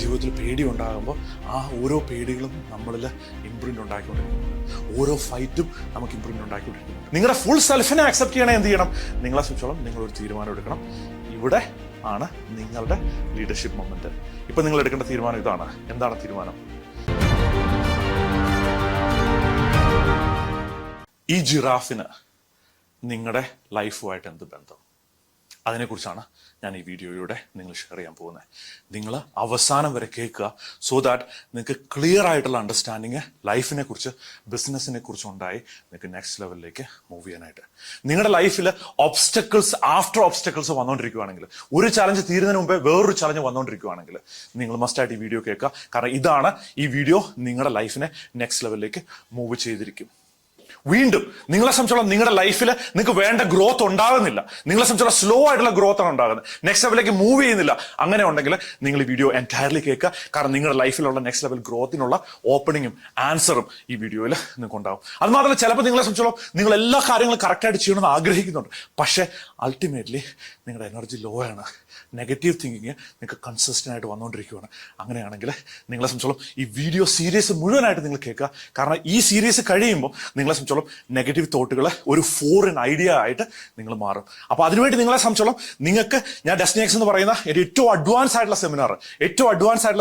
ജീവിതത്തിൽ പേടി ഉണ്ടാകുമ്പോൾ ആ ഓരോ പേടികളും നമ്മളിൽ ഇമ്പ്രൂവ്മെന്റ് ഉണ്ടാക്കിക്കൊണ്ടിരിക്കുന്നു. ഓരോ ഫൈറ്റും നമുക്ക് ഇമ്പ്രൂവ്മെന്റ് ഉണ്ടാക്കിക്കൊണ്ടിരിക്കുന്നു. നിങ്ങളുടെ ഫുൾ സെൽഫിനെ അക്സെപ്റ്റ് ചെയ്യണേ എന്ത് ചെയ്യണം? നിങ്ങളെ സംബന്ധിച്ചോളം നിങ്ങളൊരു തീരുമാനം എടുക്കണം. ഇവിടെ ആണ് നിങ്ങളുടെ ലീഡർഷിപ്പ് മൊമെന്റ്. ഇപ്പൊ നിങ്ങൾ എടുക്കേണ്ട തീരുമാനം ഇതാണ്. എന്താണ് തീരുമാനം? ഈ ജിറാഫിന് നിങ്ങളുടെ ലൈഫുമായിട്ട് എന്ത് ബന്ധം? അതിനെക്കുറിച്ചാണ് ഞാൻ ഈ വീഡിയോയിലൂടെ നിങ്ങൾ ഷെയർ ചെയ്യാൻ പോകുന്നത്. നിങ്ങൾ അവസാനം വരെ കേൾക്കുക, സോ ദാറ്റ് നിങ്ങൾക്ക് ക്ലിയർ ആയിട്ടുള്ള അണ്ടർസ്റ്റാൻഡിങ് ലൈഫിനെ കുറിച്ച്, ബിസിനസ്സിനെ കുറിച്ച് ഉണ്ടായി നിങ്ങൾക്ക് നെക്സ്റ്റ് ലെവലിലേക്ക് മൂവ് ചെയ്യാനായിട്ട്. നിങ്ങളുടെ ലൈഫിൽ ഓബ്സ്റ്റക്കിൾസ് ആഫ്റ്റർ ഓബ്സ്റ്റക്കിൾസ് വന്നുകൊണ്ടിരിക്കുകയാണെങ്കിൽ, ഒരു ചലഞ്ച് തീരുന്നതിന് മുമ്പേ വേറൊരു ചലഞ്ച് വന്നുകൊണ്ടിരിക്കുകയാണെങ്കിൽ നിങ്ങൾ മസ്റ്റായിട്ട് ഈ വീഡിയോ കേൾക്കുക. കാരണം ഇതാണ്, ഈ വീഡിയോ നിങ്ങളുടെ ലൈഫിനെ നെക്സ്റ്റ് ലെവലിലേക്ക് മൂവ് ചെയ്തിരിക്കും. വീണ്ടും നിങ്ങളെ സംബന്ധിച്ചോളം നിങ്ങളുടെ ലൈഫിൽ നിങ്ങൾക്ക് വേണ്ട ഗ്രോത്ത് ഉണ്ടാകുന്നില്ല, നിങ്ങളെ സംബന്ധിച്ചോളം സ്ലോ ആയിട്ടുള്ള ഗ്രോത്ത് ആണ് ഉണ്ടാകുന്നത്, നെക്സ്റ്റ് ലെവലിലേക്ക് മൂവ് ചെയ്യുന്നില്ല. അങ്ങനെ ഉണ്ടെങ്കിൽ നിങ്ങൾ ഈ വീഡിയോ എൻറ്റയർലി കേൾക്കുക. കാരണം നിങ്ങളുടെ ലൈഫിലുള്ള നെക്സ്റ്റ് ലെവൽ ഗ്രോത്തിനുള്ള ഓപ്പണിങ്ങും ആൻസറും ഈ വീഡിയോയിൽ നിങ്ങൾക്ക് ഉണ്ടാവും. അത് മാത്രമല്ല, ചിലപ്പോൾ നിങ്ങളെ സംബന്ധിച്ചോളം നിങ്ങൾ എല്ലാ കാര്യങ്ങളും കറക്റ്റായിട്ട് ചെയ്യണമെന്ന് ആഗ്രഹിക്കുന്നുണ്ട്, പക്ഷേ അൾട്ടിമേറ്റ്ലി നിങ്ങളുടെ എനർജി ലോ ആണ്, നെഗറ്റീവ് തിങ്കിങ് നിങ്ങൾക്ക് കൺസിസ്റ്റന്റ് ആയിട്ട് വന്നുകൊണ്ടിരിക്കുകയാണ്. അങ്ങനെയാണെങ്കിൽ നിങ്ങളെ സംബന്ധിച്ചോളം ഈ വീഡിയോ സീരീസ് മുഴുവനായിട്ട് നിങ്ങൾ കേൾക്കുക. കാരണം ഈ സീരീസ് കഴിയുമ്പോൾ നിങ്ങളെ സംബന്ധിച്ചോളം നെഗറ്റീവ് തോട്ടുകൾ ഒരു ഫോറിൻ ഐഡിയ ആയിട്ട് നിങ്ങൾ മാറും. അപ്പോൾ അതിനുവേണ്ടി നിങ്ങളെ സംബന്ധിച്ചോളം നിങ്ങൾക്ക് ഞാൻ ഡെസ്റ്റിനി എക്സ് എന്ന് പറയുന്ന ഏറ്റവും അഡ്വാൻസ് ആയിട്ടുള്ള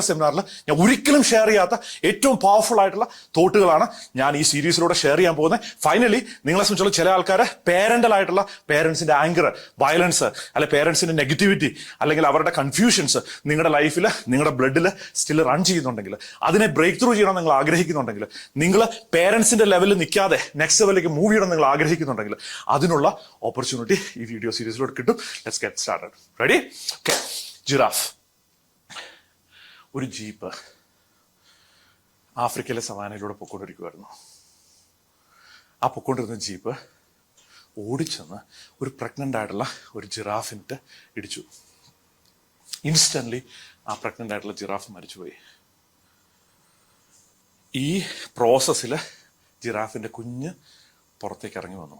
സെമിനാറിൽ ഞാൻ ഒരിക്കലും ഷെയർ ചെയ്യാത്ത ഏറ്റവും പവർഫുൾ ആയിട്ടുള്ള തോട്ടുകളാണ് ഞാൻ ഈ സീരീസിലൂടെ ഷെയർ ചെയ്യാൻ പോകുന്നത്. ഫൈനലി നിങ്ങളെ സംബന്ധിച്ചോളം ചില ആൾക്കാർ പേരന്റൽ ആയിട്ടുള്ള പേരൻസിന്റെ ആങ്കർ, വയലൻസ്, അല്ലെ പേരൻസിന്റെ നെഗറ്റിവിറ്റി, അല്ലെങ്കിൽ അവരുടെ കൺഫ്യൂഷൻസ് നിങ്ങളുടെ ലൈഫിൽ, നിങ്ങളുടെ ബ്ലഡിൽ സ്റ്റിൽ റൺ ചെയ്യുന്നുണ്ടെങ്കിൽ, അതിനെ ബ്രേക്ക് ത്രൂ ചെയ്യണം നിങ്ങൾ ആഗ്രഹിക്കുന്നുണ്ടെങ്കിൽ, നിങ്ങൾ പേരൻസിന്റെ ലെവലിൽ നിൽക്കാതെ നെക്സ്റ്റ് ലെവലിലേക്ക് മൂവ് ചെയ്യണം നിങ്ങൾ ആഗ്രഹിക്കുന്നുണ്ടെങ്കിൽ, അതിനുള്ള ഓപ്പർച്യൂണിറ്റി ഈ വീഡിയോ സീരീസിലൂടെ കിട്ടും. Let's get started. Ready? Okay. Giraffe. ഒരു ജീപ്പ് ആഫ്രിക്കയിലെ സവാനയിലൂടെ പൊക്കോണ്ടിരിക്കുമായിരുന്നു. ആ പൊക്കോണ്ടിരുന്ന ജീപ്പ് ഓടിച്ചെന്ന് ഒരു പ്രഗ്നന്റ് ആയിട്ടുള്ള ഒരു ജിറാഫിൻ്റെ ഇടിച്ചു. ഇൻസ്റ്റന്റ്ലി ആ പ്രഗ്നന്റ് ആയിട്ടുള്ള ജിറാഫ് മരിച്ചുപോയി. ഈ പ്രോസസ്സിൽ ജിറാഫിന്റെ കുഞ്ഞ് പുറത്തേക്ക് ഇറങ്ങി വന്നു.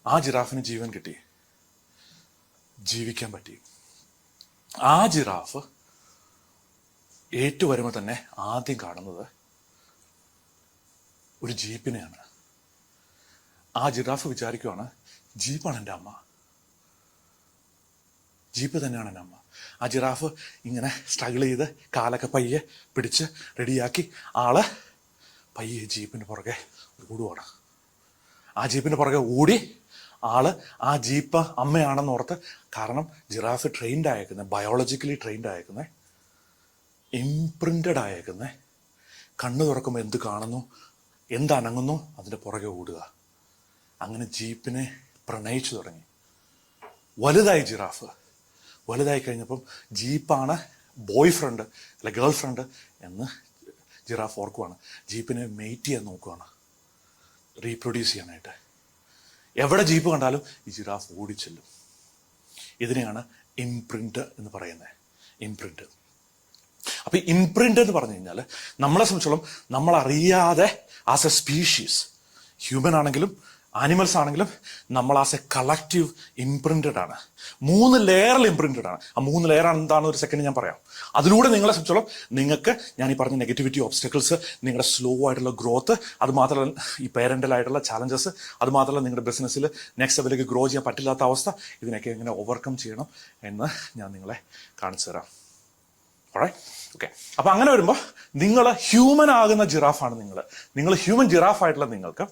ആ ജിറാഫിന് ജീവൻ കിട്ടി, ജീവിക്കാൻ പറ്റി. ആ ജിറാഫ് ഏറ്റുവരുമ്പോൾ തന്നെ ആദ്യം കാണുന്നത് ഒരു ജീപ്പിനെയാണ്. ആ ജിറാഫ് വിചാരിക്കുവാണ്, ജീപ്പാണ് എൻ്റെ അമ്മ, ജീപ്പ് തന്നെയാണ് എൻ്റെ അമ്മ. ആ ജിറാഫ് ഇങ്ങനെ സ്ട്രഗിൾ ചെയ്ത് കാലൊക്കെ പയ്യെ പിടിച്ച് റെഡിയാക്കി ആള് പയ്യെ ജീപ്പിന് പുറകെ ഓടുവാണ്. ആ ജീപ്പിന് പുറകെ ഓടി ആള് ആ ജീപ്പ് അമ്മയാണെന്ന് ഓർത്ത്, കാരണം ജിറാഫ് ട്രെയിൻഡ് ആയേക്കുന്നത്, ബയോളജിക്കലി ട്രെയിൻഡ് ആയേക്കുന്നത്, ഇംപ്രിന്റഡ് ആയേക്കുന്നത്, കണ്ണു തുറക്കുമ്പോൾ എന്ത് കാണുന്നു, എന്തനങ്ങുന്നു അതിൻ്റെ പുറകെ ഓടുക. അങ്ങനെ ജീപ്പിനെ പ്രണയിച്ചു തുടങ്ങി. വലുതായി ജിറാഫ്. വലുതായി കഴിഞ്ഞപ്പം ജീപ്പാണ് ബോയ് ഫ്രണ്ട് അല്ലെ ഗേൾ ഫ്രണ്ട് എന്ന് ജിറാഫ് ഓർക്കുവാണ്. ജീപ്പിനെ മെയ്റ്റ് ചെയ്യാൻ നോക്കുവാണ്, റീപ്രൊഡ്യൂസ് ചെയ്യാനായിട്ട്. എവിടെ ജീപ്പ് കണ്ടാലും ഈ ജിറാഫ് ഓടിച്ചെല്ലും. ഇതിനെയാണ് ഇംപ്രിന്റ് എന്ന് പറയുന്നത്. ഇംപ്രിന്റ്. അപ്പൊ ഇംപ്രിന്റ് എന്ന് പറഞ്ഞു കഴിഞ്ഞാൽ നമ്മളെ സംബന്ധിച്ചോളം നമ്മൾ അറിയാതെ ആസ് എ സ്പീഷീസ്, ഹ്യൂമൻ ആണെങ്കിലും ആനിമൽസ് ആണെങ്കിലും, നമ്മൾ ആസ് എ കളക്റ്റീവ് ഇംപ്രിന്റഡ് ആണ്. 3 ലെയറിൽ ഇംപ്രിന്റഡ് ആണ്. ആ 3 ലെയർ എന്താണെന്ന് ഒരു സെക്കൻഡ് ഞാൻ പറയാം. അതിലൂടെ നിങ്ങളെ സംബന്ധിച്ചോളം നിങ്ങൾക്ക് ഞാൻ ഈ പറഞ്ഞ നെഗറ്റിവിറ്റി, ഓബ്സ്റ്റക്കിൾസ്, നിങ്ങളുടെ സ്ലോ ആയിട്ടുള്ള ഗ്രോത്ത്, അത് മാത്രമല്ല ഈ പേരന്റൽ ആയിട്ടുള്ള ചാലഞ്ചസ്, അത് മാത്രമല്ല നിങ്ങളുടെ ബിസിനസ്സിൽ നെക്സ്റ്റ് ലെവലിലേക്ക് ഗ്രോ ചെയ്യാൻ പറ്റില്ലാത്ത അവസ്ഥ, ഇതിനൊക്കെ എങ്ങനെ ഓവർകം ചെയ്യണം എന്ന് ഞാൻ നിങ്ങളെ കാണിച്ചു തരാം. ഓക്കെ. അപ്പൊ അങ്ങനെ വരുമ്പോൾ നിങ്ങൾ ഹ്യൂമൻ ആകുന്ന ജിറാഫാണ്. നിങ്ങൾ ഹ്യൂമൻ ജിറാഫായിട്ടുള്ള നിങ്ങൾക്ക്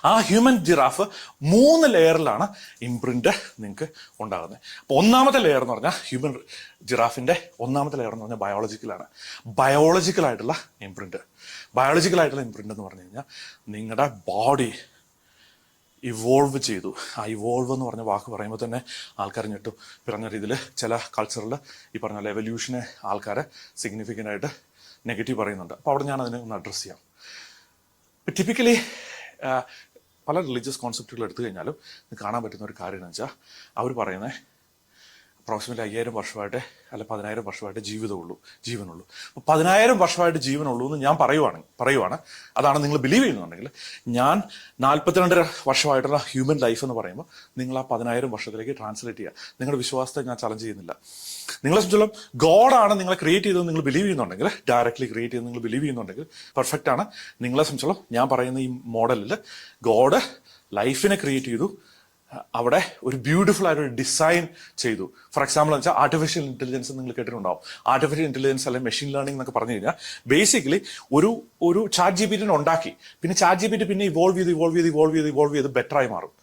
ആ ഹ്യൂമൻ ജിറാഫ് 3 ലെയറിലാണ് ഇംപ്രിന്റ് നിങ്ങൾക്ക് ഉണ്ടാകുന്നത്. അപ്പോൾ ഒന്നാമത്തെ ലെയർ എന്ന് പറഞ്ഞാൽ ഹ്യൂമൻ ജിറാഫിന്റെ ഒന്നാമത്തെ ലെയർ എന്ന് പറഞ്ഞാൽ ബയോളജിക്കലാണ്. ബയോളജിക്കലായിട്ടുള്ള ഇംപ്രിന്റ്. ബയോളജിക്കലായിട്ടുള്ള ഇംപ്രിന്റ് എന്ന് പറഞ്ഞു കഴിഞ്ഞാൽ നിങ്ങളുടെ ബോഡി ഇവോൾവ് ചെയ്തു. ആ ഇവോൾവ് എന്ന് പറഞ്ഞ വാക്ക് പറയുമ്പോൾ തന്നെ ആൾക്കാർ ഞെട്ടും. പറഞ്ഞ രീതിയിൽ ചില കൾച്ചറിൽ ഈ പറഞ്ഞ പോലെ എവല്യൂഷനെ ആൾക്കാരെ സിഗ്നിഫിക്കൻ്റ് ആയിട്ട് നെഗറ്റീവ് പറയുന്നുണ്ട്. അപ്പോൾ അവിടെ ഞാൻ അതിനെ ഒന്ന് അഡ്രസ്സ് ചെയ്യാം. ടിപ്പിക്കലി പല റിലീജിയസ് കോൺസെപ്റ്റുകൾ എടുത്തു കഴിഞ്ഞാലും കാണാൻ പറ്റുന്ന ഒരു കാര്യം എന്ന് വെച്ചാൽ അവർ പറയുന്നത് അപ്രോക്സിമേറ്റ്ലി 5000 വർഷമായിട്ട് അല്ല 10000 വർഷമായിട്ട് ജീവനുള്ളൂ. അപ്പോൾ 10000 വർഷമായിട്ട് ജീവനുള്ളൂ എന്ന് ഞാൻ പറയുവാണ്. അതാണ് നിങ്ങൾ ബിലീവ് ചെയ്യുന്നുണ്ടെങ്കിൽ, ഞാൻ 42 വർഷമായിട്ടുള്ള ഹ്യൂമൻ ലൈഫ് എന്ന് പറയുമ്പോൾ നിങ്ങൾ ആ 10000 വർഷത്തിലേക്ക് ട്രാൻസ്ലേറ്റ് ചെയ്യുക. നിങ്ങളുടെ വിശ്വാസത്തെ ഞാൻ ചലഞ്ച് ചെയ്യുന്നില്ല. നിങ്ങളെ സംബന്ധിച്ചോളം ഗോഡാണ് നിങ്ങളെ ക്രിയേറ്റ് ചെയ്തത് നിങ്ങൾ ബിലീവ് ചെയ്യുന്നുണ്ടെങ്കിൽ, ഡയറക്ട്ലി ക്രിയേറ്റ് ചെയ്ത് നിങ്ങൾ ബിലീവ് ചെയ്യുന്നുണ്ടെങ്കിൽ പെർഫെക്റ്റ് ആണ്. നിങ്ങളെ സംബന്ധിച്ചോളം ഞാൻ പറയുന്ന ഈ മോഡലിൽ ഗോഡ് ലൈഫിനെ ക്രിയേറ്റ് ചെയ്തു, അവിടെ ഒരു ബ്യൂട്ടിഫുൾ ആയിട്ടൊരു ഡിസൈൻ ചെയ്തു. ഫോർ എക്സാമ്പിൾ എന്ന് വെച്ചാൽ ആർട്ടിഫിഷ്യൽ ഇന്റലിജൻസ് നിങ്ങൾ കേട്ടിട്ടുണ്ടാവും. ആർട്ടിഫിഷ്യൽ ഇന്റലിജൻസ് അല്ലെങ്കിൽ മെഷീൻ ലേണിംഗ് എന്നൊക്കെ പറഞ്ഞു കഴിഞ്ഞാൽ ബേസിക്കലി ഒരു ചാറ്റ് GPT ഉണ്ടാക്കി, പിന്നെ ചാറ്റ് GPT പിന്നെ ഇവോൾവ് ചെയ്ത് ബെറ്ററായി മാറും.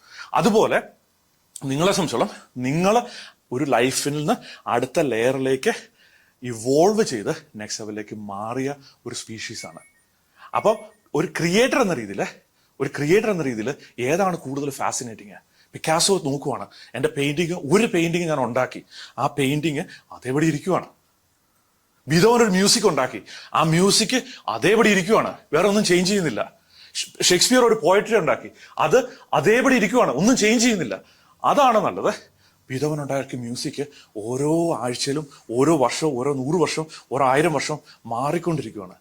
അതുപോലെ നിങ്ങളെ സംബന്ധിച്ചോളം നിങ്ങൾ ഒരു ലൈഫിൽ നിന്ന് അടുത്ത ലെയറിലേക്ക് ഇവോൾവ് ചെയ്ത് നെക്സ്റ്റ് ലെവലിലേക്ക് മാറിയ ഒരു സ്പീഷീസാണ്. അപ്പോൾ ഒരു ക്രിയേറ്റർ എന്ന രീതിയിൽ ഏതാണ് കൂടുതൽ ഫാസിനേറ്റിങ്? പിക്കാസോ നോക്കുവാണ്, എൻ്റെ ഒരു പെയിന്റിങ് ഞാൻ ഉണ്ടാക്കി, ആ പെയിന്റിങ് അതേപടി ഇരിക്കുവാണ്. ബീതോവൻ ഒരു മ്യൂസിക് ഉണ്ടാക്കി, ആ മ്യൂസിക് അതേപടി ഇരിക്കുവാണ്, വേറെ ഒന്നും ചേഞ്ച് ചെയ്യുന്നില്ല. ഷേക്സ്പിയർ ഒരു പോയട്രി ഉണ്ടാക്കി, അത് അതേപടി ഇരിക്കുവാണ്, ഒന്നും ചേഞ്ച് ചെയ്യുന്നില്ല. അതാണ് നല്ലത്. ബീതോവൻ ഉണ്ടാക്കിയ മ്യൂസിക് ഓരോ ആഴ്ചയിലും, ഓരോ വർഷവും, ഓരോ 100 വർഷവും, ഓരോ 1000 വർഷവും മാറിക്കൊണ്ടിരിക്കുകയാണ്.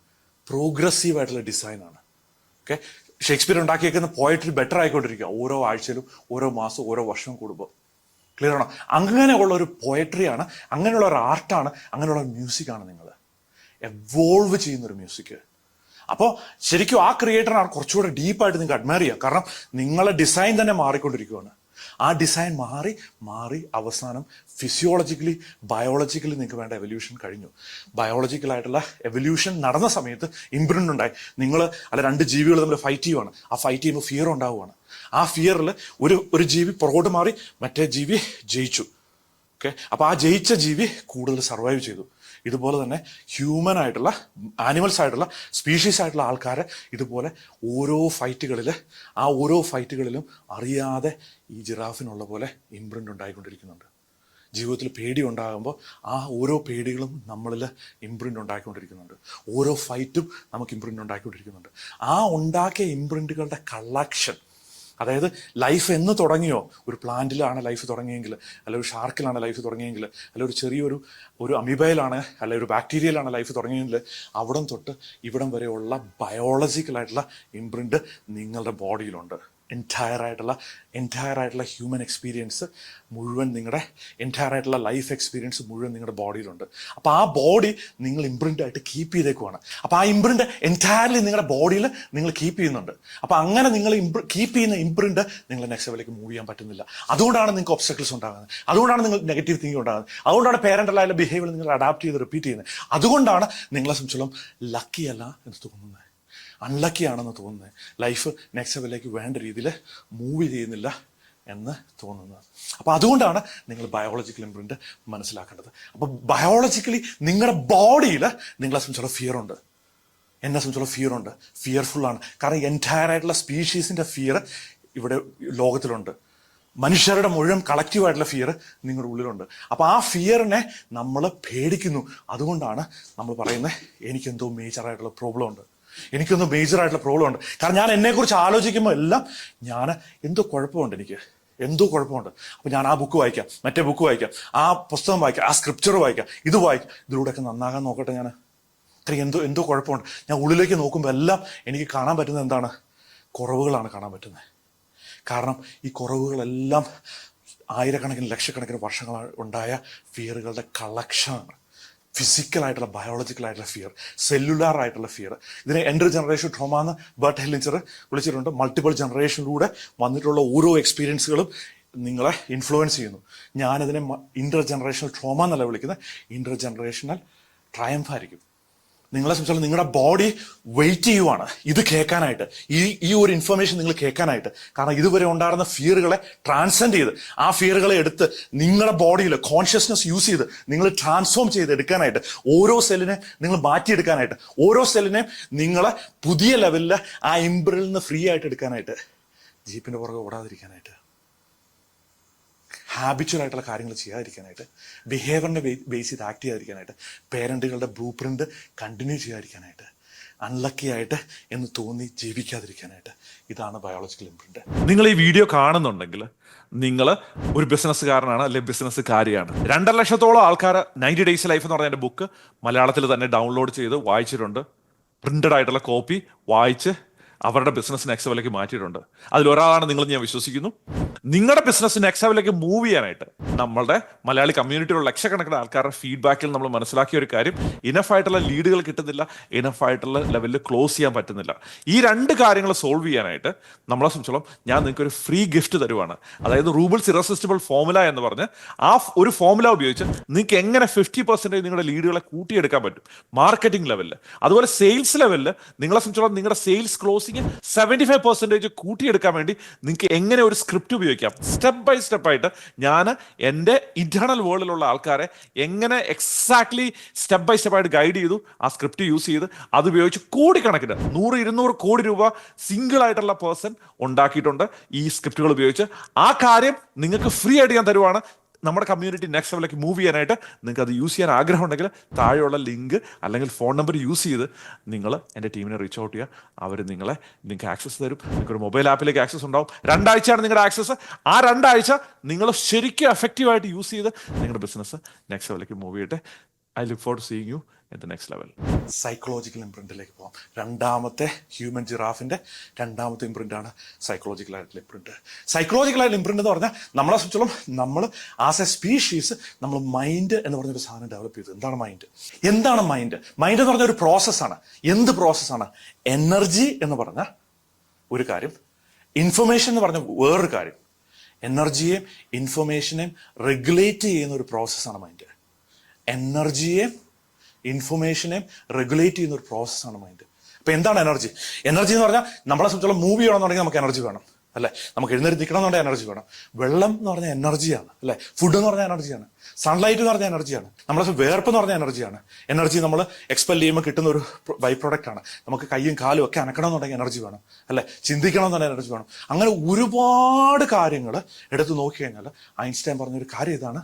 പ്രോഗ്രസീവ് ആയിട്ടുള്ള ഡിസൈനാണ്. ഓക്കെ, ഷേക്സ്പിയർ ഉണ്ടാക്കിയേക്കുന്ന പോയട്രി ബെറ്റർ ആയിക്കൊണ്ടിരിക്കുക ഓരോ ആഴ്ചയിലും, ഓരോ മാസവും, ഓരോ വർഷവും കൂടുമ്പോൾ. ക്ലിയർ ആണോ? അങ്ങനെയുള്ള ഒരു പോയട്രിയാണ്, അങ്ങനെയുള്ള ഒരു ആർട്ടാണ്, അങ്ങനെയുള്ള ഒരു മ്യൂസിക്കാണ് നിങ്ങൾ എവോൾവ് ചെയ്യുന്നൊരു മ്യൂസിക്. അപ്പോൾ ശരിക്കും ആ ക്രിയേറ്ററിനാണ് കുറച്ചുകൂടെ ഡീപ്പായിട്ട് നിങ്ങൾക്ക് അഡ്മയർ ചെയ്യാം. കാരണം നിങ്ങളെ ഡിസൈൻ തന്നെ മാറിക്കൊണ്ടിരിക്കുകയാണ്. ആ ഡിസൈൻ മാറി അവസാനം ഫിസിയോളജിക്കലി, ബയോളജിക്കലി നിങ്ങൾക്ക് വേണ്ട എവല്യൂഷൻ കഴിഞ്ഞു. ബയോളജിക്കലായിട്ടുള്ള എവല്യൂഷൻ നടന്ന സമയത്ത് ഇംപ്രിന്റ് ഉണ്ടായി. നിങ്ങൾ അല്ല 2 ജീവികൾ തമ്മിൽ ഫൈറ്റ് ചെയ്യുവാണ്. ആ ഫൈറ്റ് ചെയ്യുമ്പോൾ ഫിയർ ഉണ്ടാവുകയാണ്. ആ ഫിയറിൽ ഒരു ജീവി പുറകോട്ട് മാറി, മറ്റേ ജീവി ജയിച്ചു. ഓക്കെ, അപ്പോൾ ആ ജയിച്ച ജീവി കൂടുതൽ സർവൈവ് ചെയ്തു. ഇതുപോലെ തന്നെ ഹ്യൂമൻ ആയിട്ടുള്ള, ആനിമൽസ് ആയിട്ടുള്ള, സ്പീഷീസ് ആയിട്ടുള്ള ആൾക്കാരെ ഇതുപോലെ ഓരോ ഫൈറ്റുകളിലും അറിയാതെ ഈ ജിറാഫിനുള്ള പോലെ ഇംപ്രിന്റ് ഉണ്ടായിക്കൊണ്ടിരിക്കുന്നുണ്ട്. ജീവിതത്തിൽ പേടി ഉണ്ടാകുമ്പോൾ ആ ഓരോ പേടികളും നമ്മളിൽ ഇംപ്രിന്റ് ഉണ്ടാക്കിക്കൊണ്ടിരിക്കുന്നുണ്ട്. ഓരോ ഫൈറ്റും നമുക്ക് ഇംപ്രിന്റ് ഉണ്ടാക്കിക്കൊണ്ടിരിക്കുന്നുണ്ട്. ആ ഉണ്ടാക്കിയ ഇംപ്രിന്റുകളുടെ കളക്ഷൻ, അതായത് ലൈഫ് എന്ന് തുടങ്ങിയോ, ഒരു പ്ലാന്റിലാണ് ലൈഫ് തുടങ്ങിയെങ്കിൽ, അല്ല ഒരു ഷാർക്കിലാണ് ലൈഫ് തുടങ്ങിയെങ്കിൽ, അല്ല ഒരു ചെറിയൊരു അമീബയിലാണ്, അല്ല ഒരു ബാക്ടീരിയയിലാണ് ലൈഫ് തുടങ്ങിയെങ്കിൽ, അവിടം തൊട്ട് ഇവിടം വരെയുള്ള ബയോളജിക്കലായിട്ടുള്ള ഇംപ്രിന്റ് നിങ്ങളുടെ ബോഡിയിലുണ്ട്. എൻറ്റയർ ആയിട്ടുള്ള ഹ്യൂമൻ എക്സ്പീരിയൻസ് മുഴുവൻ, നിങ്ങളുടെ എൻറ്റയർ ആയിട്ടുള്ള ലൈഫ് എക്സ്പീരിയൻസ് മുഴുവൻ നിങ്ങളുടെ ബോഡിയിലുണ്ട്. അപ്പോൾ ആ ബോഡി നിങ്ങൾ ഇംപ്രിന്റ് ആയിട്ട് കീപ്പ് ചെയ്തേക്കുവാണ്. അപ്പോൾ ആ ഇംപ്രിന്റ് എൻറ്റയർലി നിങ്ങളുടെ ബോഡിയിൽ നിങ്ങൾ കീപ്പ് ചെയ്യുന്നുണ്ട്. അപ്പോൾ അങ്ങനെ നിങ്ങൾ കീപ്പ് ചെയ്യുന്ന ഇംപ്രിന്റ് നിങ്ങൾ നെക്സ്റ്റ് ലെവലിലേക്ക് മൂവ് ചെയ്യാൻ പറ്റുന്നില്ല. അതുകൊണ്ടാണ് നിങ്ങൾക്ക് ഒബ്സ്റ്റക്കിൾസ് ഉണ്ടാകുന്നത്, അതുകൊണ്ടാണ് നിങ്ങൾ നെഗറ്റീവ് തിങ്കിങ് ഉണ്ടാകുന്നത്, അതുകൊണ്ടാണ് പേരൻ്റലായുള്ള ബിഹേവിയർ നിങ്ങൾ അഡാപ്റ്റ് ചെയ്ത് റിപ്പീറ്റ് ചെയ്യുന്നത്. അതുകൊണ്ടാണ് നിങ്ങളെ സംബന്ധിച്ചോളം ലക്കി അല്ല എന്ന് തോന്നുന്നത്, അൺലക്കി ആണെന്ന് തോന്നുന്നത്, ലൈഫ് നെക്സ്റ്റ് ലെവലിലേക്ക് വേണ്ട രീതിയിൽ മൂവ് ചെയ്യുന്നില്ല എന്ന് തോന്നുന്നത്. അപ്പോൾ അതുകൊണ്ടാണ് നിങ്ങൾ ബയോളജിക്കൽ ഇംപ്രിന്റ് മനസ്സിലാക്കേണ്ടത്. അപ്പോൾ ബയോളജിക്കലി നിങ്ങളുടെ ബോഡിയിൽ നിങ്ങളെ സംബന്ധിച്ചുള്ള ഫിയർ ഉണ്ട്, എന്നെ സംബന്ധിച്ചുള്ള ഫിയർ ഉണ്ട്, ഫിയർഫുള്ളാണ്. കാരണം എൻറ്റയർ ആയിട്ടുള്ള സ്പീഷീസിൻ്റെ ഫിയർ ഇവിടെ ലോകത്തിലുണ്ട്. മനുഷ്യരുടെ മുഴുവൻ കളക്റ്റീവായിട്ടുള്ള ഫിയർ നിങ്ങളുടെ ഉള്ളിലുണ്ട്. അപ്പോൾ ആ ഫിയറിനെ നമ്മൾ പേടിക്കുന്നു. അതുകൊണ്ടാണ് നമ്മൾ പറയുന്നത് എനിക്കെന്തോ മേജറായിട്ടുള്ള പ്രോബ്ലം ഉണ്ട്, എനിക്കൊന്നും മേജറായിട്ടുള്ള പ്രോബ്ലം ഉണ്ട്. കാരണം ഞാൻ എന്നെക്കുറിച്ച് ആലോചിക്കുമ്പോൾ എല്ലാം ഞാൻ എന്തോ കുഴപ്പമുണ്ട്. അപ്പോൾ ഞാൻ ആ ബുക്ക് വായിക്കാം, മറ്റേ ബുക്ക് വായിക്കാം, ആ പുസ്തകം വായിക്കാം, ആ സ്ക്രിപ്ചർ വായിക്കാം, ഇത് വായിക്കാം, ഇതിലൂടെയൊക്കെ നന്നാകാൻ നോക്കട്ടെ ഞാൻ. എന്തോ കുഴപ്പമുണ്ട്. ഞാൻ ഉള്ളിലേക്ക് നോക്കുമ്പോൾ എല്ലാം എനിക്ക് കാണാൻ പറ്റുന്നത് എന്താണ്? കുറവുകളാണ് കാണാൻ പറ്റുന്നത്. കാരണം ഈ കുറവുകളെല്ലാം ആയിരക്കണക്കിന് ലക്ഷക്കണക്കിന് വർഷങ്ങൾ ഉണ്ടായ ഫിയറുകളുടെ കളക്ഷനാണ്. ഫിസിക്കലായിട്ടുള്ള, ബയോളജിക്കലായിട്ടുള്ള ഫിയർ, സെല്ലുലാർ ആയിട്ടുള്ള ഫിയർ. ഇതിനെ എൻ്റർ ജനറേഷൻ ട്രോമ എന്ന് ബർട്ട് ഹെല്ലിഞ്ചർ വിളിച്ചിട്ടുണ്ട്. മൾട്ടിപ്പിൾ ജനറേഷനിലൂടെ വന്നിട്ടുള്ള ഓരോ എക്സ്പീരിയൻസുകളും നിങ്ങളെ ഇൻഫ്ലുവൻസ് ചെയ്യുന്നു. ഞാനതിനെ ഇൻ്റർ ജനറേഷണൽ ട്രോമ എന്നല്ല വിളിക്കുന്നത്, ഇൻ്റർ ജനറേഷണൽ ട്രയംഫ് ആയിരിക്കും. നിങ്ങളെ സംബന്ധിച്ചാൽ നിങ്ങളുടെ ബോഡി വെയിറ്റ് ചെയ്യുവാണ് ഇത് കേൾക്കാനായിട്ട്, ഈ ഒരു ഇൻഫർമേഷൻ നിങ്ങൾ കേൾക്കാനായിട്ട്. കാരണം ഇതുവരെ ഉണ്ടായിരുന്ന ഫിയറുകളെ ട്രാൻസെൻഡ് ചെയ്ത്, ആ ഫിയറുകളെ എടുത്ത് നിങ്ങളുടെ ബോഡിയിൽ കോൺഷ്യസ്നെസ് യൂസ് ചെയ്ത് നിങ്ങൾ ട്രാൻസ്ഫോം ചെയ്ത് എടുക്കാനായിട്ട്, ഓരോ സെല്ലിനെ നിങ്ങൾ മാറ്റിയെടുക്കാനായിട്ട്, ഓരോ സെല്ലിനെയും നിങ്ങളെ പുതിയ ലെവലിൽ ആ ഇംബ്രിൽ നിന്ന് ഫ്രീ ആയിട്ട് എടുക്കാനായിട്ട്, ജീപ്പിൻ്റെ പുറകെ ഓടാതിരിക്കാനായിട്ട്, ഹാബിച്വലായിട്ടുള്ള കാര്യങ്ങൾ ചെയ്യാതിരിക്കാനായിട്ട്, ബിഹേവിയറിനെ ബേസ് ചെയ്ത് ആക്ട് ചെയ്യാതിരിക്കാനായിട്ട്, പേരൻറ്റുകളുടെ ബ്ലൂ പ്രിൻ്റ് കണ്ടിന്യൂ ചെയ്യാതിരിക്കാനായിട്ട്, അൺലക്കി ആയിട്ട് എന്ന് തോന്നി ജീവിക്കാതിരിക്കാനായിട്ട്. ഇതാണ് ബയോളജിക്കൽ ഇംപ്രിന്റ്. നിങ്ങൾ ഈ വീഡിയോ കാണുന്നുണ്ടെങ്കിൽ നിങ്ങൾ ഒരു ബിസിനസ്സുകാരനാണ് അല്ലെങ്കിൽ ബിസിനസ്സുകാരിയാണ്. 2.5 ലക്ഷത്തോളം ആൾക്കാർ 90 ഡേയ്സ് ലൈഫ് എന്ന് പറഞ്ഞ എൻ്റെ ബുക്ക് മലയാളത്തിൽ തന്നെ ഡൗൺലോഡ് ചെയ്ത് വായിച്ചിട്ടുണ്ട്. പ്രിന്റഡ് ആയിട്ടുള്ള കോപ്പി വായിച്ച് അവരുടെ ബിസിനസ് നെക്സ്റ്റ് ലെവലിലേക്ക് മാറ്റിയിട്ടുണ്ട്. അതിലൊരാളാണ് നിങ്ങൾ, ഞാൻ വിശ്വസിക്കുന്നു. നിങ്ങളുടെ ബിസിനസ് നെക്സ്റ്റ് ലെവലിലേക്ക് മൂവ് ചെയ്യാനായിട്ട് നമ്മളുടെ മലയാളി കമ്മ്യൂണിറ്റിയിലുള്ള ലക്ഷക്കണക്കിന് ആൾക്കാരുടെ ഫീഡ്ബാക്കിൽ നമ്മൾ മനസ്സിലാക്കിയ ഒരു കാര്യം, ഇനഫ് ആയിട്ടുള്ള ലീഡുകൾ കിട്ടുന്നില്ല, ഇനഫ് ആയിട്ടുള്ള ലെവലിൽ ക്ലോസ് ചെയ്യാൻ പറ്റുന്നില്ല. ഈ 2 കാര്യങ്ങൾ സോൾവ് ചെയ്യാനായിട്ട് നമ്മളെ സംബന്ധിച്ചോളം ഞാൻ നിങ്ങൾക്ക് ഒരു ഫ്രീ ഗിഫ്റ്റ് തരുവാണ്. അതായത് റൂബിൾസ് ഇറസിസ്റ്റിബിൾ ഫോർമുല എന്ന് പറഞ്ഞ് ആ ഒരു ഫോർമുല ഉപയോഗിച്ച് നിങ്ങൾക്ക് എങ്ങനെ 50% നിങ്ങളുടെ ലീഡുകളെ കൂട്ടിയെടുക്കാൻ പറ്റും മാർക്കറ്റിംഗ് ലെവലിൽ. അതുപോലെ സെയിൽസ് ലെവലിൽ നിങ്ങളെ സംബന്ധിച്ചോളം നിങ്ങളുടെ സെയിൽസ് ക്ലോസിംഗ് 75% കൂട്ടിയെടുക്കാൻ വേണ്ടി നിങ്ങൾക്ക് എങ്ങനെ ഒരു സ്ക്രിപ്റ്റ് ഉപയോഗിക്കാം. സ്റ്റെപ്പ് ബൈ സ്റ്റെപ്പ് ആയിട്ട് ഞാൻ എൻ്റെ ഇന്റേണൽ വേൾഡിലുള്ള ആൾക്കാരെ എങ്ങനെ എക്സാക്ട്ലി സ്റ്റെപ്പ് ബൈ സ്റ്റെപ്പ് ആയിട്ട് ഗൈഡ് ചെയ്തു. ആ സ്ക്രിപ്റ്റ് യൂസ് ചെയ്ത് അത് ഉപയോഗിച്ച് കോടിക്കണക്കിന് 100-200 കോടി രൂപ സിംഗിൾ ആയിട്ടുള്ള പേഴ്സൺ ഉണ്ടാക്കിയിട്ടുണ്ട് ഈ സ്ക്രിപ്റ്റുകൾ ഉപയോഗിച്ച്. ആ കാര്യം നിങ്ങൾക്ക് ഫ്രീ ആയിട്ട് ഞാൻ തരുവാണ്. നമ്മുടെ കമ്മ്യൂണിറ്റി നെക്സ്റ്റ് ലെവലിലേക്ക് മൂവ് ചെയ്യാനായിട്ട് നിങ്ങൾക്ക് അത് യൂസ് ചെയ്യാൻ ആഗ്രഹം ഉണ്ടെങ്കിൽ താഴെയുള്ള ലിങ്ക് അല്ലെങ്കിൽ ഫോൺ നമ്പർ യൂസ് ചെയ്ത് നിങ്ങൾ എൻ്റെ ടീമിനെ റീച്ച് ഔട്ട് ചെയ്യുക. അവർ നിങ്ങൾക്ക് ആക്സസ് തരും. നിങ്ങൾക്കൊരു മൊബൈൽ ആപ്പിലേക്ക് ആക്സസ് ഉണ്ടാവും. 2 ആഴ്ചയാണ് നിങ്ങളുടെ ആക്സസ്. ആ 2 ആഴ്ച നിങ്ങൾ ശരിക്കും എഫക്റ്റീവായിട്ട് യൂസ് ചെയ്ത് നിങ്ങളുടെ ബിസിനസ് നെക്സ്റ്റ് ലെവലിലേക്ക് മൂവ് ചെയ്യട്ടെ. I look forward to seeing you at the next level. Psychological ഇംപ്രിന്റിലേക്ക് പോകാം. രണ്ടാമത്തെ ഹ്യൂമൻ ജിറാഫിന്റെ രണ്ടാമത്തെ ഇംപ്രിന്റ് ആണ് സൈക്കോളജിക്കൽ ആയിട്ടുള്ള ഇംപ്രിന്റ്. സൈക്കോളജിക്കൽ ആയിട്ടുള്ള ഇംപ്രിന്റ് എന്ന് പറഞ്ഞാൽ നമ്മളെ സംബന്ധിച്ചോളം നമ്മൾ ആസ് എ സ്പീഷീസ് നമ്മൾ മൈൻഡ് എന്ന് പറഞ്ഞൊരു സാധനം ഡെവലപ്പ് ചെയ്തു. എന്താണ് മൈൻഡ്? മൈൻഡ് എന്ന് പറഞ്ഞ ഒരു പ്രോസസ്സാണ്. എന്ത് പ്രോസസ്സാണ്? എനർജി എന്ന് പറഞ്ഞ ഒരു കാര്യം, ഇൻഫർമേഷൻ എന്ന് പറഞ്ഞ വേറൊരു കാര്യം. എനർജിയെയും ഇൻഫർമേഷനെയും റെഗുലേറ്റ് ചെയ്യുന്ന ഒരു പ്രോസസ്സാണ് മൈൻഡ്. എനർജിയെയും ഇൻഫർമേഷനെയും റെഗുലേറ്റ് ചെയ്യുന്ന ഒരു പ്രോസസ്സാണ് മൈൻഡ്. അപ്പൊ എന്താണ് എനർജി? എനർജി എന്ന് പറഞ്ഞാൽ നമ്മളെ സംബന്ധിച്ചോളം മൂവ് ചെയ്യണമെന്നുണ്ടെങ്കിൽ നമുക്ക് എനർജി വേണം, അല്ലെ? നമുക്ക് എഴുന്നേൽക്കണം എന്നുണ്ടെങ്കിൽ എനർജി വേണം. വെള്ളം എന്ന് പറഞ്ഞാൽ എനർജിയാണ്, അല്ലെ? ഫുഡ് എന്ന് പറഞ്ഞാൽ എനർജിയാണ്. സൺലൈറ്റ് എന്ന് പറഞ്ഞാൽ എനർജിയാണ്. നമ്മളെ വേർപ്പ് എന്ന് പറഞ്ഞാൽ എനർജിയാണ്. എനർജി നമ്മൾ എക്സ്പെൽ ചെയ്യുമ്പോൾ കിട്ടുന്ന ഒരു ബൈ പ്രോഡക്റ്റ് ആണ്. നമുക്ക് കൈയും കാലും ഒക്കെ അനക്കണം എന്നുണ്ടെങ്കിൽ എനർജി വേണം, അല്ലെ? ചിന്തിക്കണം എന്നുണ്ടെങ്കിൽ എനർജി വേണം. അങ്ങനെ ഒരുപാട് കാര്യങ്ങൾ എടുത്ത് നോക്കി കഴിഞ്ഞാൽ ഐൻസ്റ്റൈൻ പറഞ്ഞൊരു കാര്യം ഇതാണ്: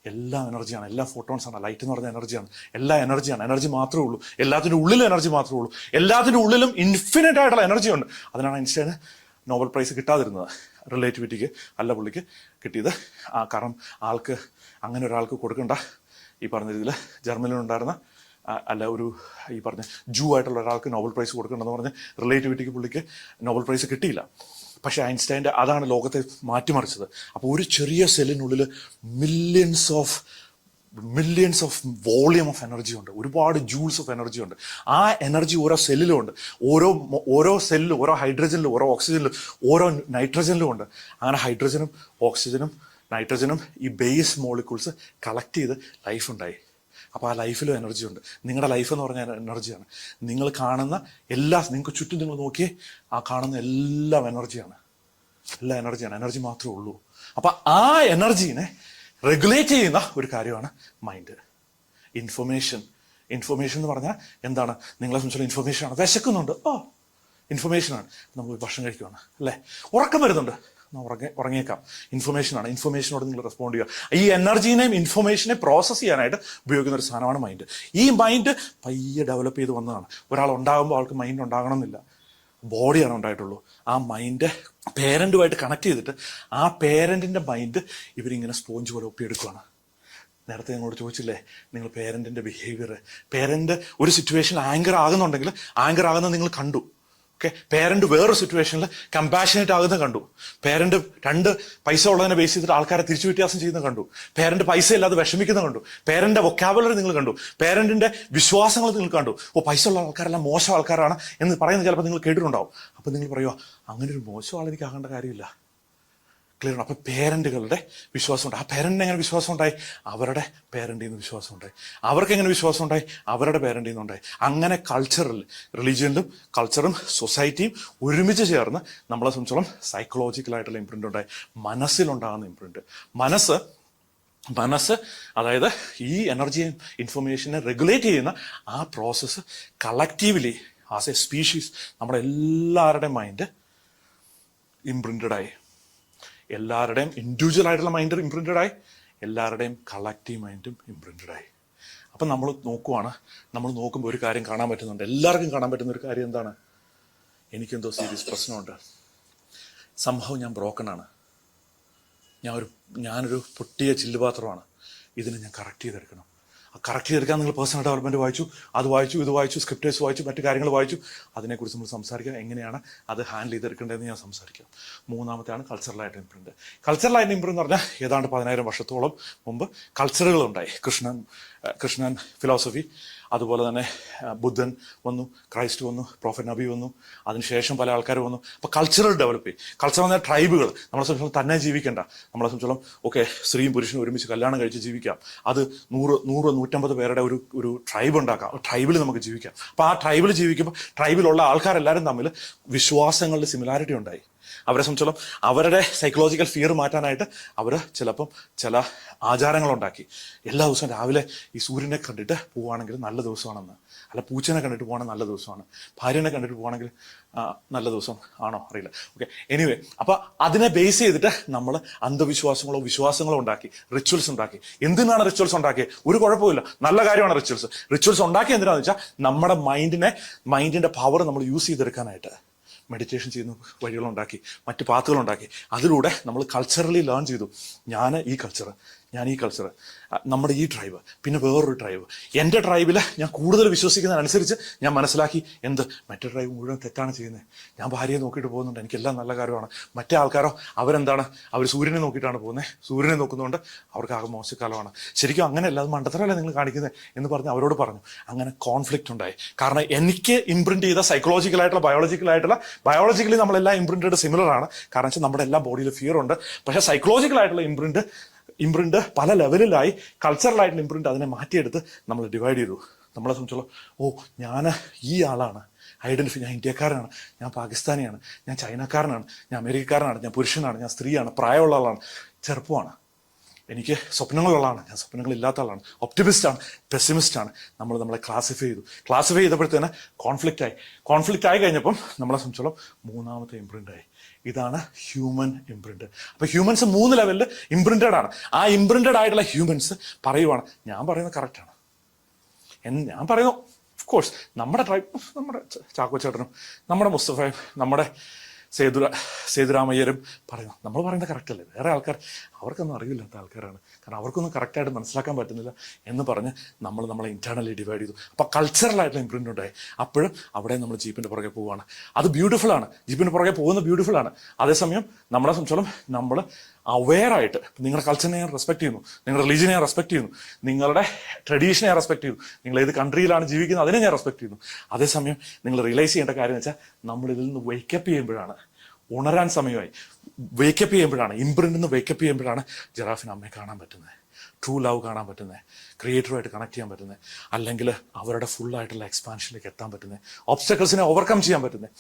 എല്ലാം എനർജിയാണ്, എല്ലാ ഫോട്ടോൺസ് ആണ്. ലൈറ്റ് എന്ന് പറഞ്ഞ എനർജിയാണ്, എല്ലാം എനർജിയാണ്. എനർജി മാത്രമേ ഉള്ളൂ, എല്ലാത്തിൻ്റെ ഉള്ളിലും എനർജി മാത്രമേ ഉള്ളൂ. എല്ലാത്തിൻ്റെ ഉള്ളിലും ഇൻഫിനിറ്റ് ആയിട്ടുള്ള എനർജി ഉണ്ട്. അതിനാണ് ഐൻസ്റ്റൈന് നോബൽ പ്രൈസ് കിട്ടാതിരുന്നത്. റിലേറ്റിവിറ്റിക്ക് അല്ല പുള്ളിക്ക് കിട്ടിയത്. കാരണം അങ്ങനെ ഒരാൾക്ക് കൊടുക്കണ്ട. ഈ പറഞ്ഞ രീതിയിൽ ജർമ്മനിയിലുണ്ടായിരുന്ന ഈ പറഞ്ഞ ജൂ ആയിട്ടുള്ള ഒരാൾക്ക് നോബൽ പ്രൈസ് കൊടുക്കണമെന്ന് പറഞ്ഞ് റിലേറ്റിവിറ്റിക്ക് പുള്ളിക്ക് നോബൽ പ്രൈസ് കിട്ടിയില്ല. പക്ഷെ ഐൻസ്റ്റൈൻ്റെ അതാണ് ലോകത്തെ മാറ്റിമറിച്ചത്. അപ്പോൾ ഒരു ചെറിയ സെല്ലിനുള്ളിൽ millions of volume of energy ഉണ്ട്, ഒരുപാട് ജൂൾസ് ഓഫ് എനർജി ഉണ്ട്. ആ എനർജി ഓരോ സെല്ലിലും ഉണ്ട്. ഓരോ സെല്ലിലും, ഓരോ ഹൈഡ്രജനിലും, ഓരോ ഓക്സിജനിലും, ഓരോ നൈട്രജനിലും ഉണ്ട്. അങ്ങനെ ഹൈഡ്രജനും ഓക്സിജനും നൈട്രജനും ഈ ബേസ് മോളിക്യൂൾസ് കളക്ട് ചെയ്ത് ലൈഫ് ഉണ്ടായി. അപ്പോൾ ആ ലൈഫിലും എനർജി ഉണ്ട്. നിങ്ങളുടെ ലൈഫ് എന്ന് പറഞ്ഞാൽ എനർജിയാണ്. നിങ്ങൾ കാണുന്ന നിങ്ങൾക്ക് ചുറ്റും നിങ്ങൾ നോക്കിയേ, ആ കാണുന്ന എല്ലാം എനർജിയാണ്. എനർജി മാത്രമേ ഉള്ളൂ. അപ്പം ആ എനർജീനെ റെഗുലേറ്റ് ചെയ്യുന്ന ഒരു കാര്യമാണ് മൈൻഡ്. ഇൻഫർമേഷൻ എന്ന് പറഞ്ഞാൽ എന്താണ്? നിങ്ങളെ സംബന്ധിച്ചുള്ള ഇൻഫർമേഷനാണ്. വിശക്കുന്നുണ്ട്, ഇൻഫർമേഷനാണ്. നമ്മൾ ഭക്ഷണം കഴിക്കുകയാണ്, അല്ലേ? ഉറക്കം വരുന്നുണ്ട്, ഉറങ്ങിയേക്കാം, ഇൻഫർമേഷനാണ്. ഇൻഫർമേഷനോട് നിങ്ങൾ റെസ്പോണ്ട് ചെയ്യുക. ഈ എനർജീനെയും ഇൻഫർമേഷനെ പ്രോസസ്സ് ചെയ്യാനായിട്ട് ഉപയോഗിക്കുന്ന ഒരു സാധനമാണ് മൈൻഡ്. ഈ മൈൻഡ് പയ്യെ ഡെവലപ്പ് ചെയ്ത് വന്നതാണ്. ഒരാൾ ഉണ്ടാകുമ്പോൾ ആൾക്ക് മൈൻഡ് ഉണ്ടാകണമെന്നില്ല, ബോഡിയാണ് ഉണ്ടായിട്ടുള്ളൂ. ആ മൈൻഡ് പേരൻറ്റുമായിട്ട് കണക്ട് ചെയ്തിട്ട് ആ പേരൻറ്റിൻ്റെ മൈൻഡ് ഇവരിങ്ങനെ സ്പോഞ്ച് പോലെ ഒപ്പിയെടുക്കുകയാണ്. നേരത്തെ ഞങ്ങളോട് ചോദിച്ചില്ലേ, നിങ്ങൾ പേരൻറ്റിൻ്റെ ബിഹേവിയർ, പേരൻറ്റ് ഒരു സിറ്റുവേഷനിൽ ആങ്കർ ആകുന്നത് നിങ്ങൾ കണ്ടു. ഓക്കെ, പേരന്റ് വേറൊരു സിറ്റുവേഷനിൽ കമ്പാഷനേറ്റ് ആകുന്നത് കണ്ടു. പേരന്റ് 2 പൈസ ഉള്ളതിനെ ബേസ് ചെയ്തിട്ട് ആൾക്കാരെ തിരിച്ചു വ്യത്യാസം ചെയ്യുന്നത് കണ്ടു. പേരന്റ് പൈസ ഇല്ലാതെ വിഷമിക്കുന്നത് കണ്ടു. പേരന്റെ വൊക്കാബുലറി നിങ്ങൾ കണ്ടു. പേരന്റിന്റെ വിശ്വാസങ്ങൾ നിങ്ങൾ കണ്ടു. പൈസ ഉള്ള ആൾക്കാരെല്ലാം മോശം ആൾക്കാരാണ് എന്ന് പറയുന്നത് ചിലപ്പോൾ നിങ്ങൾ കേട്ടിട്ടുണ്ടാവും. അപ്പം നിങ്ങൾ പറയുക, അങ്ങനെ ഒരു മോശം ആളെനിക്ക് ആകേണ്ട കാര്യമില്ല. ക്ലിയർ ആണ്. അപ്പം പേരൻറ്റുകളുടെ വിശ്വാസമുണ്ട്. ആ പേരൻറ്റിന് എങ്ങനെ വിശ്വാസം ഉണ്ടായി? അവരുടെ പേരൻറ്റിൽ നിന്ന് വിശ്വാസം ഉണ്ടായി. അവർക്ക് എങ്ങനെ വിശ്വാസം ഉണ്ടായി? അവരുടെ പേരൻറ്റിൽ നിന്നുണ്ടായി. അങ്ങനെ റിലീജിയനിലും കൾച്ചറും സൊസൈറ്റിയും ഒരുമിച്ച് ചേർന്ന് നമ്മളെ സംബന്ധിച്ചോളം സൈക്കോളജിക്കലായിട്ടുള്ള ഇംപ്രിൻ്റ് ഉണ്ടായി. മനസ്സിലുണ്ടാകുന്ന ഇംപ്രിൻ്റ്. മനസ്സ് അതായത് ഈ എനർജിയും ഇൻഫർമേഷനെ റെഗുലേറ്റ് ചെയ്യുന്ന ആ process collectively as A species നമ്മുടെ എല്ലാവരുടെയും മൈൻഡ് ഇംപ്രിൻ്റഡായി. എല്ലാവരുടെയും ഇൻഡിവിജ്വൽ ആയിട്ടുള്ള മൈൻഡ് ഇംപ്രിൻ്റഡായി, എല്ലാവരുടെയും കളക്റ്റീവ് മൈൻഡും ഇംപ്രിൻ്റഡായി. അപ്പം നമ്മൾ നോക്കുവാണ്, നമ്മൾ നോക്കുമ്പോൾ ഒരു കാര്യം കാണാൻ പറ്റുന്നുണ്ട്. എല്ലാവർക്കും കാണാൻ പറ്റുന്ന ഒരു കാര്യം എന്താണ്? എനിക്കെന്തോ സീരിയസ് പ്രശ്നമുണ്ട്. സംഭവം ഞാൻ ബ്രോക്കണാണ്, ഞാനൊരു പൊട്ടിയ ചില്ലുപാത്രമാണ്. ഇതിനെ ഞാൻ കറക്റ്റ് ചെയ്തെടുക്കണം. ആ കറക്റ്റ് ചെയ്തെടുക്കാൻ നിങ്ങൾ പേഴ്സണൽ ഡെവലപ്മെൻറ്റ് വായിച്ചു, അത് വായിച്ചു, ഇത് വായിച്ചു, സ്ക്രിപ്റ്റേഴ്സ് വായിച്ചു, മറ്റു കാര്യങ്ങൾ വായിച്ചു. അതിനെക്കുറിച്ച് നമ്മൾ സംസാരിക്കാം, എങ്ങനെയാണ് അത് ഹാൻഡിൽ ചെയ്തെടുക്കേണ്ടതെന്ന് ഞാൻ സംസാരിക്കാം. മൂന്നാമത്തെയാണ് കൾച്ചറലായിട്ട് ഇംപ്രിൻറ്റ്. കൾച്ചറലായിട്ട് ഇംപ്രിൻറ്റ് എന്ന് പറഞ്ഞാൽ ഏതാണ്ട് 10,000 വർഷത്തോളം മുമ്പ് കൾച്ചറുകളുണ്ടായി. കൃഷ്ണൻ ഫിലോസഫി, അതുപോലെ തന്നെ ബുദ്ധൻ വന്നു, ക്രൈസ്റ്റ് വന്നു, പ്രോഫറ്റ് നബി വന്നു, അതിനുശേഷം പല ആൾക്കാർ വന്നു. അപ്പോൾ കൾച്ചറൽ ഡെവലപ്പ് ചെയ്യും. കൾച്ചർ എന്ന് പറഞ്ഞാൽ ട്രൈബുകൾ. നമ്മളെ സംബന്ധിച്ചോളം തന്നെ ജീവിക്കേണ്ട, നമ്മളെ സംബന്ധിച്ചോളം ഓക്കെ സ്ത്രീയും പുരുഷനും ഒരുമിച്ച് കല്യാണം കഴിച്ച് ജീവിക്കാം. അത് 100-150 പേരുടെ ഒരു ട്രൈബ് ഉണ്ടാക്കാം. ട്രൈബിൽ നമുക്ക് ജീവിക്കാം. അപ്പോൾ ആ ട്രൈബിൽ ജീവിക്കുമ്പോൾ ട്രൈബിലുള്ള ആൾക്കാരെല്ലാവരും തമ്മിൽ വിശ്വാസങ്ങളുടെ സിമിലാരിറ്റി ഉണ്ടായി. അവരെ സംബന്ധിച്ചോളം അവരുടെ സൈക്കോളജിക്കൽ ഫിയർ മാറ്റാനായിട്ട് അവർ ചിലപ്പം ചില ആചാരങ്ങളുണ്ടാക്കി. എല്ലാ ദിവസവും രാവിലെ ഈ സൂര്യനെ കണ്ടിട്ട് പോവുകയാണെങ്കിൽ നല്ല ദിവസമാണെന്ന്, അല്ല പൂച്ചനെ കണ്ടിട്ട് പോവുകയാണെങ്കിൽ നല്ല ദിവസമാണ്, ഭാര്യനെ കണ്ടിട്ട് പോവുകയാണെങ്കിൽ നല്ല ദിവസം ആണോ അറിയില്ല. ഓക്കെ, എനിവേ, അപ്പോൾ അതിനെ ബേസ് ചെയ്തിട്ട് നമ്മൾ വിശ്വാസങ്ങളോ ഉണ്ടാക്കി, റിച്വൽസ് ഉണ്ടാക്കി. എന്തിനാണ് റിച്വൽസ് ഉണ്ടാക്കിയത്? ഒരു കുഴപ്പമില്ല, നല്ല കാര്യമാണ് റിച്വൽസ് ഉണ്ടാക്കി. എന്തിനാണെന്ന് വെച്ചാൽ നമ്മുടെ മൈൻഡിൻ്റെ പവർ നമ്മൾ യൂസ് ചെയ്തെടുക്കാനായിട്ട് മെഡിറ്റേഷൻ ചെയ്യുന്ന വഴികളുണ്ടാക്കി, മറ്റ് പാത്തുകളുണ്ടാക്കി. അതിലൂടെ നമ്മൾ കൾച്ചറലി ലേൺ ചെയ്തു. ഞാൻ ഈ കൾച്ചർ, നമ്മുടെ ഈ ട്രൈബ്, പിന്നെ വേറൊരു ട്രൈബ്. എൻ്റെ ട്രൈബിൽ ഞാൻ കൂടുതൽ വിശ്വസിക്കുന്നതിനനുസരിച്ച് ഞാൻ മനസ്സിലാക്കി മറ്റേ ട്രൈബ് മുഴുവൻ തെറ്റാണ് ചെയ്യുന്നത്. ഞാൻ ഭാര്യയെ നോക്കിയിട്ട് പോകുന്നുണ്ട്, എനിക്കെല്ലാം നല്ല കാര്യമാണ്. മറ്റേ ആൾക്കാരോ അവർ സൂര്യനെ നോക്കിയിട്ടാണ് പോകുന്നത്. സൂര്യനെ നോക്കുന്നതുകൊണ്ട് അവർക്ക് ആകെ മോശക്കാലമാണ്. ശരിക്കും അങ്ങനെയല്ല, അത് മണ്ടത്തരമല്ല നിങ്ങൾ കാണിക്കുന്നത് എന്ന് പറഞ്ഞ് അവരോട് പറഞ്ഞു. അങ്ങനെ കോൺഫ്ലിക്റ്റ് ഉണ്ടായി. കാരണം എനിക്ക് ഇംപ്രിന്റ് ചെയ്ത ബയോളജിക്കലി നമ്മളെല്ലാം ഇംപ്രിന്റഡ് സിമിലർ ആണ്. കാരണം വെച്ചാൽ നമ്മുടെ എല്ലാ ബോഡിയിൽ ഫിയർ ഉണ്ട്. പക്ഷേ സൈക്കോളജിക്കലായിട്ടുള്ള ഇംപ്രിന്റ് പല ലെവലിലായി. കൾച്ചറലായിട്ടുള്ള ഇംപ്രിന്റ് അതിനെ മാറ്റിയെടുത്ത് നമ്മൾ ഡിവൈഡ് ചെയ്തു. നമ്മളെ സംബന്ധിച്ചോളം ഞാൻ ഈ ആളാണ്, ഐഡന്റിഫൈ, ഞാൻ ഇന്ത്യക്കാരനാണ്, ഞാൻ പാകിസ്ഥാനിയാണ്, ഞാൻ ചൈനക്കാരനാണ്, ഞാൻ അമേരിക്കക്കാരനാണ്, ഞാൻ പുരുഷനാണ്, ഞാൻ സ്ത്രീയാണ്, പ്രായമുള്ള ആളാണ്, ചെറുപ്പമാണ്, എനിക്ക് സ്വപ്നങ്ങളുള്ളതാണ്, ഞാൻ സ്വപ്നങ്ങളില്ലാത്ത ആളാണ്, ഒപ്റ്റിമിസ്റ്റാണ്, പെസിമിസ്റ്റാണ്. നമ്മളെ ക്ലാസിഫൈ ചെയ്തപ്പോഴത്തേന് കോൺഫ്ലിക്റ്റ് ആയി കഴിഞ്ഞപ്പം നമ്മളെ സംബന്ധിച്ചോളം മൂന്നാമത്തെ ഇംപ്രിൻ്റായി. ഇതാണ് ഹ്യൂമൻ ഇംപ്രിന്റ്. അപ്പോൾ ഹ്യൂമൻസ് 3 ലെവലിൽ ഇംപ്രിന്റഡ് ആണ്. ആ ഇംപ്രിന്റഡ് ആയിട്ടുള്ള ഹ്യൂമൻസ് പറയുവാണ്, ഞാൻ പറയുന്നത് കറക്റ്റാണ്, ഞാൻ പറയുന്നു. ഓഫ് കോഴ്സ് നമ്മുടെ ട്രൈബ്, നമ്മുടെ ചാക്കോ ചേട്ടനും, നമ്മുടെ മുസ്തഫയും, നമ്മുടെ സേതുരാമയ്യരും പറയുന്നു നമ്മൾ പറയുന്നത് കറക്റ്റ് അല്ലേ. വേറെ ആൾക്കാർ അവർക്കൊന്നും അറിയില്ലാത്ത ആൾക്കാരാണ്, കാരണം അവർക്കൊന്നും കറക്റ്റായിട്ട് മനസ്സിലാക്കാൻ പറ്റുന്നില്ല എന്ന് പറഞ്ഞ് നമ്മളെ ഇന്റേണലി ഡിവൈഡ് ചെയ്തു. അപ്പോൾ കൾച്ചറലായിട്ടുള്ള ഇംപ്രിന്റ് ഉണ്ടായി. അപ്പോഴും അവിടെ നമ്മൾ ജീപ്പിൻ്റെ പുറകെ പോവുകയാണ്. അത് ബ്യൂട്ടിഫുള്ളാണ്, ജീപ്പിൻ്റെ പുറകെ പോകുന്നത് ബ്യൂട്ടിഫുള്ളാണ്. അതേസമയം നമ്മളെ സംബന്ധിച്ചോളം നമ്മൾ അവെയറായിട്ട് നിങ്ങളുടെ കൾച്ചറിനെ ഞാൻ റെസ്പെക്ട് ചെയ്യുന്നു, നിങ്ങളുടെ റിലീജിയനെ ഞാൻ റെസ്പെക്ട് ചെയ്യുന്നു, നിങ്ങളുടെ ട്രഡീഷനെ ഞാൻ റെസ്പെക്ട് ചെയ്യുന്നു, നിങ്ങൾ ഏത് കൺട്രിയിലാണ് ജീവിക്കുന്നത് അതിനെ ഞാൻ റെസ്പെക്ട് ചെയ്യുന്നു. അതേസമയം നിങ്ങൾ റിയലൈസ് ചെയ്യേണ്ട കാര്യം എന്ന് വെച്ചാൽ നമ്മൾ ഇതിൽ നിന്ന് വേക്കപ്പ് ചെയ്യുമ്പോഴാണ്, ഉണരാൻ സമയമായി, വേക്കപ്പ് ചെയ്യുമ്പോഴാണ്, ഇംപ്രിന്റിൽ നിന്ന് വേക്കപ്പ് ചെയ്യുമ്പോഴാണ് ജിറാഫിന് അമ്മയെ കാണാൻ പറ്റുന്നത്, ട്രൂ ലവ് കാണാൻ പറ്റുന്നത്, ക്രിയേറ്ററുമായിട്ട് കണക്ട് ചെയ്യാൻ പറ്റുന്നത്, അല്ലെങ്കിൽ അവരുടെ ഫുള്ളായിട്ടുള്ള എക്സ്പാൻഷനിലേക്ക് എത്താൻ പറ്റുന്നത്, ഒബ്സ്റ്റക്കിൾസിനെ ഓവർകം ചെയ്യാൻ പറ്റുന്നത്,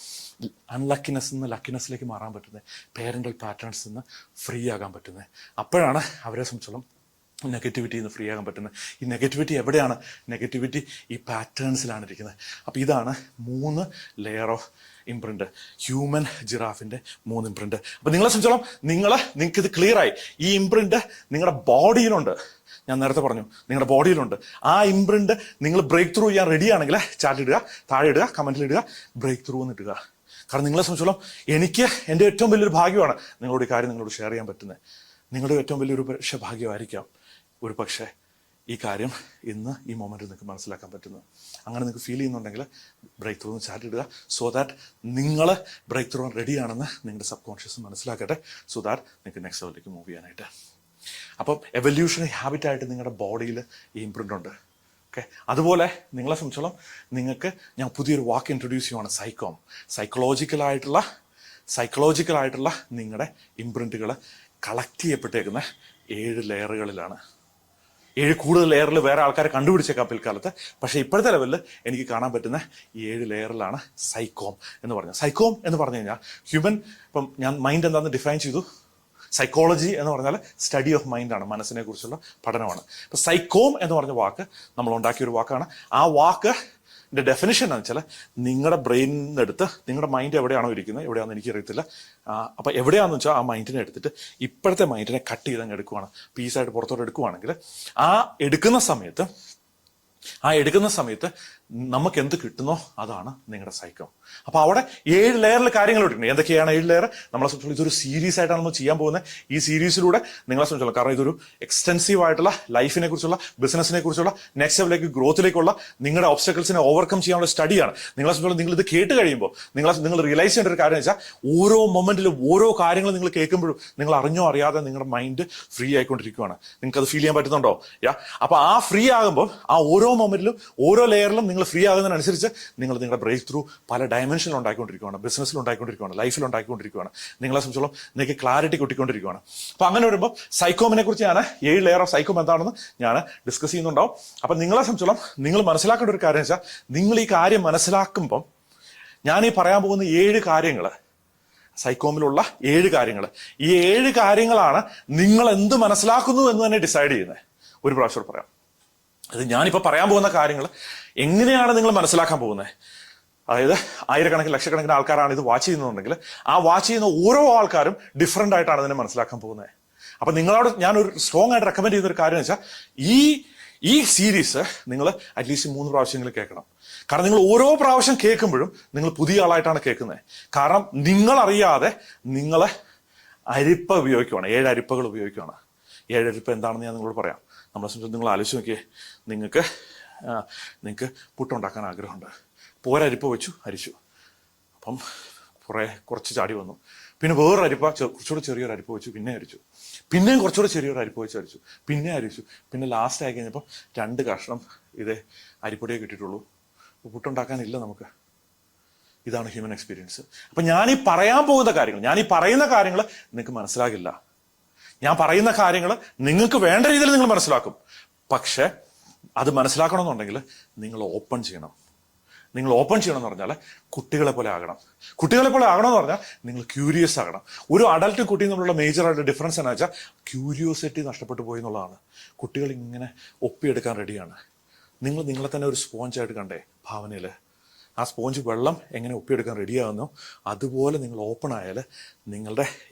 അൺലക്കിനെസ് നിന്ന് ലക്കിനെസ്സിലേക്ക് മാറാൻ പറ്റുന്നത്, പേരൻ്റൽ പാറ്റേൺസ് നിന്ന് ഫ്രീ ആകാൻ പറ്റുന്നത്. അപ്പോഴാണ് അവരെ സംബന്ധിച്ചോളം നെഗറ്റിവിറ്റിയിൽ നിന്ന് ഫ്രീ ആകാൻ പറ്റുന്നത്. ഈ നെഗറ്റിവിറ്റി എവിടെയാണ്? നെഗറ്റിവിറ്റി ഈ പാറ്റേൺസിലാണ് ഇരിക്കുന്നത്. അപ്പോൾ ഇതാണ് 3 ലെയർ ഓഫ് ഇംപ്രിന്റ്, ഹ്യൂമൻ ജിറാഫിൻ്റെ 3 ഇംപ്രിന്റ്. അപ്പോൾ നിങ്ങളെ സംബന്ധിച്ചോളം നിങ്ങൾക്ക് ഇത് ക്ലിയർ ആയി. ഈ ഇംപ്രിന്റ് നിങ്ങളുടെ ബോഡിയിലുണ്ട്. ഞാൻ നേരത്തെ പറഞ്ഞു നിങ്ങളുടെ ബോഡിയിലുണ്ട്. ആ ഇംപ്രിന്റ് നിങ്ങൾ ബ്രേക്ക് ത്രൂ ചെയ്യാൻ റെഡി ആണെങ്കിൽ ചാറ്റ് ഇടുക, താഴെ ഇടുക, കമന്റിൽ ഇടുക, ബ്രേക്ക് ത്രൂ എന്ന് ഇടുക. കാരണം നിങ്ങളെ സംബന്ധിച്ചോളം എൻ്റെ ഏറ്റവും വലിയൊരു ഭാഗ്യമാണ് നിങ്ങളോട് ഈ കാര്യം നിങ്ങളോട് ഷെയർ ചെയ്യാൻ പറ്റുന്നത്. നിങ്ങളുടെ ഏറ്റവും വലിയൊരു ഭാഗ്യമായിരിക്കാം ഒരു പക്ഷേ ഈ കാര്യം ഇന്ന് ഈ മൊമെൻറ്റിൽ നിങ്ങൾക്ക് മനസ്സിലാക്കാൻ പറ്റുന്നത്. അങ്ങനെ നിങ്ങൾക്ക് ഫീൽ ചെയ്യുന്നുണ്ടെങ്കിൽ ബ്രേക്ക് ത്രൂ ചാറ്റ് ഇടുക, സോ ദാറ്റ് നിങ്ങൾ ബ്രേക്ക് ത്രൂ റെഡിയാണെന്ന് നിങ്ങളുടെ സബ് കോൺഷ്യസ് മനസ്സിലാക്കട്ടെ, സോ ദാറ്റ് നിങ്ങൾക്ക് നെക്സ്റ്റ് ലെവലിലേക്ക് മൂവ് ചെയ്യാനായിട്ട്. അപ്പം എവല്യൂഷണറി ഹാബിറ്റായിട്ട് നിങ്ങളുടെ ബോഡിയിൽ ഈ ഇംപ്രിൻ്റ് ഉണ്ട്. ഓക്കെ, അതുപോലെ നിങ്ങളെ സംബന്ധിച്ചോളം നിങ്ങൾക്ക് ഞാൻ പുതിയൊരു വാക്ക് ഇൻട്രൊഡ്യൂസ് ചെയ്യുവാണ്, സൈക്കോം. സൈക്കോളജിക്കലായിട്ടുള്ള നിങ്ങളുടെ ഇംപ്രിൻറ്റുകൾ കളക്ട് ചെയ്യപ്പെട്ടേക്കുന്ന 7 ലെയറുകളിലാണ്. 7 കൂടുതൽ ലെയറിൽ വേറെ ആൾക്കാരെ കണ്ടുപിടിച്ചേക്കാം പിൽക്കാലത്ത്. പക്ഷേ ഇപ്പോഴത്തെ ലെവലിൽ എനിക്ക് കാണാൻ പറ്റുന്ന ഈ 7 ലെയറിലാണ് സൈക്കോം എന്ന് പറഞ്ഞത്. സൈക്കോം എന്ന് പറഞ്ഞു കഴിഞ്ഞാൽ ഹ്യൂമൻ, ഇപ്പം ഞാൻ മൈൻഡ് എന്താണെന്ന് ഡിഫൈൻ ചെയ്തു. സൈക്കോളജി എന്ന് പറഞ്ഞാൽ സ്റ്റഡി ഓഫ് മൈൻഡാണ്, മനസ്സിനെ കുറിച്ചുള്ള പഠനമാണ്. അപ്പോൾ സൈക്കോം എന്ന് പറഞ്ഞ വാക്ക് നമ്മൾ ഉണ്ടാക്കിയൊരു വാക്കാണ്. ആ വാക്കിൻ്റെ ഡെഫിനിഷൻ എന്ന് വെച്ചാൽ നിങ്ങളുടെ ബ്രെയിനിൽ നിന്ന് എടുത്ത്, നിങ്ങളുടെ മൈൻഡ് എവിടെയാണോ ഇരിക്കുന്നത്, എവിടെയാണെന്ന് എനിക്കറിയത്തില്ല, അപ്പോൾ എവിടെയാണെന്ന് വെച്ചാൽ ആ മൈൻഡിനെ എടുത്തിട്ട് ഇപ്പോഴത്തെ മൈൻഡിനെ കട്ട് ചെയ്തങ്ങ് എടുക്കുവാണ്, പീസായിട്ട് പുറത്തോട്ട് എടുക്കുവാണെങ്കിൽ ആ എടുക്കുന്ന സമയത്ത് ആ എടുക്കുന്ന സമയത്ത് നമുക്ക് എന്ത് കിട്ടുന്നോ അതാണ് നിങ്ങളുടെ സൈക്കോ. അപ്പൊ അവിടെ 7 ലെയറിൽ കാര്യങ്ങൾ ഇട്ടിട്ടുണ്ട്. എന്തൊക്കെയാണ് 7 ലെയർ? നമ്മളെ സംബന്ധിച്ചോളം ഇതൊരു സീരീസ് ആയിട്ടാണ് നമ്മൾ ചെയ്യാൻ പോകുന്നത്. ഈ സീരീസിലൂടെ നിങ്ങളെ സംബന്ധിച്ചോളം, കാരണം ഇതൊരു എക്സ്റ്റെൻസീവ് ആയിട്ടുള്ള ലൈഫിനെ കുറിച്ചുള്ള, ബിസിനസിനെ കുറിച്ചുള്ള, നെക്സ്റ്റ് ലെവലിലേക്ക് ഗ്രോത്തിലേക്കുള്ള നിങ്ങളുടെ ഓബ്സ്റ്റക്കിൾസിനെ ഓവർകം ചെയ്യാനുള്ള സ്റ്റഡിയാണ്. നിങ്ങളെ സംബന്ധിച്ചോളം നിങ്ങൾ ഇത് കേട്ട് കഴിയുമ്പോൾ നിങ്ങൾ റിയലൈസ് ചെയ്യേണ്ട ഒരു കാര്യം വെച്ചാൽ, ഓരോ മൊമെന്റിലും ഓരോ കാര്യങ്ങൾ നിങ്ങൾ കേൾക്കുമ്പോഴും നിങ്ങൾ അറിഞ്ഞോ അറിയാതെ നിങ്ങളുടെ മൈൻഡ് ഫ്രീ ആയിക്കൊണ്ടിരിക്കുകയാണ്. നിങ്ങൾക്ക് അത് ഫീൽ ചെയ്യാൻ പറ്റുന്നുണ്ടോ? അപ്പൊ ആ ഫ്രീ ആകുമ്പോൾ ആ ഓരോ മൊമെന്റിലും ഓരോ ലെയറിലും നിങ്ങൾ ഫ്രീ ആകുന്നതിനനുസരിച്ച് നിങ്ങളുടെ ബ്രേക്ക് ത്രൂ പല ഡയമെൻഷനിൽ ഉണ്ടായിക്കൊണ്ടിരിക്കുകയാണ്, ബിസിനസ്സിൽ ഉണ്ടായിക്കൊണ്ടിരിക്കുകയാണ്, ലൈഫിൽ ഉണ്ടായിക്കൊണ്ടിരിക്കുകയാണ്. നിങ്ങളെ സംബന്ധിച്ചോളം നിങ്ങൾക്ക് ക്ലാരിറ്റി കിട്ടിക്കൊണ്ടിരിക്കുകയാണ്. അപ്പൊ അങ്ങനെ വരുമ്പോൾ സൈക്കോമിനെ കുറിച്ച് ഞാൻ 7 ലെയർ ഓഫ് സൈക്കോം എന്താണെന്ന് ഞാൻ ഡിസ്കസ് ചെയ്യുന്നുണ്ടാവും. അപ്പൊ നിങ്ങളെ സംബന്ധിച്ചോളം നിങ്ങൾ മനസ്സിലാക്കേണ്ട ഒരു കാര്യം വെച്ചാൽ, നിങ്ങൾ ഈ കാര്യം മനസ്സിലാക്കുമ്പം ഞാൻ ഈ പറയാൻ പോകുന്ന 7 കാര്യങ്ങൾ, സൈക്കോമിലുള്ള 7 കാര്യങ്ങൾ, ഈ 7 കാര്യങ്ങളാണ് നിങ്ങൾ എന്ത് മനസ്സിലാക്കുന്നു എന്ന് തന്നെ ഡിസൈഡ് ചെയ്യുന്നത്. ഒരു പ്രാവശ്യം പറയാം. അത് ഞാനിപ്പോൾ പറയാൻ പോകുന്ന കാര്യങ്ങൾ എങ്ങനെയാണ് നിങ്ങൾ മനസ്സിലാക്കാൻ പോകുന്നത്. അതായത് ആയിരക്കണക്കിന് ലക്ഷക്കണക്കിന് ആൾക്കാരാണ് ഇത് വാച്ച് ചെയ്യുന്നുണ്ടെങ്കിൽ, ആ വാച്ച് ചെയ്യുന്ന ഓരോ ആൾക്കാരും ഡിഫറെന്റ് ആയിട്ടാണ് ഇതിനെ മനസ്സിലാക്കാൻ പോകുന്നത്. അപ്പൊ നിങ്ങളോട് ഞാൻ ഒരു സ്ട്രോങ് ആയിട്ട് റെക്കമെൻഡ് ചെയ്യുന്ന ഒരു കാര്യം എന്ന് വെച്ചാൽ, ഈ സീരീസ് നിങ്ങൾ അറ്റ്ലീസ്റ്റ് 3 പ്രാവശ്യമെങ്കിലും കേൾക്കണം. കാരണം നിങ്ങൾ ഓരോ പ്രാവശ്യം കേൾക്കുമ്പോഴും നിങ്ങൾ പുതിയ ആളായിട്ടാണ് കേൾക്കുന്നത്. കാരണം നിങ്ങളറിയാതെ നിങ്ങൾ അരിപ്പ ഉപയോഗിക്കുകയാണ്, 7 അരിപ്പകൾ ഉപയോഗിക്കുകയാണ്. 7 അരിപ്പ എന്താണെന്ന് ഞാൻ നിങ്ങളോട് പറയാം. നമ്മളെ സംബന്ധിച്ച് നിങ്ങൾ ആലോചിച്ച് നോക്കിയേ, നിങ്ങൾക്ക് പുട്ടുണ്ടാക്കാൻ ആഗ്രഹമുണ്ട്. അപ്പോൾ ഒരരിപ്പ വെച്ചു, അരിച്ചു. അപ്പം കുറച്ച് ചാടി വന്നു. പിന്നെ വേറൊരു അരിപ്പ, കുറച്ചുകൂടെ ചെറിയൊരു അരിപ്പ വെച്ചു, പിന്നെ അരിച്ചു. പിന്നെയും കുറച്ചുകൂടെ ചെറിയൊരു അരിപ്പ വെച്ച് അരിച്ചു, പിന്നെ അരിച്ചു. പിന്നെ ലാസ്റ്റ് ആയി കഴിഞ്ഞപ്പോൾ 2 കഷ്ണം ഇതേ അരിപ്പൊടിയെ കിട്ടിയിട്ടുള്ളൂ. പുട്ടുണ്ടാക്കാനില്ല നമുക്ക്. ഇതാണ് ഹ്യൂമൻ എക്സ്പീരിയൻസ്. അപ്പൊ ഞാൻ ഈ പറയുന്ന കാര്യങ്ങൾ നിങ്ങൾക്ക് മനസ്സിലാകില്ല. ഞാൻ പറയുന്ന കാര്യങ്ങൾ നിങ്ങൾക്ക് വേണ്ട രീതിയിൽ നിങ്ങൾ മനസ്സിലാക്കും. പക്ഷെ അത് മനസ്സിലാക്കണമെന്നുണ്ടെങ്കിൽ നിങ്ങൾ ഓപ്പൺ ചെയ്യണം. നിങ്ങൾ ഓപ്പൺ ചെയ്യണം എന്ന് പറഞ്ഞാൽ കുട്ടികളെ പോലെ ആകണം. കുട്ടികളെ പോലെ ആകണമെന്ന് പറഞ്ഞാൽ നിങ്ങൾ ക്യൂരിയസ് ആകണം. ഒരു അഡൽട്ട് കുട്ടിയും തമ്മിലുള്ള മേജറായിട്ട് ഡിഫറൻസ് എന്ന് വെച്ചാൽ, ക്യൂരിയോസിറ്റി നഷ്ടപ്പെട്ടു പോയി എന്നുള്ളതാണ്. കുട്ടികൾ ഇങ്ങനെ ഒപ്പിയെടുക്കാൻ റെഡിയാണ്. നിങ്ങളെ തന്നെ ഒരു സ്പോഞ്ചായിട്ട് കണ്ടേ ഭാവനയിൽ. ആ സ്പോഞ്ച് വെള്ളം എങ്ങനെ ഒപ്പിയെടുക്കാൻ റെഡിയാകുന്നോ അതുപോലെ നിങ്ങൾ ഓപ്പൺ ആയാൽ നിങ്ങളുടെ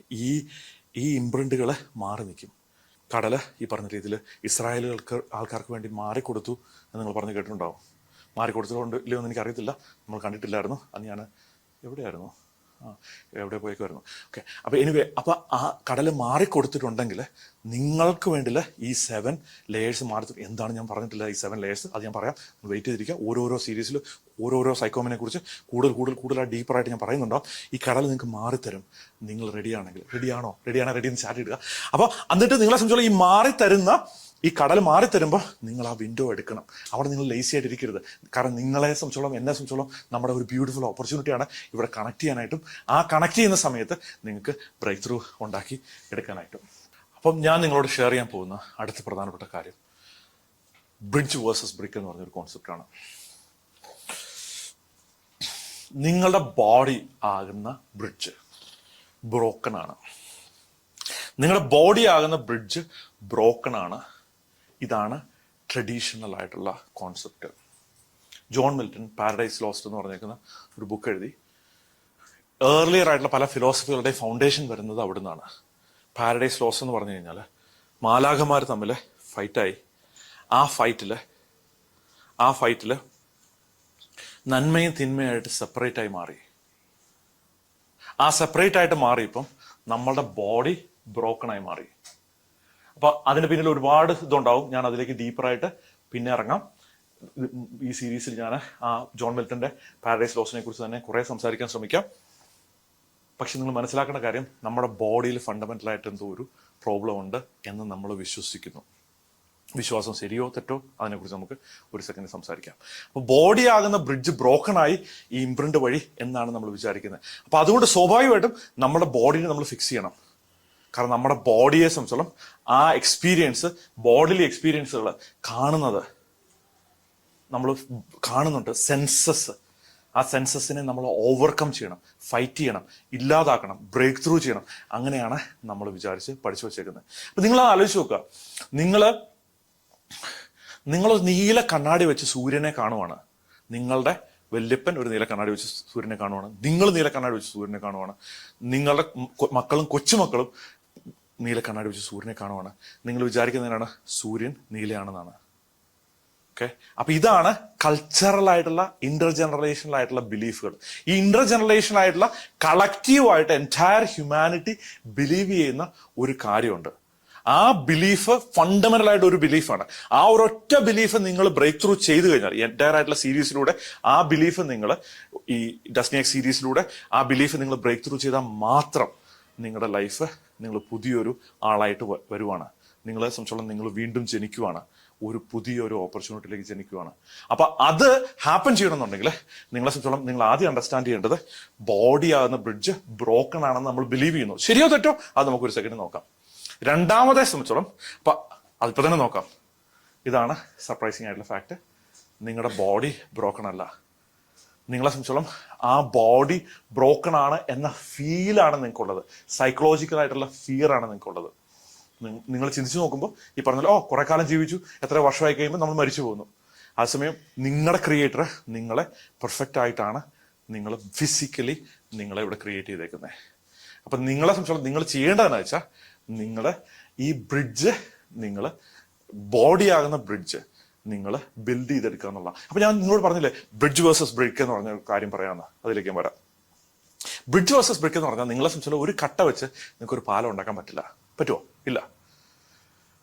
ഈ ഇംപ്രിന്റുകൾ മാറി നിൽക്കും. കടല് ഈ പറഞ്ഞ രീതിയിൽ ഇസ്രായേലുകൾക്ക് ആൾക്കാർക്ക് വേണ്ടി മാറിക്കൊടുത്തു എന്ന് നിങ്ങൾ പറഞ്ഞ് കേട്ടിട്ടുണ്ടാവും. മാറിക്കൊടുത്തതുകൊണ്ട് ഇല്ലയോ എന്ന് എനിക്കറിയത്തില്ല, നമ്മൾ കണ്ടിട്ടില്ലായിരുന്നു. അന്ന് ഞാൻ എവിടെയായിരുന്നു, എവിടെ പോയേക്കുമായിരുന്നു. ഓക്കെ. അപ്പോൾ എനിവേ, അപ്പോൾ ആ കടൽ മാറിക്കൊടുത്തിട്ടുണ്ടെങ്കിൽ നിങ്ങൾക്ക് വേണ്ടിയുള്ള ഈ 7 ലെയേഴ്സ് എന്താണ് ഞാൻ പറഞ്ഞിട്ടില്ല. ഈ 7 ലെയേഴ്സ് അത് ഞാൻ പറയാം. വെയിറ്റ് ചെയ്തിരിക്കുക. ഓരോരോ സീരീസിൽ ഓരോരോ സൈക്കോമിനെ കുറിച്ച് കൂടുതൽ ഡീപ്പറായിട്ട് ഞാൻ പറയുന്നുണ്ടാവും. ഈ കടൽ നിങ്ങൾക്ക് മാറിത്തരും. നിങ്ങൾ റെഡിയാണെങ്കിൽ, റെഡിയെന്ന് ചാറ്റ് ഇടുക. അപ്പോൾ എന്നിട്ട് നിങ്ങളെ സംബന്ധിച്ചോളം ഈ മാറിത്തരുന്ന ഈ കടൽ മാറിത്തരുമ്പോൾ നിങ്ങൾ ആ വിൻഡോ എടുക്കണം. അവിടെ നിങ്ങൾ ലേസി ആയിട്ടിരിക്കരുത്. കാരണം നിങ്ങളെ സംബന്ധിച്ചോളം, എന്നെ സംബന്ധിച്ചോളം നമ്മുടെ ഒരു ബ്യൂട്ടിഫുൾ ഓപ്പർച്യൂണിറ്റിയാണ് ഇവിടെ കണക്ട് ചെയ്യാനായിട്ടും. ആ കണക്ട് ചെയ്യുന്ന സമയത്ത് നിങ്ങൾക്ക് ബ്രേക്ക് ത്രൂ ഉണ്ടാക്കി എടുക്കാനായിട്ടും. അപ്പം ഞാൻ നിങ്ങളോട് ഷെയർ ചെയ്യാൻ പോകുന്ന അടുത്ത പ്രധാനപ്പെട്ട കാര്യം ബ്രിഡ്ജ് വേഴ്സസ് ബ്രിക്ക് എന്ന് പറഞ്ഞൊരു കോൺസെപ്റ്റാണ്. നിങ്ങളുടെ ബോഡി ആകുന്ന ബ്രിഡ്ജ് ബ്രോക്കൺ ആണ്. നിങ്ങളുടെ ബോഡി ആകുന്ന ബ്രിഡ്ജ് ബ്രോക്കൺ ആണ്. ഇതാണ് ട്രഡീഷണൽ ആയിട്ടുള്ള concept. John Milton paradise lost എന്ന് പറഞ്ഞേക്കുന്ന ഒരു ബുക്ക് എഴുതി. ഏർലിയർ ആയിട്ടുള്ള പല ഫിലോസഫികളുടെ ഫൗണ്ടേഷൻ വരുന്നത് അവിടെ നിന്നാണ്. പാരഡൈസ് ലോസ്റ്റ് എന്ന് പറഞ്ഞു കഴിഞ്ഞാൽ, മാലാഖമാർ തമ്മിൽ ഫൈറ്റായി. ആ ഫൈറ്റിൽ നന്മയും തിന്മയായിട്ട് സെപ്പറേറ്റ് ആയി മാറി. ആ സെപ്പറേറ്റ് ആയിട്ട് മാറിയപ്പം നമ്മളുടെ ബോഡി ബ്രോക്കൺ ആയി മാറി. അപ്പൊ അതിന് പിന്നിൽ ഒരുപാട് ഇതുണ്ടാവും. ഞാൻ അതിലേക്ക് ഡീപ്പറായിട്ട് പിന്നെ ഇറങ്ങാം. ഈ സീരീസിൽ ഞാൻ ആ ജോൺ മിൽട്ടന്റെ പാരഡൈസ് ലോസിനെ കുറിച്ച് തന്നെ കുറെ സംസാരിക്കാൻ ശ്രമിക്കാം. പക്ഷെ നിങ്ങൾ മനസ്സിലാക്കേണ്ട കാര്യം, നമ്മുടെ ബോഡിയിൽ ഫണ്ടമെന്റലായിട്ട് എന്തോ ഒരു പ്രോബ്ലം ഉണ്ട് എന്ന് നമ്മൾ വിശ്വസിക്കുന്നു. വിശ്വാസം ശരിയോ തെറ്റോ അതിനെക്കുറിച്ച് നമുക്ക് ഒരു സെക്കൻഡ് സംസാരിക്കാം. അപ്പൊ ബോഡി ആകുന്ന ബ്രിഡ്ജ് ബ്രോക്കൺ ആയി ഈ ഇംപ്രിന്റ് വഴി എന്നാണ് നമ്മൾ വിചാരിക്കുന്നത്. അപ്പൊ അതുകൊണ്ട് സ്വാഭാവികമായിട്ടും നമ്മുടെ ബോഡിനെ നമ്മൾ ഫിക്സ് ചെയ്യണം. കാരണം നമ്മുടെ ബോഡിയെ സംബന്ധിച്ചോളം ആ എക്സ്പീരിയൻസ്, ബോഡിലി എക്സ്പീരിയൻസുകൾ നമ്മൾ കാണുന്നുണ്ട്. സെൻസസ്, ആ സെൻസസിനെ നമ്മൾ ഓവർകം ചെയ്യണം, ഫൈറ്റ് ചെയ്യണം, ഇല്ലാതാക്കണം, ബ്രേക്ക് ത്രൂ ചെയ്യണം. അങ്ങനെയാണ് നമ്മൾ വിചാരിച്ച് പഠിച്ചു വച്ചേക്കുന്നത്. അപ്പൊ നിങ്ങൾ ആലോചിച്ച് നോക്കുക, നിങ്ങൾ നീല കണ്ണാടി വെച്ച് സൂര്യനെ കാണുവാണ്. നിങ്ങളുടെ വല്യപ്പൻ ഒരു നീല കണ്ണാടി വെച്ച് സൂര്യനെ കാണുവാണ്. നിങ്ങൾ നീല കണ്ണാടി വെച്ച് സൂര്യനെ കാണുവാണ്. നിങ്ങളുടെ മക്കളും കൊച്ചുമക്കളും നീല കണ്ണാടി വെച്ച് സൂര്യനെ കാണുവാണ്. നിങ്ങൾ വിചാരിക്കുന്നതിനാണ് സൂര്യൻ നീലയാണെന്നാണ്. ഓക്കെ. അപ്പൊ ഇതാണ് കൾച്ചറൽ ആയിട്ടുള്ള ഇന്റർ ജനറേഷണൽ ആയിട്ടുള്ള ബിലീഫുകൾ. ഈ ഇന്റർ ജനറേഷണൽ ആയിട്ടുള്ള കളക്റ്റീവായിട്ട് എൻറ്റയർ ഹ്യൂമാനിറ്റി ബിലീവ് ചെയ്യുന്ന ഒരു കാര്യമുണ്ട്. ആ ബിലീഫ് ഫണ്ടമെന്റൽ ആയിട്ട് ഒരു ബിലീഫാണ്. ആ ഒരൊറ്റ ബിലീഫ് നിങ്ങൾ ബ്രേക്ക് ത്രൂ ചെയ്തു കഴിഞ്ഞാൽ, എൻറ്റയർ ആയിട്ടുള്ള സീരീസിലൂടെ ആ ബിലീഫ് നിങ്ങൾ, ഈ ഡസ്നിയാക് സീരീസിലൂടെ ആ ബിലീഫ് നിങ്ങൾ ബ്രേക്ക് ത്രൂ ചെയ്താൽ മാത്രം നിങ്ങളുടെ ലൈഫ്, നിങ്ങൾ പുതിയൊരു ആളായിട്ട് വരുവാണ്. നിങ്ങളെ സംബന്ധിച്ചോളം നിങ്ങൾ വീണ്ടും ജനിക്കുവാണ്, ഒരു പുതിയൊരു ഓപ്പർച്യൂണിറ്റിയിലേക്ക് ജനിക്കുവാണ്. അപ്പൊ അത് ഹാപ്പൻ ചെയ്യണമെന്നുണ്ടെങ്കിൽ നിങ്ങളെ സംബന്ധിച്ചോളം നിങ്ങൾ ആദ്യം അണ്ടർസ്റ്റാൻഡ് ചെയ്യേണ്ടത് ബോഡി ആകുന്ന ബ്രിഡ്ജ് ബ്രോക്കൺ ആണെന്ന് നമ്മൾ ബിലീവ് ചെയ്യുന്നു. ശരിയോ തെറ്റോ അത് നമുക്കൊരു സെക്കൻഡ് നോക്കാം. രണ്ടാമത്തെ സംബന്ധിച്ചോളം അപ്പൊ അതിപ്പോ തന്നെ നോക്കാം. ഇതാണ് സർപ്രൈസിങ് ആയിട്ടുള്ള ഫാക്ട്. നിങ്ങളുടെ ബോഡി ബ്രോക്കൺ അല്ല. നിങ്ങളെ സംബന്ധിച്ചോളം ആ ബോഡി ബ്രോക്കൺ ആണ് എന്ന ഫീലാണ് നിങ്ങൾക്കുള്ളത്. സൈക്കോളജിക്കൽ ആയിട്ടുള്ള ഫിയർ ആണ് നിങ്ങൾക്കുള്ളത്. നിങ്ങൾ ചിന്തിച്ചു നോക്കുമ്പോൾ ഈ പറഞ്ഞല്ലോ, കുറെ കാലം ജീവിച്ചു, എത്ര വർഷമായി കഴിയുമ്പോൾ നമ്മൾ മരിച്ചു പോകുന്നു. അതേസമയം നിങ്ങളുടെ ക്രിയേറ്റർ നിങ്ങളെ പെർഫെക്റ്റ് ആയിട്ടാണ് നിങ്ങൾ ഫിസിക്കലി നിങ്ങളെ ഇവിടെ ക്രിയേറ്റ് ചെയ്തേക്കുന്നത്. അപ്പൊ നിങ്ങളെ സംബന്ധിച്ചോളം നിങ്ങൾ ചെയ്യേണ്ടതെന്ന് വെച്ചാൽ നിങ്ങളുടെ ഈ ബ്രിഡ്ജ്, നിങ്ങൾ ബോഡി ആകുന്ന ബ്രിഡ്ജ് നിങ്ങൾ ബിൽഡ് ചെയ്തെടുക്കുക എന്നുള്ള. അപ്പൊ ഞാൻ നിങ്ങളോട് പറഞ്ഞില്ലേ ബ്രിഡ്ജ് വേഴ്സസ് ബ്രിക്ക് എന്ന് പറഞ്ഞ കാര്യം പറയാമെന്ന്, അതിലേക്ക് ഞാൻ വരാം. ബ്രിഡ്ജ് വേഴ്സസ് ബ്രിക്ക് എന്ന് പറഞ്ഞാൽ നിങ്ങളെ സംബന്ധിച്ചുള്ള ഒരു കട്ട വെച്ച് നിങ്ങൾക്ക് ഒരു പാലം ഉണ്ടാക്കാൻ പറ്റില്ല. പറ്റുമോ? ഇല്ല.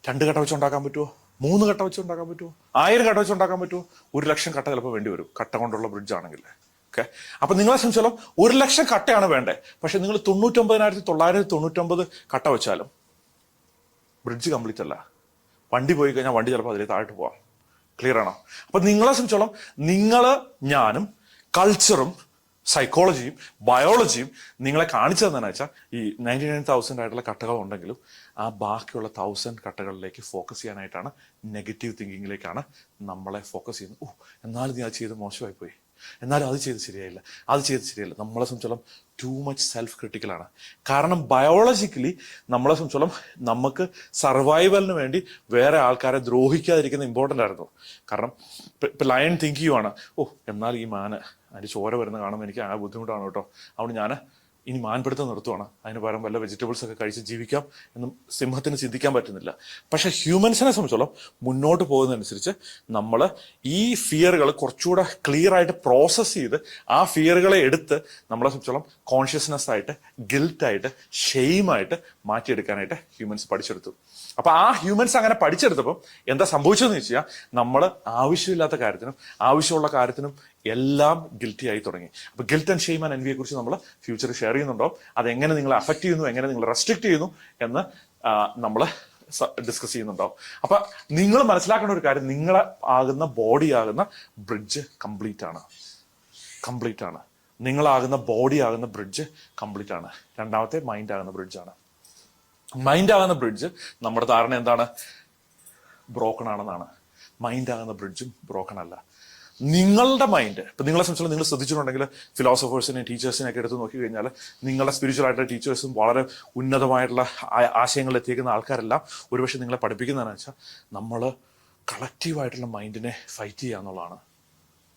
2 കട്ട വെച്ച് ഉണ്ടാക്കാൻ പറ്റുമോ? 3 കട്ട വെച്ച് ഉണ്ടാക്കാൻ പറ്റുമോ? 1000 കട്ട വെച്ച് ഉണ്ടാക്കാൻ പറ്റുമോ? 1,00,000 കട്ട ചിലപ്പോൾ വേണ്ടി വരും, കട്ട കൊണ്ടുള്ള ബ്രിഡ്ജ് ആണെങ്കിൽ. ഓക്കെ. അപ്പൊ നിങ്ങളെ സംബന്ധിച്ചാലും 1,00,000 കട്ടയാണ് വേണ്ടേ. പക്ഷെ നിങ്ങൾ 99,999 കട്ട വെച്ചാലും ബ്രിഡ്ജ് കംപ്ലീറ്റ് അല്ല. വണ്ടി പോയി കഴിഞ്ഞാൽ വണ്ടി ചിലപ്പോൾ അതിലേക്ക് താഴോട്ട് പോവാം. ക്ലിയർ ആണോ? അപ്പൊ നിങ്ങളെ സംബന്ധിച്ചോളം ഞാനും കൾച്ചറും സൈക്കോളജിയും ബയോളജിയും നിങ്ങളെ കാണിച്ചു തന്നെന്ന് വെച്ചാൽ ഈ 99,000 ആയിട്ടുള്ള കട്ടകൾ ഉണ്ടെങ്കിലും ആ ബാക്കിയുള്ള 1,000 കട്ടകളിലേക്ക് ഫോക്കസ് ചെയ്യാനായിട്ടാണ്, നെഗറ്റീവ് തിങ്കിങ്ങിലേക്കാണ് നമ്മളെ ഫോക്കസ് ചെയ്യുന്നത്. എന്നാലും നീ അത് ചെയ്ത് മോശമായി പോയി, എന്നാലും അത് ചെയ്ത് ശരിയായില്ല, അത് ചെയ്ത് ശരിയല്ല. നമ്മളെ സംബന്ധിച്ചോളം ടു മച്ച് സെൽഫ് ക്രിട്ടിക്കലാണ്. കാരണം ബയോളജിക്കലി നമ്മളെ സംബന്ധിച്ചോളം നമുക്ക് സർവൈവലിന് വേണ്ടി വേറെ ആൾക്കാരെ ദ്രോഹിക്കാതിരിക്കുന്ന ഇമ്പോർട്ടൻ്റ് ആയിരുന്നു. കാരണം ഇപ്പൊ ലയൺ തിങ്ക് ചെയ്യുവാണ്, എന്നാൽ ഈ മാന് അതിൻ്റെ ചോര വരുന്ന കാണുമ്പോൾ എനിക്ക് ആ ബുദ്ധിമുട്ടാണ് കേട്ടോ, അതുകൊണ്ട് ഞാൻ ഇനി മാൻപിടുത്തം നിർത്തുവാണ്, അതിന് പകരം വല്ല വെജിറ്റബിൾസ് ഒക്കെ കഴിച്ച് ജീവിക്കാം എന്നും സിംഹത്തിന് ചിന്തിക്കാൻ പറ്റുന്നില്ല. പക്ഷെ ഹ്യൂമൻസിനെ സംബന്ധിച്ചോളം മുന്നോട്ട് പോകുന്നതനുസരിച്ച് നമ്മൾ ഈ ഫിയറുകൾ കുറച്ചുകൂടെ ക്ലിയർ ആയിട്ട് പ്രോസസ്സ് ചെയ്ത് ആ ഫിയറുകളെ എടുത്ത് നമ്മളെ സംബന്ധിച്ചോളം കോൺഷ്യസ്നെസ് ആയിട്ട്, ഗിൽറ്റായിട്ട്, ഷെയിമായിട്ട് മാറ്റിയെടുക്കാനായിട്ട് ഹ്യൂമൻസ് പഠിച്ചെടുത്തു. അപ്പൊ ആ ഹ്യൂമൻസ് അങ്ങനെ പഠിച്ചെടുത്തപ്പം എന്താ സംഭവിച്ചതെന്ന് വെച്ചാൽ നമ്മൾ ആവശ്യമില്ലാത്ത കാര്യത്തിനും ആവശ്യമുള്ള കാര്യത്തിനും എല്ലാം ഗിൽറ്റി ആയി തുടങ്ങി. അപ്പൊ ഗിൽറ്റ് ആൻഡ് ഷെയിം ആൻഡ് എൻവിയെ കുറിച്ച് നമ്മൾ ഫ്യൂച്ചറിൽ ഷെയർ ചെയ്യുന്നുണ്ടാവും. അതെങ്ങനെ നിങ്ങളെ അഫക്റ്റ് ചെയ്യുന്നു, എങ്ങനെ നിങ്ങൾ റെസ്ട്രിക്ട് ചെയ്യുന്നു എന്ന് നമ്മൾ ഡിസ്കസ് ചെയ്യുന്നുണ്ടാവും. അപ്പൊ നിങ്ങൾ മനസ്സിലാക്കേണ്ട ഒരു കാര്യം, നിങ്ങളെ ആകുന്ന ബോഡി ആകുന്ന ബ്രിഡ്ജ് കംപ്ലീറ്റ് ആണ്. നിങ്ങളാകുന്ന ബോഡി ആകുന്ന ബ്രിഡ്ജ് കംപ്ലീറ്റ് ആണ്. രണ്ടാമത്തെ മൈൻഡ് ആകുന്ന ബ്രിഡ്ജാണ്. മൈൻഡ് ആകുന്ന ബ്രിഡ്ജ് നമ്മുടെ ധാരണ എന്താണ്? ബ്രോക്കൺ ആണെന്നാണ്. മൈൻഡ് ആകുന്ന ബ്രിഡ്ജും ബ്രോക്കൺ അല്ല. നിങ്ങളുടെ മൈൻഡ്, ഇപ്പൊ നിങ്ങളെ സംബന്ധിച്ച് നിങ്ങൾ ശ്രദ്ധിച്ചിട്ടുണ്ടെങ്കിൽ ഫിലോസഫേഴ്സിനെയും ടീച്ചേഴ്സിനെയൊക്കെ എടുത്ത് നോക്കി കഴിഞ്ഞാൽ നിങ്ങളുടെ സ്പിരിച്വൽ ആയിട്ടുള്ള ടീച്ചേഴ്സും വളരെ ഉന്നതമായിട്ടുള്ള ആശയങ്ങൾ എത്തിക്കുന്ന ആൾക്കാരെല്ലാം ഒരുപക്ഷെ നിങ്ങളെ പഠിപ്പിക്കുന്നതെന്ന് വെച്ചാൽ നമ്മൾ കളക്റ്റീവായിട്ടുള്ള മൈൻഡിനെ ഫൈറ്റ് ചെയ്യുക എന്നുള്ളതാണ്.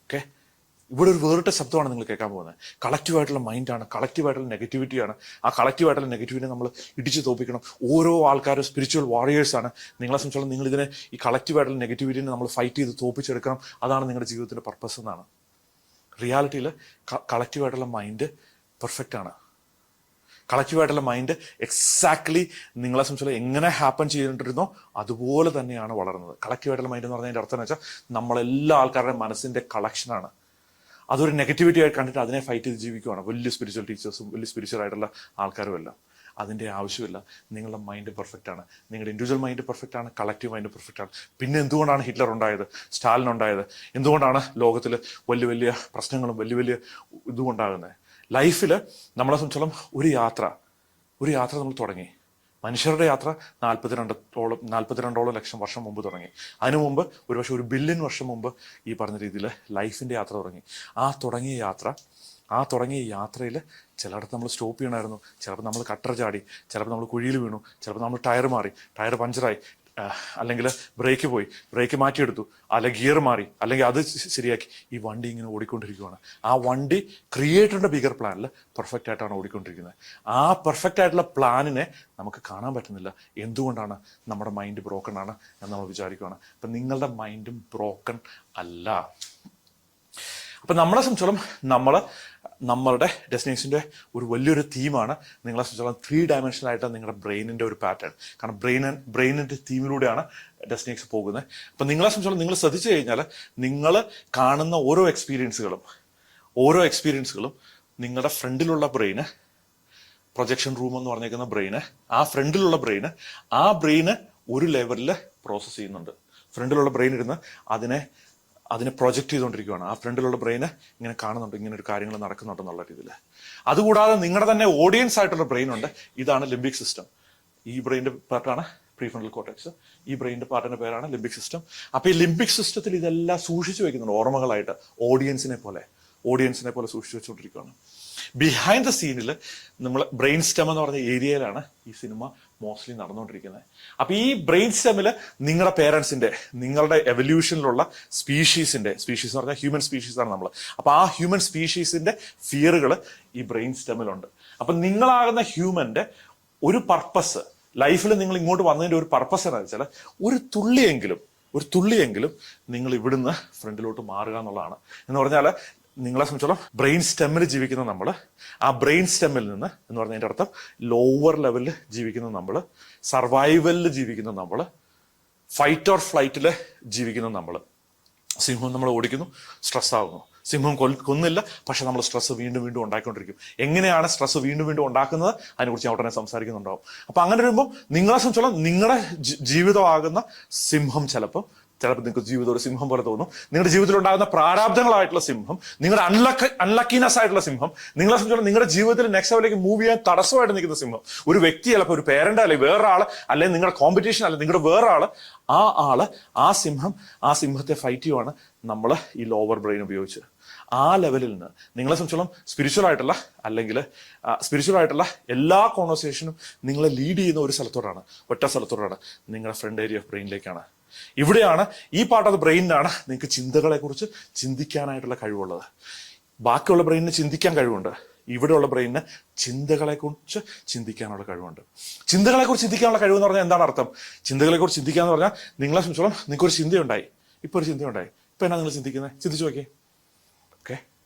ഓക്കെ. ഇവിടെ ഒരു വേറിട്ട ശബ്ദമാണ് നിങ്ങൾ കേൾക്കാൻ പോകുന്നത്. കളക്റ്റീവായിട്ടുള്ള മൈൻഡാണ്, കളക്റ്റീവായിട്ടുള്ള നെഗറ്റിവിറ്റിയാണ്. ആ കളക്റ്റീവായിട്ടുള്ള നെഗറ്റിവിറ്റി നമ്മൾ ഇടിച്ചു തോപ്പിക്കണം. ഓരോ ആൾക്കാരും സ്പിരിച്വൽ വാറിയേഴ്സാണ്. നിങ്ങളെ സംബന്ധിച്ചോളം നിങ്ങളിതിനെ, ഈ കളക്റ്റീവായിട്ടുള്ള നെഗറ്റിവിറ്റിനെ നമ്മൾ ഫൈറ്റ് ചെയ്ത് തോപ്പിച്ചെടുക്കണം. അതാണ് നിങ്ങളുടെ ജീവിതത്തിൻ്റെ പർപ്പസ് എന്നാണ്. റിയാലിറ്റിയിൽ കളക്റ്റീവായിട്ടുള്ള മൈൻഡ് പെർഫെക്റ്റ് ആണ്. കളക്റ്റീവായിട്ടുള്ള മൈൻഡ് എക്സാക്ട്ലി നിങ്ങളെ സംബന്ധിച്ചോളം എങ്ങനെ ഹാപ്പൻ ചെയ്തിട്ടിരുന്നോ അതുപോലെ തന്നെയാണ് വളർന്നത്. കളക്റ്റീവായിട്ടുള്ള മൈൻഡ് എന്ന് പറഞ്ഞതിൻ്റെ അർത്ഥം എന്ന് വെച്ചാൽ നമ്മളെല്ലാ ആൾക്കാരുടെയും മനസ്സിൻ്റെ കളക്ഷനാണ്. അതൊരു നെഗറ്റിവിറ്റി ആയി കണ്ടിട്ട് അതിനെ ഫൈറ്റ് ചെയ്ത് ജീവിക്കുവാണ് വലിയ സ്പിരിച്വൽ ടീച്ചേഴ്സും വലിയ സ്പിരിച്വൽ ആയിട്ടുള്ള ആൾക്കാരും എല്ലാം. അതിൻ്റെ ആവശ്യമില്ല. നിങ്ങളുടെ മൈൻഡ് പെർഫെക്റ്റ് ആണ്. നിങ്ങളുടെ ഇൻഡിവിജ്വൽ മൈൻഡ് പെർഫെക്റ്റ് ആണ്, കളക്റ്റീവ് മൈൻഡ് പെർഫെക്റ്റ് ആണ്. പിന്നെ എന്തുകൊണ്ടാണ് ഹിറ്റ്ലർ ഉണ്ടായത്, സ്റ്റാലിൻ ഉണ്ടായത്? എന്തുകൊണ്ടാണ് ലോകത്തിൽ വലിയ വലിയ പ്രശ്നങ്ങളും വലിയ വലിയ ഇതുകൊണ്ടാകുന്നത്? ലൈഫിൽ നമ്മളെ സംബന്ധിച്ചോളം ഒരു യാത്ര നമ്മൾ തുടങ്ങി. മനുഷ്യരുടെ യാത്ര 42 ലക്ഷം വർഷം മുമ്പ് തുടങ്ങി. അതിനു മുമ്പ് ഒരുപക്ഷെ 1 ബില്യൺ വർഷം മുമ്പ് ഈ പറഞ്ഞ രീതിയിൽ ലൈഫിൻ്റെ യാത്ര തുടങ്ങി. ആ തുടങ്ങിയ യാത്രയിൽ ചിലയിടത്ത് നമ്മൾ സ്റ്റോപ്പ് ചെയ്യണമായിരുന്നു. ചിലപ്പോൾ നമ്മൾ കട്ടർ ചാടി, ചിലപ്പോൾ നമ്മൾ കുഴിയിൽ വീണു, ചിലപ്പോൾ നമ്മൾ ടയർ മാറി, ടയർ പഞ്ചറായി. അല്ലെങ്കിൽ ബ്രേക്ക് പോയി, ബ്രേക്ക് മാറ്റിയെടുത്തു, അല്ലെങ്കിൽ ഗിയർ മാറി, അല്ലെങ്കിൽ അത് ശരിയാക്കി, ഈ വണ്ടി ഇങ്ങനെ ഓടിക്കൊണ്ടിരിക്കുകയാണ്. ആ വണ്ടി ക്രിയേറ്ററിന്റെ ബിഗർ പ്ലാനിൽ പെർഫെക്റ്റ് ആയിട്ടാണ് ഓടിക്കൊണ്ടിരിക്കുന്നത്. ആ പെർഫെക്റ്റ് ആയിട്ടുള്ള പ്ലാനിനെ നമുക്ക് കാണാൻ പറ്റുന്നില്ല. എന്തുകൊണ്ടാണ്? നമ്മുടെ മൈൻഡ് ബ്രോക്കൺ ആണ് എന്ന് നമ്മൾ വിചാരിക്കുകയാണ്. അപ്പം നിങ്ങളുടെ മൈൻഡും ബ്രോക്കൺ അല്ല. അപ്പം നമ്മളെ സംബന്ധിച്ചോളം നമ്മളുടെ ഡെസ്റ്റിനേഷൻ്റെ ഒരു വലിയൊരു തീമാണ് നിങ്ങളെ സംബന്ധിച്ചോളം 3 dimensional ആയിട്ട് നിങ്ങളുടെ ബ്രെയിനിൻ്റെ ഒരു പാറ്റേൺ. കാരണം ബ്രെയിനിൻ്റെ തീമിലൂടെയാണ് ഡെസ്റ്റിനേഷൻ പോകുന്നത്. അപ്പം നിങ്ങളെ സംബന്ധിച്ചോളം നിങ്ങൾ ശ്രദ്ധിച്ചു കഴിഞ്ഞാൽ നിങ്ങൾ കാണുന്ന ഓരോ എക്സ്പീരിയൻസുകളും നിങ്ങളുടെ ഫ്രണ്ടിലുള്ള ബ്രെയിന്, പ്രൊജക്ഷൻ റൂം എന്ന് പറഞ്ഞേക്കുന്ന ബ്രെയിന്, ആ ഫ്രണ്ടിലുള്ള ബ്രെയിന് ഒരു ലെവലിൽ പ്രോസസ്സ് ചെയ്യുന്നുണ്ട്. ഫ്രണ്ടിലുള്ള ബ്രെയിൻ ഇരുന്ന് അതിനെ പ്രൊജക്റ്റ് ചെയ്തുകൊണ്ടിരിക്കുകയാണ്. ആ ഫ്രണ്ടിലുള്ള ബ്രെയിന് ഇങ്ങനെ കാണുന്നുണ്ട്, ഇങ്ങനെ ഒരു കാര്യങ്ങൾ നടക്കുന്നുണ്ടെന്നുള്ള രീതിയിൽ. അതുകൂടാതെ നിങ്ങളുടെ തന്നെ ഓഡിയൻസ് ആയിട്ടുള്ള ബ്രെയിൻ ഉണ്ട്. ഇതാണ് ലിംബിക് സിസ്റ്റം. ഈ ബ്രെയിൻ്റെ പാർട്ടാണ് പ്രീഫ്രണ്ടൽ കോർട്ടെക്സ്. ഈ ബ്രെയിൻ്റെ പാർട്ടിന്റെ പേരാണ് ലിംബിക് സിസ്റ്റം. അപ്പൊ ഈ ലിംബിക് സിസ്റ്റത്തിൽ ഇതെല്ലാം സൂക്ഷിച്ചു വെക്കുന്നുണ്ട് ഓർമ്മകളായിട്ട്, ഓഡിയൻസിനെ പോലെ സൂക്ഷിച്ചു വെച്ചുകൊണ്ടിരിക്കുകയാണ്. ബിഹൈൻഡ് ദ സീനിൽ നമ്മൾ ബ്രെയിൻ സ്റ്റെം എന്ന് പറഞ്ഞ ഏരിയയിലാണ് ഈ സിനിമ മോസ്റ്റ്ലി നടന്നുകൊണ്ടിരിക്കുന്നത്. അപ്പൊ ഈ ബ്രെയിൻ സ്റ്റെമിൽ നിങ്ങളുടെ പേരൻസിന്റെ, നിങ്ങളുടെ എവല്യൂഷനിലുള്ള സ്പീഷീസ് എന്ന് പറഞ്ഞാൽ ഹ്യൂമൻ സ്പീഷീസ് ആണ് നമ്മൾ. അപ്പൊ ആ ഹ്യൂമൻ സ്പീഷീസിന്റെ ഫിയറുകൾ ഈ ബ്രെയിൻ സ്റ്റെമിലുണ്ട്. അപ്പൊ നിങ്ങളാകുന്ന ഹ്യൂമന്റെ ഒരു പർപ്പസ് ലൈഫിൽ, നിങ്ങൾ ഇങ്ങോട്ട് വന്നതിന്റെ ഒരു പർപ്പസ് എന്താണെന്ന് വെച്ചാൽ ഒരു തുള്ളിയെങ്കിലും നിങ്ങൾ ഇവിടുന്ന് ഫ്രണ്ടിലോട്ട് മാറുക എന്നുള്ളതാണ്. എന്ന് പറഞ്ഞാൽ നിങ്ങളെ സംബന്ധിച്ചോളം ബ്രെയിൻ സ്റ്റെമ്മിൽ ജീവിക്കുന്ന നമ്മൾ, ആ ബ്രെയിൻ സ്റ്റെമ്മിൽ നിന്ന് എന്ന് പറഞ്ഞതിൻ്റെ അർത്ഥം ലോവർ ലെവലിൽ ജീവിക്കുന്ന നമ്മൾ, സർവൈവലിൽ ജീവിക്കുന്ന നമ്മൾ, ഫൈറ്റ് ഓർ ഫ്ലൈറ്റിൽ ജീവിക്കുന്ന നമ്മൾ. സിംഹം നമ്മൾ ഓടിക്കുന്നു, സ്ട്രെസ് ആകുന്നു. സിംഹം കൊന്നില്ല, പക്ഷെ നമ്മൾ സ്ട്രെസ് വീണ്ടും ഉണ്ടാക്കിക്കൊണ്ടിരിക്കും. എങ്ങനെയാണ് സ്ട്രെസ് വീണ്ടും ഉണ്ടാക്കുന്നത്, അതിനെക്കുറിച്ച് ഞാൻ ഉടനെ സംസാരിക്കുന്നുണ്ടാവും. അപ്പൊ അങ്ങനെ വരുമ്പോൾ നിങ്ങളെ സംബന്ധിച്ചോളം നിങ്ങളുടെ ജീവിതമാകുന്ന സിംഹം ചിലപ്പോൾ നിങ്ങൾക്ക് ജീവിതം ഒരു സിംഹം പോലെ തോന്നും. നിങ്ങളുടെ ജീവിതത്തിൽ ഉണ്ടാകുന്ന പ്രാരാബ്ധങ്ങളായിട്ടുള്ള സിംഹം, നിങ്ങളുടെ അൺലക്കിനെസ് ആയിട്ടുള്ള സിംഹം, നിങ്ങളെ സംബന്ധിച്ചോളം നിങ്ങളുടെ ജീവിതത്തിൽ നെക്സ്റ്റ് ലെവലിലേക്ക് മൂവ് ചെയ്യാൻ തടസ്സമായിട്ട് നിൽക്കുന്ന സിംഹം. ഒരു വ്യക്തി, ചിലപ്പോൾ ഒരു പേരന്റ്, അല്ലെങ്കിൽ വേറൊരാൾ, അല്ലെങ്കിൽ നിങ്ങളുടെ കോമ്പറ്റീഷൻ, അല്ലെങ്കിൽ നിങ്ങളുടെ വേറൊരാൾ, ആ സിംഹത്തെ ഫൈറ്റ് ചെയ്യുവാണ് നമ്മൾ ഈ ലോവർ ബ്രെയിൻ ഉപയോഗിച്ച്. ആ ലെവലിൽ നിന്ന് നിങ്ങളെ സംബന്ധിച്ചോളം സ്പിരിച്വൽ ആയിട്ടുള്ള എല്ലാ കോൺവെർസേഷനും നിങ്ങളെ ലീഡ് ചെയ്യുന്ന ഒറ്റ സ്ഥലത്തോടാണ്, നിങ്ങളുടെ ഫ്രണ്ട് ഏരിയ ഓഫ് ബ്രെയിനിലേക്കാണ്. ഇവിടെയാണ്, ഈ പാർട്ട് ഓഫ് ദ ബ്രെയിനിനാണ് നിങ്ങൾക്ക് ചിന്തകളെ കുറിച്ച് ചിന്തിക്കാനായിട്ടുള്ള കഴിവുള്ളത്. ബാക്കിയുള്ള ബ്രെയിനിന് ചിന്തിക്കാൻ കഴിവുണ്ട്, ഇവിടെയുള്ള ബ്രെയിനിന് ചിന്തകളെ കുറിച്ച് ചിന്തിക്കാനുള്ള കഴിവുണ്ട്. ചിന്തകളെ കുറിച്ച് ചിന്തിക്കാനുള്ള കഴിവ് എന്ന് പറഞ്ഞാൽ എന്താണ് അർത്ഥം? ചിന്തകളെ കുറിച്ച് ചിന്തിക്കാന്ന് പറഞ്ഞാൽ നിങ്ങളെ സംബന്ധിച്ചോളം നിങ്ങൾക്ക് ഒരു ചിന്തയുണ്ടായി, ഇപ്പൊ എന്നാ നിങ്ങൾ ചിന്തിക്കുന്നത്? ചിന്തിച്ചു നോക്കിയേ. Okay,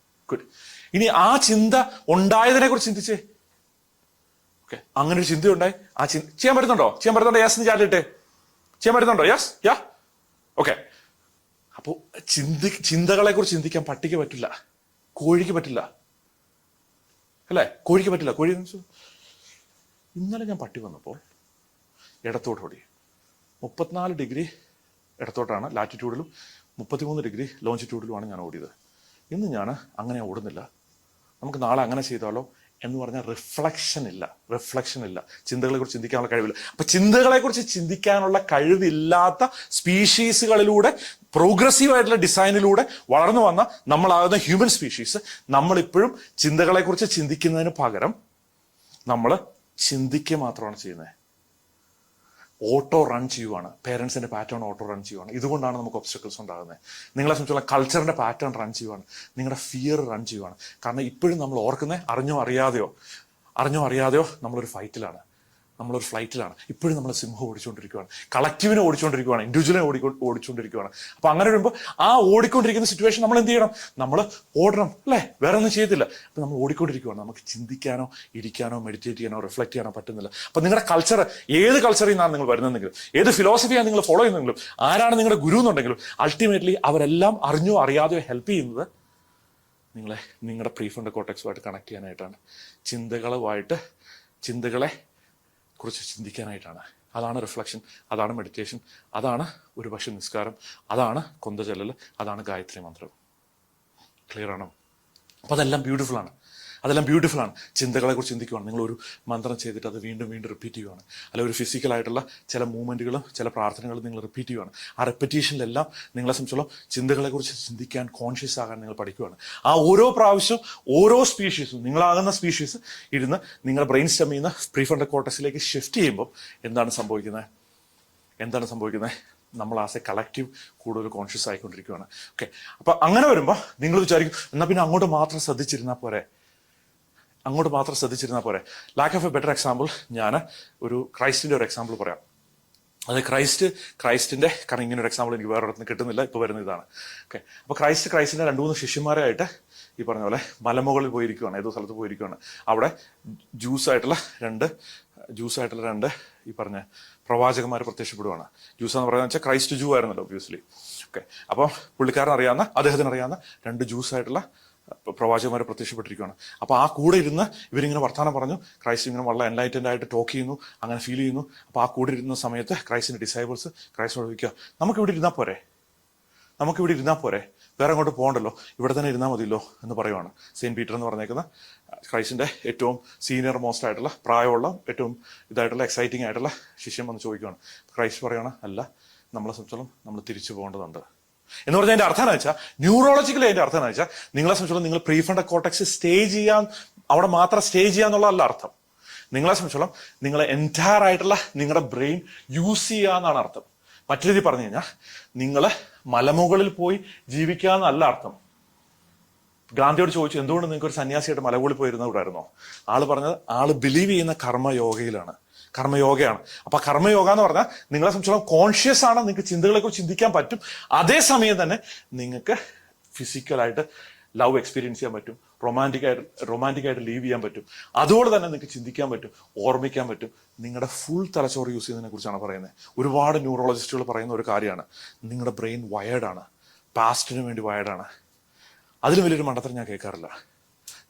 good. ഇനി ആ ചിന്ത ഉണ്ടായതിനെ കുറിച്ച് ചിന്തിച്ചേ. ഓക്കെ, അങ്ങനെ ഒരു ചിന്തയുണ്ടായി, ആ ചെയ്യാൻ പറ്റുന്നുണ്ടോ? യെസ് എന്ന് ചാറ്റിട്ടെ. ചെയ്യാൻ പറ്റുന്നുണ്ടോ? യെസ്, യാ, ഓക്കെ. അപ്പോൾ ചിന്തകളെ കുറിച്ച് ചിന്തിക്കാൻ പട്ടിക്ക് പറ്റില്ല, കോഴിക്ക് പറ്റില്ല, അല്ലേ? കോഴിക്ക് പറ്റില്ല. കോഴി ഇന്നലെ ഞാൻ പട്ടി വന്നപ്പോൾ ഇടത്തോട്ട് ഓടി. 34 ഡിഗ്രി ഇടത്തോട്ടാണ് ലാറ്റിറ്റ്യൂഡിലും 33 ഡിഗ്രി ലോഞ്ചിറ്റ്യൂഡിലുമാണ് ഞാൻ ഓടിയത്. ഇന്ന് ഞാൻ അങ്ങനെ ഓടുന്നില്ല, നമുക്ക് നാളെ അങ്ങനെ ചെയ്താലോ എന്ന് പറഞ്ഞാൽ റിഫ്ലക്ഷൻ ഇല്ല. ചിന്തകളെ കുറിച്ച് ചിന്തിക്കാനുള്ള കഴിവില്ല. അപ്പൊ ചിന്തകളെ കുറിച്ച് ചിന്തിക്കാനുള്ള കഴിവില്ലാത്ത സ്പീഷീസുകളിലൂടെ, പ്രോഗ്രസീവ് ആയിട്ടുള്ള ഡിസൈനിലൂടെ വളർന്നു വന്ന നമ്മളാകുന്ന ഹ്യൂമൻ സ്പീഷീസ്, നമ്മളിപ്പോഴും ചിന്തകളെ കുറിച്ച് ചിന്തിക്കുന്നതിന് പകരം നമ്മൾ ചിന്തിക്കുക മാത്രമാണ് ചെയ്യുന്നത്. ഓട്ടോ റൺ ചെയ്യുവാണ്. പേരൻസിന്റെ പാറ്റേൺ ഓട്ടോ റൺ ചെയ്യുവാണ്. ഇതുകൊണ്ടാണ് നമുക്ക് ഒബ്സ്റ്റക്കിൾസ് ഉണ്ടാകുന്നത്. നിങ്ങളെ സംബന്ധിച്ചുള്ള കൾച്ചറിന്റെ പാറ്റേൺ റൺ ചെയ്യുവാണ്. നിങ്ങളുടെ ഫിയർ റൺ ചെയ്യുവാണ്. കാരണം ഇപ്പോഴും നമ്മൾ ഓർക്കുന്നത്, അറിഞ്ഞോ അറിയാതെയോ നമ്മളൊരു ഫ്ലൈറ്റിലാണ്. ഇപ്പോഴും നമ്മൾ സിംഹം ഓടിച്ചുകൊണ്ടിരിക്കുകയാണ്, കളക്റ്റീവിനെ ഓടിച്ചുകൊണ്ടിരിക്കുകയാണ്, ഇൻഡിവിജ്വലിനെ ഓടിച്ചുകൊണ്ടിരിക്കുകയാണ്. അപ്പൊ അങ്ങനെ വരുമ്പോൾ ആ ഓടിക്കൊണ്ടിരിക്കുന്ന സിറ്റുവേഷൻ നമ്മൾ എന്ത് ചെയ്യണം? നമ്മൾ ഓടണം, അല്ലേ? വേറെ ഒന്നും ചെയ്യത്തില്ല. അപ്പൊ നമ്മൾ ഓടിക്കൊണ്ടിരിക്കുകയാണ്. നമുക്ക് ചിന്തിക്കാനോ ഇരിക്കാനോ മെഡിറ്റേറ്റ് ചെയ്യാനോ റിഫ്ലക്ട് ചെയ്യാനോ പറ്റുന്നില്ല. അപ്പൊ നിങ്ങളുടെ കൾച്ചർ, ഏത് കൾച്ചറിൽ നിന്നാണ് നിങ്ങൾ വരുന്നതെങ്കിലും, ഏത് ഫിലോസഫിയാണ് നിങ്ങൾ ഫോളോ ചെയ്യുന്നതെങ്കിലും, ആരാണ് നിങ്ങളുടെ ഗുരു എന്നുണ്ടെങ്കിലും, അൾട്ടിമേറ്റ്ലി അവരെല്ലാം അറിഞ്ഞോ അറിയാതെയോ ഹെൽപ്പ് ചെയ്യുന്നത് നിങ്ങളുടെ പ്രീഫ്രണ്ടൽ കോർട്ടെക്സുമായിട്ട് കണക്ട് ചെയ്യാനായിട്ടാണ്. ചിന്തകളെ കുറിച്ച് ചിന്തിക്കാനായിട്ടാണ്. അതാണ് റിഫ്ലക്ഷൻ, അതാണ് മെഡിറ്റേഷൻ, അതാണ് ഒരുപക്ഷെ നിസ്കാരം, അതാണ് കൊന്തചൊല്ലൽ, അതാണ് ഗായത്രി മന്ത്രം. ക്ലിയർ ആണോ? അപ്പോൾ അതെല്ലാം ബ്യൂട്ടിഫുൾ ആണ്. ചിന്തകളെ കുറിച്ച് ചിന്തിക്കുകയാണ്. നിങ്ങളൊരു മന്ത്രം ചെയ്തിട്ട് അത് വീണ്ടും റിപ്പീറ്റ് ചെയ്യുകയാണ്. അല്ലെങ്കിൽ ഒരു ഫിസിക്കലായിട്ടുള്ള ചില മൂവ്മെൻറ്റുകളും ചില പ്രാർത്ഥനകളും നിങ്ങൾ റിപ്പീറ്റ് ചെയ്യുകയാണ്. ആ റെപ്പിറ്റേഷനിലെല്ലാം നിങ്ങളെ സംബന്ധിച്ചോളം ചിന്തകളെ കുറിച്ച് ചിന്തിക്കാൻ, കോൺഷ്യസ് ആകാൻ നിങ്ങൾ പഠിക്കുകയാണ്. ആ ഓരോ പ്രാവശ്യവും ഓരോ സ്പീഷീസും, നിങ്ങളാകുന്ന സ്പീഷീസ് ഇരുന്ന് നിങ്ങളുടെ ബ്രെയിൻ സ്റ്റെമ്മിൽ നിന്ന് പ്രീഫ്രണ്ടൽ കോർട്ടക്സിലേക്ക് ഷിഫ്റ്റ് ചെയ്യുമ്പോൾ എന്താണ് സംഭവിക്കുന്നത്? എന്താണ് സംഭവിക്കുന്നത്? നമ്മൾ ആസ് എ കളക്റ്റീവ് കൂടുതൽ കോൺഷ്യസ് ആയിക്കൊണ്ടിരിക്കുകയാണ്. ഓക്കെ, അപ്പൊ അങ്ങനെ വരുമ്പോൾ നിങ്ങൾ വിചാരിക്കും എന്നാൽ പിന്നെ അങ്ങോട്ട് മാത്രം ശ്രദ്ധിച്ചിരുന്നാൽ പോരെ, അങ്ങോട്ട് മാത്രം ശ്രദ്ധിച്ചിരുന്നാൽ പോരെ. Lack of A better example, ഞാൻ ഒരു ക്രൈസ്റ്റിന്റെ ഒരു എക്സാമ്പിൾ പറയാം. അത് ക്രൈസ്റ്റിന്റെ, കാരണം ഇങ്ങനെ ഒരു എക്സാമ്പിൾ എനിക്ക് വേറെ ഇടത്തുനിന്ന് കിട്ടുന്നില്ല, ഇപ്പൊ വരുന്ന ഇതാണ്. ഓക്കെ, അപ്പൊ ക്രൈസ്റ്റിന്റെ 2-3 ശിഷ്യന്മാരായിട്ട് ഈ പറഞ്ഞ പോലെ മലമുകളിൽ പോയിരിക്കുകയാണ്, ഏതോ സ്ഥലത്ത് പോയിരിക്കുകയാണ്. അവിടെ ജ്യൂസ് ആയിട്ടുള്ള രണ്ട് ഈ പറഞ്ഞ പ്രവാചകന്മാർ പ്രത്യക്ഷപ്പെടുവാണ്. ജ്യൂസ് എന്ന് പറയുന്നത് വെച്ചാൽ ക്രൈസ്റ്റ് ജൂ ആയിരുന്നല്ലോ ഒബ്വിയസ്ലി. ഓക്കെ, അപ്പോൾ അദ്ദേഹത്തിന് അറിയാവുന്ന 2 ജ്യൂസ് ആയിട്ടുള്ള പ്രവാചകന്മാരെ പ്രത്യക്ഷപ്പെട്ടിരിക്കുകയാണ്. അപ്പോൾ ആ കൂടെ ഇരുന്ന് ഇവരിങ്ങനെ വർത്താനം പറഞ്ഞു. ക്രൈസ്റ്റ് ഇങ്ങനെ വളരെ എൻലൈറ്റൻഡ് ആയിട്ട് ടോക്ക് ചെയ്യുന്നു, അങ്ങനെ ഫീൽ ചെയ്യുന്നു. അപ്പോൾ ആ കൂടെ ഇരുന്ന സമയത്ത് ക്രൈസ്റ്റിന്റെ ഡിസൈബിൾസ് ക്രൈസ്റ്റിനോട് ചോദിക്കുക, നമുക്കിവിടെ ഇരുന്നാൽ പോരെ, വേറെ അങ്ങോട്ട് പോകണ്ടല്ലോ, ഇവിടെ തന്നെ ഇരുന്നാൽ മതിയല്ലോ എന്ന് പറയുവാണ്. സെയിന്റ് പീറ്റർ എന്ന് പറഞ്ഞേക്കുന്ന ക്രൈസ്റ്റിന്റെ ഏറ്റവും സീനിയർ മോസ്റ്റ് ആയിട്ടുള്ള, പ്രായമുള്ള, ഏറ്റവും ഇതായിട്ടുള്ള എക്സൈറ്റിംഗ് ആയിട്ടുള്ള ശിഷ്യൻ വന്ന് ചോദിക്കുകയാണ്. ക്രൈസ്റ്റ് പറയുകയാണ്, അല്ല, നമ്മളെ സംബന്ധിച്ചോളം നമ്മൾ തിരിച്ചു പോകേണ്ടതുണ്ട് എന്ന് പറഞ്ഞാൽ അതിന്റെ അർത്ഥം എന്ന് വെച്ചാൽ, ന്യൂറോളജിക്കലി അതിന്റെ അർത്ഥം എന്ന് വെച്ചാൽ, നിങ്ങളെ സംബന്ധിച്ചോളം നിങ്ങൾ പ്രീഫ്രണ്ടൽ കോർട്ടെക്സ് അവിടെ മാത്രം സ്റ്റേ ചെയ്യാന്നുള്ളതല്ല അർത്ഥം. നിങ്ങളെ സംബന്ധിച്ചോളം നിങ്ങളെ എൻറ്റയർ ആയിട്ടുള്ള നിങ്ങളുടെ ബ്രെയിൻ യൂസ് ചെയ്യാന്നാണ് അർത്ഥം. മറ്റു രീതി പറഞ്ഞു കഴിഞ്ഞാൽ, നിങ്ങൾ മലമുകളിൽ പോയി ജീവിക്കാന്നല്ല അർത്ഥം. ഗാന്ധിയോട് ചോദിച്ചു, എന്തുകൊണ്ട് നിങ്ങൾക്ക് ഒരു സന്യാസിയായിട്ട് മലമുകളിൽ പോയിരുന്ന കൂടായിരുന്നോ? ആള് പറഞ്ഞത്, ആള് ബിലീവ് ചെയ്യുന്ന കർമ്മയോഗയാണ്. അപ്പൊ കർമ്മയോഗ എന്ന് പറഞ്ഞാൽ നിങ്ങളെ സംബന്ധിച്ചോളം കോൺഷ്യസ് ആണ്, നിങ്ങൾക്ക് ചിന്തകളെ കുറിച്ച് ചിന്തിക്കാൻ പറ്റും. അതേസമയം തന്നെ നിങ്ങൾക്ക് ഫിസിക്കലായിട്ട് ലവ് എക്സ്പീരിയൻസ് ചെയ്യാൻ പറ്റും, റൊമാൻറ്റിക് ആയിട്ട് ലീവ് ചെയ്യാൻ പറ്റും. അതുപോലെ തന്നെ നിങ്ങൾക്ക് ചിന്തിക്കാൻ പറ്റും, ഓർമ്മിക്കാൻ പറ്റും. നിങ്ങളുടെ ഫുൾ തലച്ചോറ് യൂസ് ചെയ്യുന്നതിനെ കുറിച്ചാണ് പറയുന്നത്. ഒരുപാട് ന്യൂറോളജിസ്റ്റുകൾ പറയുന്ന ഒരു കാര്യമാണ്, നിങ്ങളുടെ ബ്രെയിൻ വയേർഡാണ്, പാസ്റ്റിന് വേണ്ടി വയേർഡാണ്. അതിലും വലിയൊരു മണ്ടത്തരം ഞാൻ കേൾക്കാറില്ല.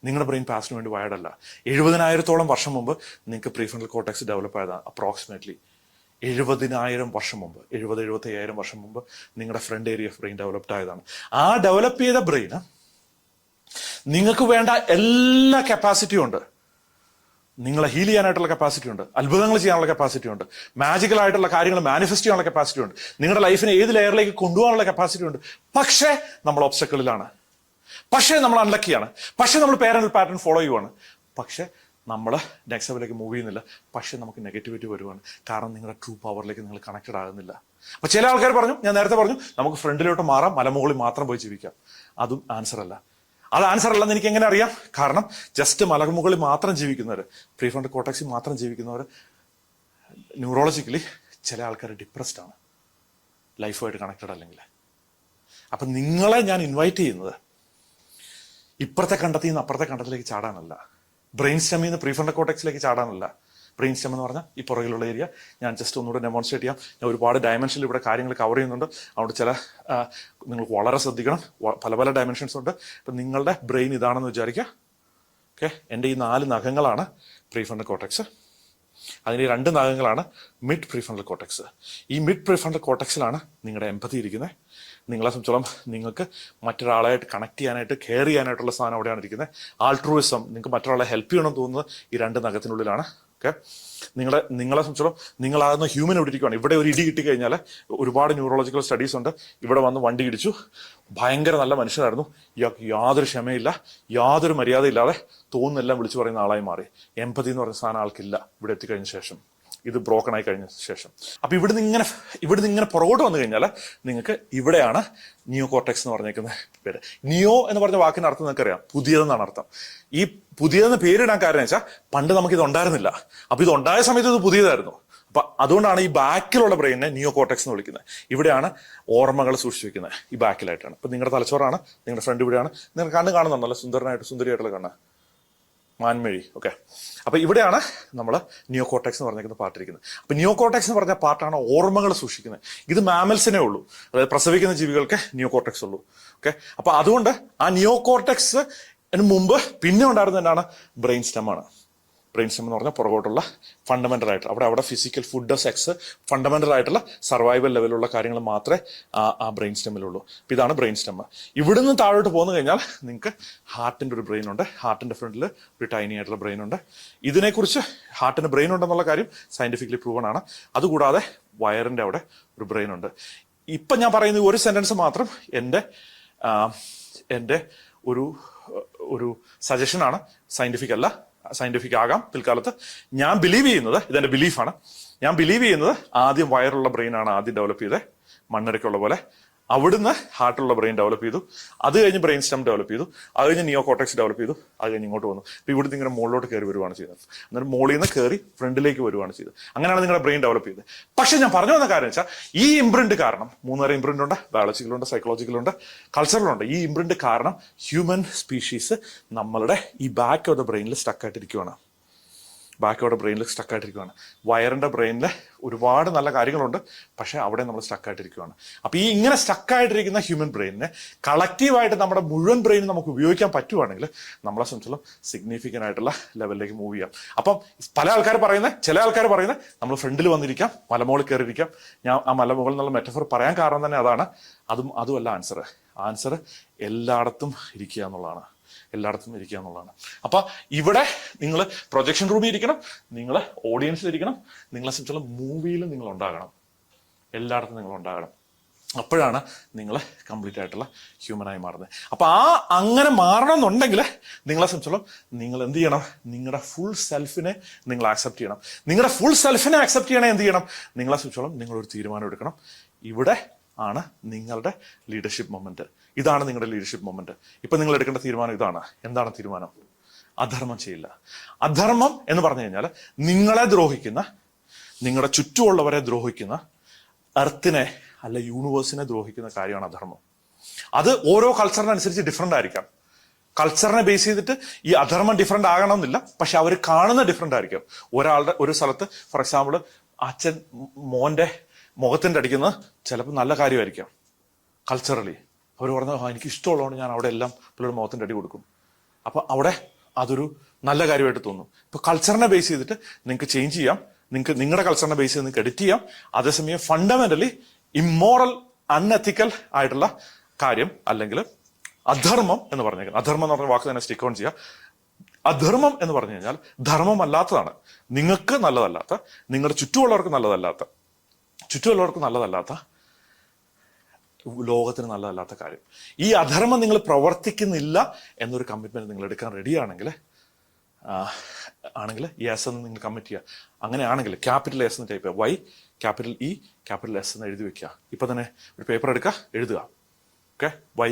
നിങ്ങളുടെ ബ്രെയിൻ പാസ്റ്റിന് വേണ്ടി വയേർഡല്ല. 70,000-ഓളം വർഷം മുമ്പ് നിങ്ങൾക്ക് പ്രീഫ്രണ്ടൽ കോർട്ടെക്സ് ഡെവലപ്പ് ആയതാണ്. അപ്രോക്സിമേറ്റ്ലി 70,000 വർഷം മുമ്പ്, 70,000-75,000 വർഷം മുമ്പ് നിങ്ങളുടെ front area of brain developed ആയതാണ്. ആ ഡെവലപ്പ് ചെയ്ത ബ്രെയിന് നിങ്ങൾക്ക് വേണ്ട എല്ലാ കപ്പാസിറ്റിയും ഉണ്ട്. നിങ്ങളെ ഹീൽ ചെയ്യാനായിട്ടുള്ള കപ്പാസിറ്റി ഉണ്ട്, അത്ഭുതങ്ങൾ ചെയ്യാനുള്ള കപ്പാസിറ്റി ഉണ്ട്, മാജിക്കൽ ആയിട്ടുള്ള കാര്യങ്ങൾ മാനിഫെസ്റ്റ് ചെയ്യാനുള്ള കപ്പാസിറ്റി ഉണ്ട്, നിങ്ങളുടെ ലൈഫിനെ ഏത് ലെയറിലേക്ക് കൊണ്ടുപോകാനുള്ള കപ്പാസിറ്റി ഉണ്ട്. പക്ഷേ നമ്മൾ ഒബ്സ്റ്റക്കിളിലാണ്, പക്ഷേ നമ്മൾ അൺലക്കിയാണ്, പക്ഷേ നമ്മൾ പാരന്റൽ പാറ്റേൺ ഫോളോ ചെയ്യുവാണ്, പക്ഷേ നമ്മൾ നെക്സ്റ്റ് ലെവലിലേക്ക് മൂവ് ചെയ്യുന്നില്ല, പക്ഷേ നമുക്ക് നെഗറ്റിവിറ്റി വരുവാണ്. കാരണം നിങ്ങളുടെ ട്രൂ പവറിലേക്ക് നിങ്ങൾ കണക്റ്റഡ് ആകുന്നില്ല. അപ്പൊ ചില ആൾക്കാർ പറഞ്ഞു, ഞാൻ നേരത്തെ പറഞ്ഞു, നമുക്ക് ഫ്രണ്ടിലോട്ട് മാറാം, മലമുകളിൽ മാത്രം പോയി ജീവിക്കാം. അതും ആൻസർ അല്ല. അത് ആൻസർ അല്ലെന്ന് എനിക്ക് എങ്ങനെ അറിയാം? കാരണം ജസ്റ്റ് മലമുകളിൽ മാത്രം ജീവിക്കുന്നവർ, പ്രീഫ്രണ്ടൽ കോർട്ടെക്സിൽ മാത്രം ജീവിക്കുന്നവർ ന്യൂറോളജിക്കലി ചില ആൾക്കാർ ഡിപ്രസ്ഡ് ആണ്, ലൈഫുമായിട്ട് കണക്റ്റഡ് അല്ലെങ്കിൽ. അപ്പൊ നിങ്ങളെ ഞാൻ ഇൻവൈറ്റ് ചെയ്യുന്നത് ഇപ്പുറത്തെ കണ്ടത്തിൽ നിന്ന് അപ്പുറത്തെ കണ്ടത്തിലേക്ക് ചാടാനല്ല, ബ്രെയിൻ സ്റ്റെമ്മിൽ നിന്ന് പ്രീഫ്രണ്ടൽ കോർട്ടെക്സിലേക്ക് ചാടാനല്ല. ബ്രെയിൻ സ്റ്റെം എന്ന് പറഞ്ഞാൽ ഈ പുറകിലുള്ള ഏരിയ. ഞാൻ ജസ്റ്റ് ഒന്നുകൂടെ ഡെമോൺസ്ട്രേറ്റ് ചെയ്യാം. ഞാൻ ഒരുപാട് ഡയമെൻഷനിൽ ഇവിടെ കാര്യങ്ങൾ കവർ ചെയ്യുന്നുണ്ട്. അതുകൊണ്ട് നിങ്ങൾ വളരെ ശ്രദ്ധിക്കണം. പല ഡയമെൻഷൻസ് ഉണ്ട്. ഇപ്പം നിങ്ങളുടെ ബ്രെയിൻ ഇതാണെന്ന് വിചാരിക്കുക. ഓക്കെ, എൻ്റെ ഈ 4 നഖങ്ങളാണ് പ്രീഫ്രണ്ടൽ കോർട്ടെക്സ്. അതിൻ്റെ 2 നഖങ്ങളാണ് മിഡ് പ്രീഫ്രണ്ടൽ കോർട്ടെക്സ്. ഈ മിഡ് പ്രീഫ്രണ്ടൽ കോർട്ടെക്സിലാണ് നിങ്ങളുടെ എമ്പതി ഇരിക്കുന്നത്. നിങ്ങളെ സംബന്ധിച്ചോളം നിങ്ങൾക്ക് മറ്റൊരാളായിട്ട് കണക്ട് ചെയ്യാനായിട്ട്, കെയർ ചെയ്യാനായിട്ടുള്ള സാധനം അവിടെയാണ് ഇരിക്കുന്നത്. ആൾട്രൂയിസം, നിങ്ങൾക്ക് മറ്റൊരാളെ ഹെൽപ്പ് ചെയ്യണമെന്ന് തോന്നുന്നത് ഈ 2 നഖത്തിനുള്ളിലാണ്. ഓക്കെ, നിങ്ങളെ സംബന്ധിച്ചോളം നിങ്ങളാകുന്ന ഹ്യൂമൻ ഇവിടെ ഇരിക്കുകയാണ്. ഇവിടെ ഒരു ഇടി കിട്ടി കഴിഞ്ഞാൽ ഒരുപാട് ന്യൂറോളജിക്കൽ സ്റ്റഡീസ് ഉണ്ട്. ഇവിടെ വന്ന് വണ്ടി ഇടിച്ചു, ഭയങ്കര നല്ല മനുഷ്യനായിരുന്നു, ഇയാൾക്ക് യാതൊരു ക്ഷമയില്ല, യാതൊരു മര്യാദയില്ലാതെ തോന്നുന്നെല്ലാം വിളിച്ചു പറയുന്ന ആളായി മാറി. എമ്പതി എന്ന് പറയുന്ന സാധനം ആൾക്കില്ല ഇവിടെ എത്തിക്കഴിഞ്ഞ ശേഷം, ഇത് ബ്രോക്കൺ ആയി കഴിഞ്ഞ ശേഷം. അപ്പൊ ഇവിടുന്ന് ഇങ്ങനെ പുറകോട്ട് വന്നു കഴിഞ്ഞാൽ നിങ്ങൾക്ക് ഇവിടെയാണ് നിയോ കോർട്ടെക്സ് എന്ന് പറഞ്ഞേക്കുന്ന പേര്. നിയോ എന്ന് പറഞ്ഞ വാക്കിന്റെ അർത്ഥം നിങ്ങൾക്കറിയാം, പുതിയതെന്നാണ് അർത്ഥം. ഈ പുതിയതെന്ന് പേരിടാൻ കാരണം വെച്ചാൽ പണ്ട് നമുക്ക് ഇത് ഉണ്ടായിരുന്നില്ല. അപ്പൊ ഇത് ഉണ്ടായ സമയത്ത് ഇത് പുതിയതായിരുന്നു. അപ്പൊ അതുകൊണ്ടാണ് ഈ ബാക്കിലുള്ള ബ്രെയിനെ നിയോ കോർട്ടെക്സ് എന്ന് വിളിക്കുന്നത്. ഇവിടെയാണ് ഓർമ്മകൾ സൂക്ഷിച്ചു വെക്കുന്നത്, ഈ ബാക്കിലായിട്ടാണ്. ഇപ്പൊ നിങ്ങളുടെ തലച്ചോറാണ്, നിങ്ങളുടെ ഫ്രണ്ട് ഇവിടെയാണ്. നിങ്ങൾ കണ്ണ് കാണുന്നുണ്ടല്ലോ, സുന്ദരിയായിട്ടുള്ള കണ്ണ്, മാൻമിഴി. ഓക്കെ, അപ്പൊ ഇവിടെയാണ് നമ്മൾ നിയോ കോർട്ടെക്സ് എന്ന് പറഞ്ഞിരിക്കുന്ന പാർട്ട് ഇരിക്കുന്നത്. അപ്പൊ നിയോ കോർട്ടെക്സ് എന്ന് പറഞ്ഞ പാർട്ടാണ് ഓർമ്മകൾ സൂക്ഷിക്കുന്നത്. ഇത് മാമൽസിനെ ഉള്ളൂ, അതായത് പ്രസവിക്കുന്ന ജീവികൾക്ക് നിയോ കോർട്ടെക്സ് ഉള്ളൂ. ഓക്കെ, അപ്പൊ അതുകൊണ്ട് ആ നിയോ കോർട്ടെക്സ് മുമ്പ് പിന്നെ ഉണ്ടായിരുന്ന എന്താണ്? ബ്രെയിൻ സ്റ്റെം ആണ്. ബ്രെയിൻ സ്റ്റെം എന്ന് പറഞ്ഞാൽ പുറകോട്ടുള്ള ഫണ്ടമെന്റൽ ആയിട്ട് അവിടെ ഫിസിക്കൽ, ഫുഡ്, സെക്സ്, ഫണ്ടമെന്റൽ ആയിട്ടുള്ള സർവൈവൽ ലെവലുള്ള കാര്യങ്ങൾ മാത്രമേ ആ ബ്രെയിൻ സ്റ്റെമ്മിലുള്ളൂ. അപ്പം ഇതാണ് ബ്രെയിൻ സ്റ്റെം. ഇവിടുന്ന് താഴോട്ട് പോന്നു കഴിഞ്ഞാൽ നിങ്ങൾക്ക് ഹാർട്ടിന്റെ ഒരു ബ്രെയിൻ ഉണ്ട്. ഹാർട്ടിന്റെ ഫ്രണ്ടിൽ ഒരു ടൈനി ആയിട്ടുള്ള ബ്രെയിൻ ഉണ്ട്. ഇതിനെക്കുറിച്ച് ഹാർട്ടിന് ബ്രെയിൻ ഉണ്ടെന്നുള്ള കാര്യം സയന്റിഫിക്കലി പ്രൂവൺ ആണ്. അതുകൂടാതെ വയറിന്റെ അവിടെ ഒരു ബ്രെയിൻ ഉണ്ട്. ഇപ്പം ഞാൻ പറയുന്ന ഒരു സെന്റൻസ് മാത്രം എൻ്റെ ഒരു സജഷനാണ്, സയന്റിഫിക് അല്ല. സയന്റിഫിക് ആകാം പിൽക്കാലത്ത്. ഞാൻ ബിലീവ് ചെയ്യുന്നത്, ഇതെന്റെ ബിലീഫാണ്, ഞാൻ ബിലീവ് ചെയ്യുന്നത് ആദ്യം വയറുള്ള ബ്രെയിനാണ് ആദ്യം ഡെവലപ്പ് ചെയ്തത്, മണ്ണരയ്ക്കുള്ള പോലെ. അവിടുന്ന് ഹാർട്ടുള്ള ബ്രെയിൻ ഡെവലപ്പ് ചെയ്തു, അത് കഴിഞ്ഞ് ബ്രെയിൻ സ്റ്റെം ഡെവലപ്പ് ചെയ്തു, അത് കഴിഞ്ഞ് നിയോ കോർട്ടെക്സ് ഡെവലപ്പ് ചെയ്തു, അത് കഴിഞ്ഞ് ഇങ്ങോട്ട് വന്നു. അപ്പോൾ ഇവിടുന്ന് ഇങ്ങനെ മുകളിലോട്ട് കയറി വരുവാണ് ചെയ്തത്. അന്നേരം മുകളിൽ നിന്ന് കയറി ഫ്രണ്ടിലേക്ക് വരുവാണ് ചെയ്തത്. അങ്ങനെയാണ് നിങ്ങളുടെ ബ്രെയിൻ ഡെവലപ്പ് ചെയ്തത്. പക്ഷെ ഞാൻ പറഞ്ഞു വന്ന കാര്യം വെച്ചാൽ ഈ ഇംപ്രിന്റ് കാരണം, 3 തരം ഇംപ്രിന്റ് ഉണ്ട്, ബയോളജിക്കലുണ്ട്, സൈക്കോളജിക്കലുണ്ട്, കൾച്ചറലുണ്ട്. ഈ ഇംപ്രിന്റ് കാരണം ഹ്യൂമൻ സ്പീഷീസ് നമ്മളുടെ ഈ ബാക്ക് ഓഫ് ദ ബ്രെയിനിൽ സ്റ്റക്കായിട്ടിരിക്കുവാണ്. ബാക്കിയോടെ ബ്രെയിനിൽ സ്റ്റക്കായിട്ടിരിക്കുകയാണ്. വയറിൻ്റെ ബ്രെയിനിൽ ഒരുപാട് നല്ല കാര്യങ്ങളുണ്ട്, പക്ഷേ അവിടെ നമ്മൾ സ്റ്റക്കായിട്ടിരിക്കുകയാണ്. അപ്പോൾ ഈ ഇങ്ങനെ സ്റ്റക്കായിട്ടിരിക്കുന്ന ഹ്യൂമൻ ബ്രെയിനിനെ കളക്റ്റീവായിട്ട് നമ്മുടെ മുഴുവൻ ബ്രെയിനും നമുക്ക് ഉപയോഗിക്കാൻ പറ്റുവാണെങ്കിൽ നമ്മളെ സംബന്ധിച്ചുള്ള സിഗ്നിഫിക്കൻ്റ് ആയിട്ടുള്ള ലെവലിലേക്ക് മൂവ് ചെയ്യാം. അപ്പം ചില ആൾക്കാർ പറയുന്നത് നമ്മൾ ഫ്രണ്ടിൽ വന്നിരിക്കാം, മലമുകളിൽ കയറിയിരിക്കാം. ഞാൻ ആ മലമുകളിൽ എന്നുള്ള മെറ്റഫർ പറയാൻ കാരണം തന്നെ അതാണ്. അതുമല്ല ആൻസർ എല്ലായിടത്തും ഇരിക്കുക എന്നുള്ളതാണ്. അപ്പൊ ഇവിടെ നിങ്ങൾ പ്രൊജക്ഷൻ റൂമിൽ ഇരിക്കണം, നിങ്ങൾ ഓഡിയൻസിൽ ഇരിക്കണം, നിങ്ങളെ സംബന്ധിച്ചുള്ള മൂവിയിൽ നിങ്ങൾ ഉണ്ടാകണം, എല്ലായിടത്തും നിങ്ങൾ ഉണ്ടാകണം. അപ്പോഴാണ് നിങ്ങൾ കംപ്ലീറ്റ് ആയിട്ടുള്ള ഹ്യൂമനായി മാറുന്നത്. അപ്പൊ അങ്ങനെ മാറണം എന്നുണ്ടെങ്കിൽ നിങ്ങളെ സംബന്ധിച്ചോളം നിങ്ങൾ എന്ത് ചെയ്യണം? നിങ്ങളുടെ ഫുൾ സെൽഫിനെ നിങ്ങൾ ആക്സെപ്റ്റ് ചെയ്യണം. നിങ്ങളുടെ ഫുൾ സെൽഫിനെ ആക്സെപ്റ്റ് ചെയ്യണേ എന്ത് ചെയ്യണം? നിങ്ങളെ സംബന്ധിച്ചോളം നിങ്ങളൊരു തീരുമാനം എടുക്കണം. ഇവിടെ ആണ് നിങ്ങളുടെ ലീഡർഷിപ്പ് മൊമെന്റ്. ഇതാണ് നിങ്ങളുടെ ലീഡർഷിപ്പ് മൊമെന്റ്. ഇപ്പൊ നിങ്ങൾ എടുക്കേണ്ട തീരുമാനം ഇതാണ്. എന്താണ് തീരുമാനം? അധർമ്മം ചെയ്യില്ല. അധർമ്മം എന്ന് പറഞ്ഞു കഴിഞ്ഞാൽ നിങ്ങളെ ദ്രോഹിക്കുന്ന, നിങ്ങളുടെ ചുറ്റുമുള്ളവരെ ദ്രോഹിക്കുന്ന, എർത്തിനെ അല്ല യൂണിവേഴ്സിനെ ദ്രോഹിക്കുന്ന കാര്യമാണ് അധർമ്മം. അത് ഓരോ കൾച്ചറിനനുസരിച്ച് ഡിഫറെന്റ് ആയിരിക്കാം. കൾച്ചറിനെ ബേസ് ചെയ്തിട്ട് ഈ അധർമ്മം ഡിഫറെന്റ് ആകണമെന്നില്ല, പക്ഷെ അവർ കാണുന്ന ഡിഫറെന്റ് ആയിരിക്കും. ഒരു സ്ഥലത്ത് ഫോർ എക്സാമ്പിൾ അച്ഛൻ മോന്റെ മുഖത്തിൻ്റെ അടിക്കുന്നത് ചിലപ്പോൾ നല്ല കാര്യമായിരിക്കാം. കൾച്ചറലി അവർ പറഞ്ഞാൽ എനിക്ക് ഇഷ്ടമുള്ളതുകൊണ്ട് ഞാൻ അവിടെ എല്ലാം പിള്ളേരുടെ മുഖത്തിൻ്റെ അടി കൊടുക്കും. അപ്പോൾ അവിടെ അതൊരു നല്ല കാര്യമായിട്ട് തോന്നും. ഇപ്പോൾ കൾച്ചറിനെ ബേസ് ചെയ്തിട്ട് നിങ്ങൾക്ക് ചേഞ്ച് ചെയ്യാം. നിങ്ങൾക്ക് നിങ്ങളുടെ കൾച്ചറിനെ ബേസ് ചെയ്ത് നിങ്ങൾക്ക് എഡിറ്റ് ചെയ്യാം. അതേസമയം ഫണ്ടമെന്റലി ഇമ്മോറൽ അൺഎത്തിക്കൽ ആയിട്ടുള്ള കാര്യം അല്ലെങ്കിൽ അധർമ്മം എന്ന് പറഞ്ഞേക്കാം. അധർമ്മം എന്ന് പറഞ്ഞ വാക്ക് തന്നെ സ്റ്റിക്ക് ഓൺ ചെയ്യുക. അധർമ്മം എന്ന് പറഞ്ഞു കഴിഞ്ഞാൽ ധർമ്മമല്ലാത്തതാണ്. നിങ്ങൾക്ക് നല്ലതല്ലാത്ത, നിങ്ങളുടെ ചുറ്റുമുള്ളവർക്ക് നല്ലതല്ലാത്ത, ലോകത്തിന് നല്ലതല്ലാത്ത കാര്യം. ഈ അധർമ്മം നിങ്ങൾ പ്രവർത്തിക്കുന്നില്ല എന്നൊരു കമ്മിറ്റ്മെന്റ് നിങ്ങൾ എടുക്കാൻ റെഡിയാണെങ്കിൽ യെസ് എന്ന് നിങ്ങൾ കമ്മിറ്റ് ചെയ്യുക. അങ്ങനെയാണെങ്കിൽ ക്യാപിറ്റൽ എസ് എന്ന് ടൈപ്പ് ചെയ്യുക. Y capital E capital S എന്ന് എഴുതി വെക്കുക. ഇപ്പൊ തന്നെ ഒരു പേപ്പർ എടുക്കുക, എഴുതുക. Okay, Y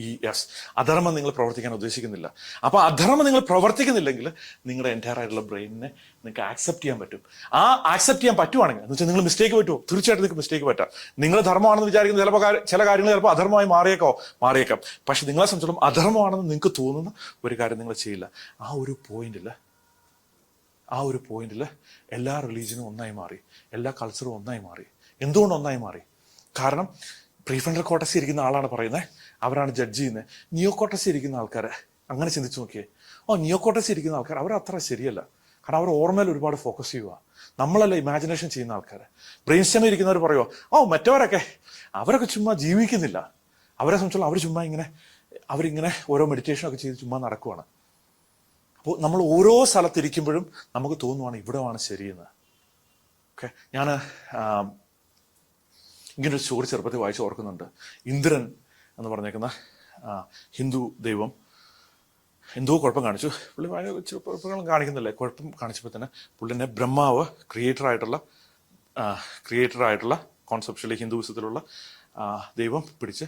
ES. അധർമ്മം നിങ്ങൾ പ്രവർത്തിക്കാൻ ഉദ്ദേശിക്കുന്നില്ല. അപ്പൊ അധർമ്മം നിങ്ങൾ പ്രവർത്തിക്കുന്നില്ലെങ്കിൽ നിങ്ങളുടെ എൻറ്റയർ ആയിട്ടുള്ള ബ്രെയിനിനെ നിങ്ങൾക്ക് ആക്സെപ്റ്റ് ചെയ്യാൻ പറ്റും. ആ ആക്സെപ്റ്റ് ചെയ്യാൻ പറ്റുവാണെങ്കിൽ എന്ന് വെച്ചാൽ നിങ്ങൾ മിസ്റ്റേക്ക് പറ്റുമോ? തീർച്ചയായിട്ടും നിങ്ങൾക്ക് മിസ്റ്റേക്ക് പറ്റാം. നിങ്ങൾ ധർമ്മമാണെന്ന് വിചാരിക്കുന്ന ചില കാര്യങ്ങൾ ചിലപ്പോൾ അധർമ്മമായി മാറിയേക്കാം. പക്ഷെ നിങ്ങളെ സംബന്ധിച്ചിടത്തോളം അധർമ്മമാണെന്ന് നിങ്ങൾക്ക് തോന്നുന്ന ഒരു കാര്യം നിങ്ങൾ ചെയ്യില്ല. ആ ഒരു പോയിന്റിൽ എല്ലാ റിലീജിയനും ഒന്നായി മാറി, എല്ലാ കൾച്ചറും ഒന്നായി മാറി. എന്തുകൊണ്ട് ഒന്നായി മാറി? കാരണം പ്രീഫ്രണ്ടൽ കോർട്ടക്സിൽ ഇരിക്കുന്ന ആളാണ് പറയുന്നത്, അവരാണ് ജഡ്ജ് ചെയ്യുന്നത്. നിയോ കോർട്ടക്സിൽ ഇരിക്കുന്ന ആൾക്കാരെ അങ്ങനെ ചിന്തിച്ചു നോക്കിയേ. നിയോ കോർട്ടക്സിൽ ഇരിക്കുന്ന ആൾക്കാർ അവർ അത്ര ശരിയല്ല. കാരണം അവർ ഓർമ്മയിൽ ഒരുപാട് ഫോക്കസ് ചെയ്യുക. നമ്മളല്ല ഇമാജിനേഷൻ ചെയ്യുന്ന ആൾക്കാർ. ബ്രെയിൻ സ്റ്റെമിൽ ഇരിക്കുന്നവർ പറയുമോ മറ്റവരൊക്കെ അവരൊക്കെ ചുമ്മാ ജീവിക്കുന്നില്ല, അവരെ സംബന്ധിച്ചുള്ള അവർ ചുമ്മാ അവരിങ്ങനെ ഓരോ മെഡിറ്റേഷനൊക്കെ ചെയ്ത് ചുമ്മാ നടക്കുവാണ്. അപ്പോൾ നമ്മൾ ഓരോ സ്ഥലത്തിരിക്കുമ്പോഴും നമുക്ക് തോന്നുവാണ് ഇവിടെയാണ് ശരിയെന്ന്. ഓക്കെ, ഞാൻ ഇങ്ങനൊരു സ്റ്റോറി ചെറുപ്പത്തിൽ വായിച്ച് ഓർക്കുന്നുണ്ട്. ഇന്ദ്രൻ എന്ന് പറഞ്ഞേക്കുന്ന ഹിന്ദു ദൈവം എന്തോ കുഴപ്പം കാണിച്ചു. പുള്ളി കുഴപ്പങ്ങളും കാണിക്കുന്നില്ലേ, കുഴപ്പം കാണിച്ചപ്പോൾ തന്നെ പുള്ളിനെ ബ്രഹ്മാവ് ക്രിയേറ്റർ ആയിട്ടുള്ള കോൺസെപ്ഷ്യലി ഹിന്ദുവിസത്തിലുള്ള ദൈവം പിടിച്ച്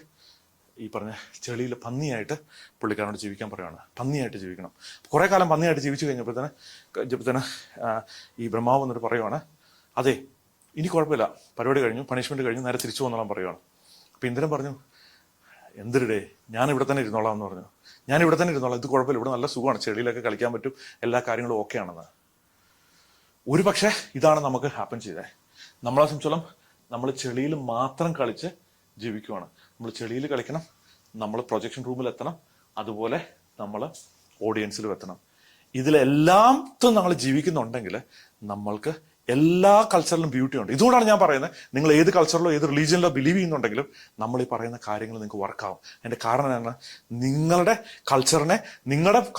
ഈ പറഞ്ഞ ചെളിയിൽ പന്നിയായിട്ട് പുള്ളിക്കാരനോട് ജീവിക്കാൻ പറയുകയാണ്. പന്നിയായിട്ട് ജീവിക്കണം. കുറേ കാലം പന്നിയായിട്ട് ജീവിച്ചു കഴിഞ്ഞപ്പോഴത്തേന് ഈ ബ്രഹ്മാവ് എന്നിട്ട് പറയുവാണ്, അതെ ഇനി കുഴപ്പമില്ല, പരിപാടി കഴിഞ്ഞു, പണിഷ്മെന്റ് കഴിഞ്ഞു, നേരെ തിരിച്ചു വന്നോളാൻ പറയുവാണ്. അപ്പം ഇന്ദ്രൻ പറഞ്ഞു, എന്തിരിടേ, ഞാൻ ഇവിടെ തന്നെ ഇരുന്നോളാം എന്ന് പറഞ്ഞു. ഞാൻ ഇവിടെ തന്നെ ഇരുന്നോളാം, ഇത് കുഴപ്പമില്ല, ഇവിടെ നല്ല സുഖമാണ്, ചെടിയിലൊക്കെ കളിക്കാൻ പറ്റും, എല്ലാ കാര്യങ്ങളും ഓക്കെ ആണെന്ന്. ഒരു പക്ഷേ ഇതാണ് നമുക്ക് ഹാപ്പൻ ചെയ്തത്. നമ്മളെ സംബന്ധിച്ചോളം നമ്മൾ ചെളിയിൽ മാത്രം കളിച്ച് ജീവിക്കുവാണ്. നമ്മൾ ചെളിയിൽ കളിക്കണം, നമ്മൾ പ്രൊജക്ഷൻ റൂമിൽ എത്തണം, അതുപോലെ നമ്മൾ ഓഡിയൻസിലും എത്തണം. ഇതിലെല്ലാത്തും നമ്മൾ ജീവിക്കുന്നുണ്ടെങ്കിൽ നമ്മൾക്ക് എല്ലാ കൾച്ചറിലും ബ്യൂട്ടി ഉണ്ട്. ഇതുകൊണ്ടാണ് ഞാൻ പറയുന്നത്, നിങ്ങൾ ഏത് കൾച്ചറിലോ ഏത് റിലീജിയനിലോ ബിലീവ് ചെയ്യുന്നുണ്ടെങ്കിൽ നമ്മൾ ഈ പറയുന്ന കാര്യങ്ങൾ നിങ്ങൾക്ക് വർക്കാവും. അതിൻ്റെ കാരണം എന്താണ്? നിങ്ങളുടെ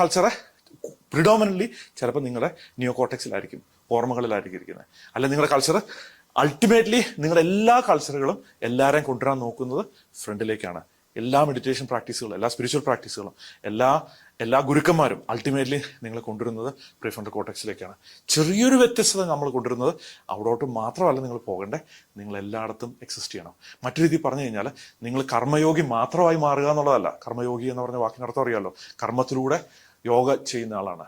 കൾച്ചറെ പ്രിഡോമിനൻ്റ്ലി ചിലപ്പോൾ നിങ്ങളുടെ നിയോ കോർട്ടെക്സിലായിരിക്കും, ഓർമ്മകളിലായിരിക്കും ഇരിക്കുന്നത്. അല്ല, നിങ്ങളുടെ കൾച്ചർ അൾട്ടിമേറ്റ്ലി നിങ്ങളുടെ എല്ലാ കൾച്ചറുകളും എല്ലാവരെയും കൊണ്ടുവരാൻ നോക്കുന്നത് ഫ്രണ്ടിലേക്കാണ്. എല്ലാ മെഡിറ്റേഷൻ പ്രാക്ടീസുകളും എല്ലാ സ്പിരിച്വൽ പ്രാക്ടീസുകളും എല്ലാ ഗുരുക്കന്മാരും അൾട്ടിമേറ്റ്ലി നിങ്ങളെ കൊണ്ടുവരുന്നത് പ്രീഫ്രണ്ടൽ കോർട്ടെക്സിലേക്കാണ്. ചെറിയൊരു വ്യത്യസ്തത നമ്മൾ കൊണ്ടുവരുന്നത് അവിടോട്ട് മാത്രമല്ല നിങ്ങൾ പോകേണ്ടേ, നിങ്ങൾ എല്ലായിടത്തും എക്സിസ്റ്റ് ചെയ്യണം. മറ്റു രീതിയിൽ പറഞ്ഞു കഴിഞ്ഞാൽ നിങ്ങൾ കർമ്മയോഗി മാത്രമായി മാറുക എന്നുള്ളതല്ല. കർമ്മയോഗി എന്ന് പറഞ്ഞ വാക്കിനർത്ഥം അറിയാമല്ലോ, കർമ്മത്തിലൂടെ യോഗ ചെയ്യുന്ന ആളാണ്.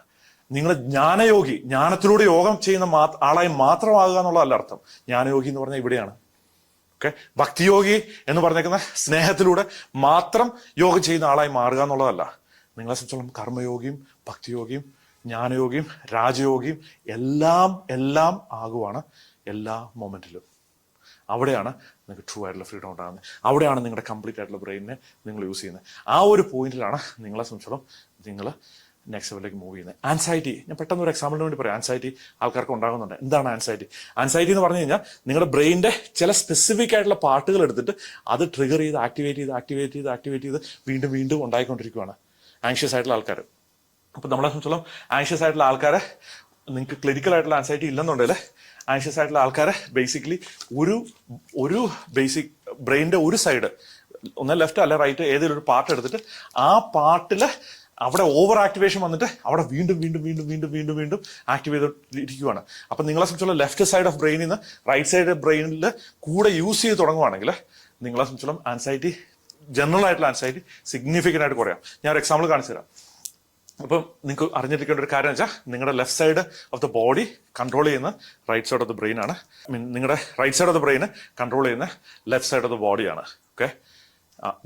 നിങ്ങൾ ജ്ഞാനയോഗി, ജ്ഞാനത്തിലൂടെ യോഗം ചെയ്യുന്ന ആളായി മാത്രമാകുക എന്നുള്ളതല്ല അർത്ഥം. ജ്ഞാനയോഗി എന്ന് പറഞ്ഞാൽ ഇവിടെയാണ്. ഓക്കെ, ഭക്തിയോഗി എന്ന് പറഞ്ഞേക്കുന്ന സ്നേഹത്തിലൂടെ മാത്രം യോഗം ചെയ്യുന്ന ആളായി മാറുക എന്നുള്ളതല്ല. നിങ്ങളെ സംബന്ധിച്ചോളം കർമ്മയോഗിയും ഭക്തിയോഗിയും ജ്ഞാനയോഗിയും രാജയോഗിയും എല്ലാം ആകുവാണ് എല്ലാ മൊമെന്റിലും. അവിടെയാണ് നിങ്ങൾക്ക് ട്രൂ ആയിട്ടുള്ള ഫ്രീഡം ഉണ്ടാകുന്നത്. അവിടെയാണ് നിങ്ങളുടെ കംപ്ലീറ്റ് ആയിട്ടുള്ള ബ്രെയിനിനെ നിങ്ങൾ യൂസ് ചെയ്യുന്നത്. ആ ഒരു പോയിന്റിലാണ് നിങ്ങളെ സംബന്ധിച്ചോളം നിങ്ങൾ നെക്സ്റ്റ് ലെവലിലേക്ക് മൂവ് ചെയ്യുന്നത്. ആൻസൈറ്റി, ഞാൻ പെട്ടെന്ന് ഒരു എക്സാമ്പിളിന് വേണ്ടി പറയാം. ആൻസൈറ്റി ആൾക്കാർക്ക് ഉണ്ടാകുന്നുണ്ട്. എന്താണ് ആൻസൈറ്റി? ആൻസൈറ്റി എന്ന് പറഞ്ഞു കഴിഞ്ഞാൽ നിങ്ങളുടെ ബ്രെയിനിന്റെ ചില സ്പെസിഫിക് ആയിട്ടുള്ള പാർട്ടുകൾ എടുത്തിട്ട് അത് ട്രിഗർ ചെയ്ത് ആക്ടിവേറ്റ് ചെയ്ത് വീണ്ടും ഉണ്ടായിക്കൊണ്ടിരിക്കുകയാണ് ആങ്ഷ്യസ് ആയിട്ടുള്ള ആൾക്കാർ. അപ്പൊ നമ്മളെ സംബന്ധിച്ചോളം ആങ്ഷ്യസ് ആയിട്ടുള്ള ആൾക്കാരെ, നിങ്ങൾക്ക് ക്ലിനിക്കൽ ആയിട്ടുള്ള ആൻസൈറ്റി ഇല്ലെന്നുണ്ടെങ്കിൽ ആങ്ഷ്യസ് ആയിട്ടുള്ള ആൾക്കാരെ ബേസിക്കലി ഒരു ബേസിക് ബ്രെയിനിന്റെ ഒരു സൈഡ്, ഒന്നേ ലെഫ്റ്റ് അല്ലെ റൈറ്റ്, ഏതെങ്കിലും ഒരു പാർട്ട് എടുത്തിട്ട് ആ പാർട്ടില് അവിടെ ഓവർ ആക്ടിവേഷൻ വന്നിട്ട് അവിടെ വീണ്ടും ആക്ടിവേറ്റ് ചെയ്തിരിക്കുകയാണ്. അപ്പൊ നിങ്ങളെ സംബന്ധിച്ചുള്ള ലെഫ്റ്റ് സൈഡ് ഓഫ് ബ്രെയിനിൽ നിന്ന് റൈറ്റ് സൈഡ് ബ്രെയിനിൽ കൂടെ യൂസ് ചെയ്ത് തുടങ്ങുവാണെങ്കിൽ നിങ്ങളെ സംബന്ധിച്ചുള്ള ആൻസൈറ്റി, ജനറൽ ആയിട്ടുള്ള ആൻസൈറ്റി സിഗ്നിഫിക്കൻ്റ് ആയിട്ട് കുറയാം. ഞാൻ ഒരു എക്സാമ്പിൾ കാണിച്ചു തരാം. അപ്പം നിങ്ങൾക്ക് അറിഞ്ഞിരിക്കേണ്ട ഒരു കാര്യം വെച്ചാൽ നിങ്ങളുടെ left side of the body control ചെയ്യുന്ന right side of the brain ആണ്. നിങ്ങളുടെ right side of the brain control ചെയ്യുന്ന ലെഫ്റ്റ് സൈഡ് ഓഫ് ദ ബോഡിയാണ്. ഓക്കെ,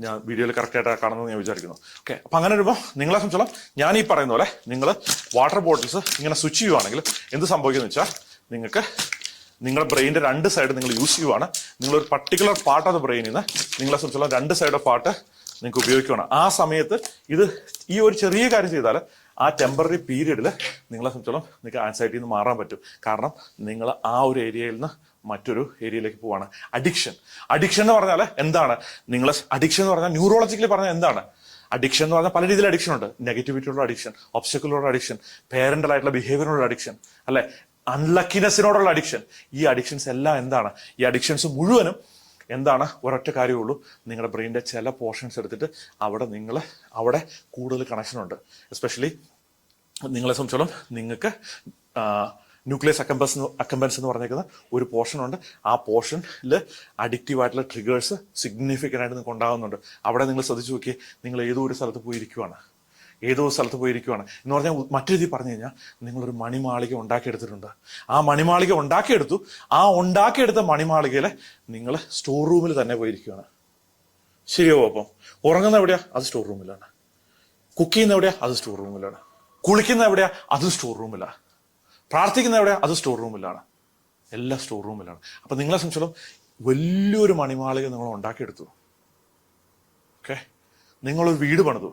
ഞാൻ വീഡിയോയിൽ കറക്റ്റ് ആയിട്ട് കാണുന്നത് ഞാൻ വിചാരിക്കുന്നു. ഓക്കെ, അപ്പൊ അങ്ങനെ വരുമ്പോൾ നിങ്ങളെ സംബന്ധിച്ചോളം ഞാൻ ഈ പറയുന്ന പോലെ നിങ്ങൾ വാട്ടർ ബോട്ടിൽസ് ഇങ്ങനെ സ്വിച്ച് ചെയ്യുവാണെങ്കിൽ എന്ത് സംഭവിക്കുന്നത് വെച്ചാൽ നിങ്ങൾക്ക് നിങ്ങളുടെ ബ്രെയിനിന്റെ രണ്ട് സൈഡ് നിങ്ങൾ യൂസ് ചെയ്യുവാണ്. നിങ്ങളൊരു പർട്ടിക്കുലർ പാർട്ട് ഓഫ് ദ ബ്രെയിനിൽ നിന്ന് നിങ്ങളെ സംബന്ധിച്ചോളം രണ്ട് സൈഡ് ഓഫ് പാർട്ട് നിങ്ങൾക്ക് ഉപയോഗിക്കുകയാണ്. ആ സമയത്ത് ഈ ഒരു ചെറിയ കാര്യം ചെയ്താൽ ആ ടെമ്പററി പീരീഡിൽ നിങ്ങളെ സംബന്ധിച്ചോളം നിങ്ങൾക്ക് ആൻസൈറ്റിയിൽ നിന്ന് മാറാൻ പറ്റും. കാരണം നിങ്ങൾ ആ ഒരു ഏരിയയിൽ നിന്ന് മറ്റൊരു ഏരിയയിലേക്ക് പോവാണ്. അഡിക്ഷൻ എന്ന് പറഞ്ഞാൽ എന്താണ്? നിങ്ങൾ അഡിക്ഷൻ എന്ന് പറഞ്ഞാൽ ന്യൂറോളജിക്കലി പറഞ്ഞാൽ എന്താണ്? അഡിക്ഷൻ എന്ന് പറഞ്ഞാൽ പല രീതിയിൽ അഡിക്ഷൻ ഉണ്ട്. നെഗറ്റിവിറ്റിയുള്ള അഡിക്ഷൻ, ഒബ്സ്റ്റക്കിളുള്ള അഡിക്ഷൻ, പേരന്റൽ ആയിട്ടുള്ള ബിഹേവിയറിനുള്ള അഡിക്ഷൻ, അല്ലെ, അൺലക്കിനെസ്സിനോടുള്ള അഡിക്ഷൻ. ഈ അഡിക്ഷൻസ് എല്ലാം എന്താണ്? ഈ അഡിക്ഷൻസ് മുഴുവനും എന്താണ്? ഒരൊറ്റ കാര്യമുള്ളൂ, നിങ്ങളുടെ ബ്രെയിനിന്റെ ചില പോർഷൻസ് എടുത്തിട്ട് അവിടെ കൂടുതൽ കണക്ഷൻ ഉണ്ട്. എസ്പെഷ്യലി നിങ്ങളെ സംബന്ധിച്ചോളം നിങ്ങൾക്ക് ന്യൂക്ലിയസ് അക്കംബൻസ് എന്ന് പറഞ്ഞേക്കുന്ന ഒരു പോർഷൻ ഉണ്ട്. ആ പോർഷനിൽ അഡിക്റ്റീവ് ആയിട്ടുള്ള ട്രിഗേഴ്സ് സിഗ്നിഫിക്കൻ്റ് ആയിട്ട് നിങ്ങൾക്ക് ഉണ്ടാകുന്നുണ്ട്. അവിടെ നിങ്ങൾ ശ്രദ്ധിച്ചു നോക്കിയേ, നിങ്ങൾ ഏതോ സ്ഥലത്ത് പോയിരിക്കുവാണ് എന്ന് പറഞ്ഞാൽ മറ്റു രീതിയിൽ പറഞ്ഞു കഴിഞ്ഞാൽ നിങ്ങളൊരു മണിമാളിക ഉണ്ടാക്കിയെടുത്തിട്ടുണ്ട്. ആ മണിമാളിക ഉണ്ടാക്കിയെടുത്ത മണിമാളികയിൽ നിങ്ങൾ സ്റ്റോർ റൂമിൽ തന്നെ പോയിരിക്കുകയാണ്. ശരിയോ? അപ്പം ഉറങ്ങുന്ന എവിടെയാ? അത് സ്റ്റോർ റൂമിലാണ്. കുക്ക് ചെയ്യുന്ന എവിടെയാ? അത് സ്റ്റോർ റൂമിലാണ്. കുളിക്കുന്ന എവിടെയാ? അത് സ്റ്റോർ റൂമിലാണ്. പ്രാർത്ഥിക്കുന്ന എവിടെയാ? അത് സ്റ്റോർ റൂമിലാണ്. എല്ലാം സ്റ്റോർ റൂമിലാണ്. അപ്പൊ നിങ്ങളെ സംബന്ധിച്ചിടത്തോളം വലിയൊരു മണിമാളിക നിങ്ങൾ ഉണ്ടാക്കിയെടുത്തു. ഓക്കെ, നിങ്ങളൊരു വീട് പണിതു.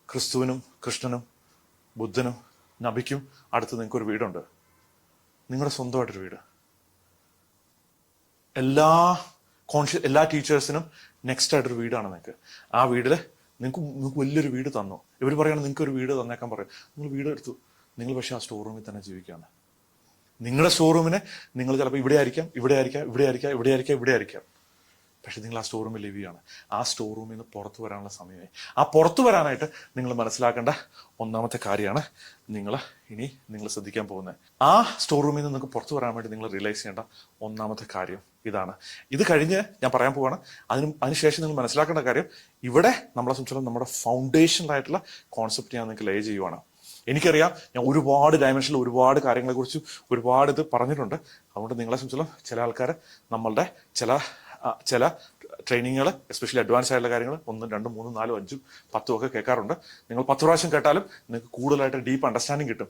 ക്രിസ്തുവിനും കൃഷ്ണനും ബുദ്ധനും നബിക്കും അടുത്ത് നിങ്ങൾക്കൊരു വീടുണ്ട്. നിങ്ങളുടെ സ്വന്തമായിട്ടൊരു വീട്. എല്ലാ ടീച്ചേഴ്സിനും നെക്സ്റ്റ് ആയിട്ടൊരു വീടാണ് നിങ്ങൾക്ക്. ആ വീട്ടിൽ നിങ്ങൾക്ക് വലിയൊരു വീട് തന്നു. ഇവർ പറയണം നിങ്ങൾക്ക് ഒരു വീട് തന്നേക്കാൻ പറയും. നിങ്ങൾ വീട് എടുത്തു. നിങ്ങൾ പക്ഷെ ആ സ്റ്റോർ റൂമിൽ തന്നെ ജീവിക്കുകയാണ്. നിങ്ങളുടെ സ്റ്റോർ റൂമിനെ നിങ്ങൾ ചിലപ്പോൾ ഇവിടെ ആയിരിക്കാം. പക്ഷെ നിങ്ങൾ ആ സ്റ്റോർ റൂമിൽ ലിവ് ചെയ്യാണ്. ആ സ്റ്റോർ റൂമിൽ നിന്ന് പുറത്തു വരാനുള്ള സമയമായി. ആ പുറത്തു വരാനായിട്ട് നിങ്ങൾ മനസ്സിലാക്കേണ്ട ഒന്നാമത്തെ കാര്യമാണ് നിങ്ങൾ ശ്രദ്ധിക്കാൻ പോകുന്നത്. ആ സ്റ്റോർ റൂമിൽ നിന്ന് നിങ്ങൾക്ക് പുറത്തു വരാൻ വേണ്ടി നിങ്ങൾ റിയലൈസ് ചെയ്യേണ്ട ഒന്നാമത്തെ കാര്യം ഇതാണ്. ഇത് കഴിഞ്ഞ് ഞാൻ പറയാൻ പോവാണ്. അതിനുശേഷം നിങ്ങൾ മനസ്സിലാക്കേണ്ട കാര്യം, ഇവിടെ നമ്മളെ സംബന്ധിച്ചിടത്തോളം നമ്മുടെ ഫൗണ്ടേഷനിലായിട്ടുള്ള കോൺസെപ്റ്റ് ഞാൻ നിങ്ങൾക്ക് ലേ ചെയ്യുവാണ്. എനിക്കറിയാം, ഞാൻ ഒരുപാട് ഡയമെൻഷനിൽ ഒരുപാട് കാര്യങ്ങളെക്കുറിച്ച് ഒരുപാട് ഇത് പറഞ്ഞിട്ടുണ്ട്. അതുകൊണ്ട് നിങ്ങളെ സംബന്ധിച്ചിടത്തോളം ചില ആൾക്കാർ നമ്മളുടെ ചില ട്രെയിനിങ്ങുകൾ, എസ്പെഷ്യലി അഡ്വാൻസ് ആയിട്ടുള്ള കാര്യങ്ങൾ 1, 2, 3, 4, 5, 10 ഒക്കെ കേൾക്കാറുണ്ട്. നിങ്ങൾ 10 പ്രാവശ്യം കേട്ടാലും നിങ്ങൾക്ക് കൂടുതലായിട്ട് ഡീപ്പ് അണ്ടർസ്റ്റാൻഡിങ് കിട്ടും.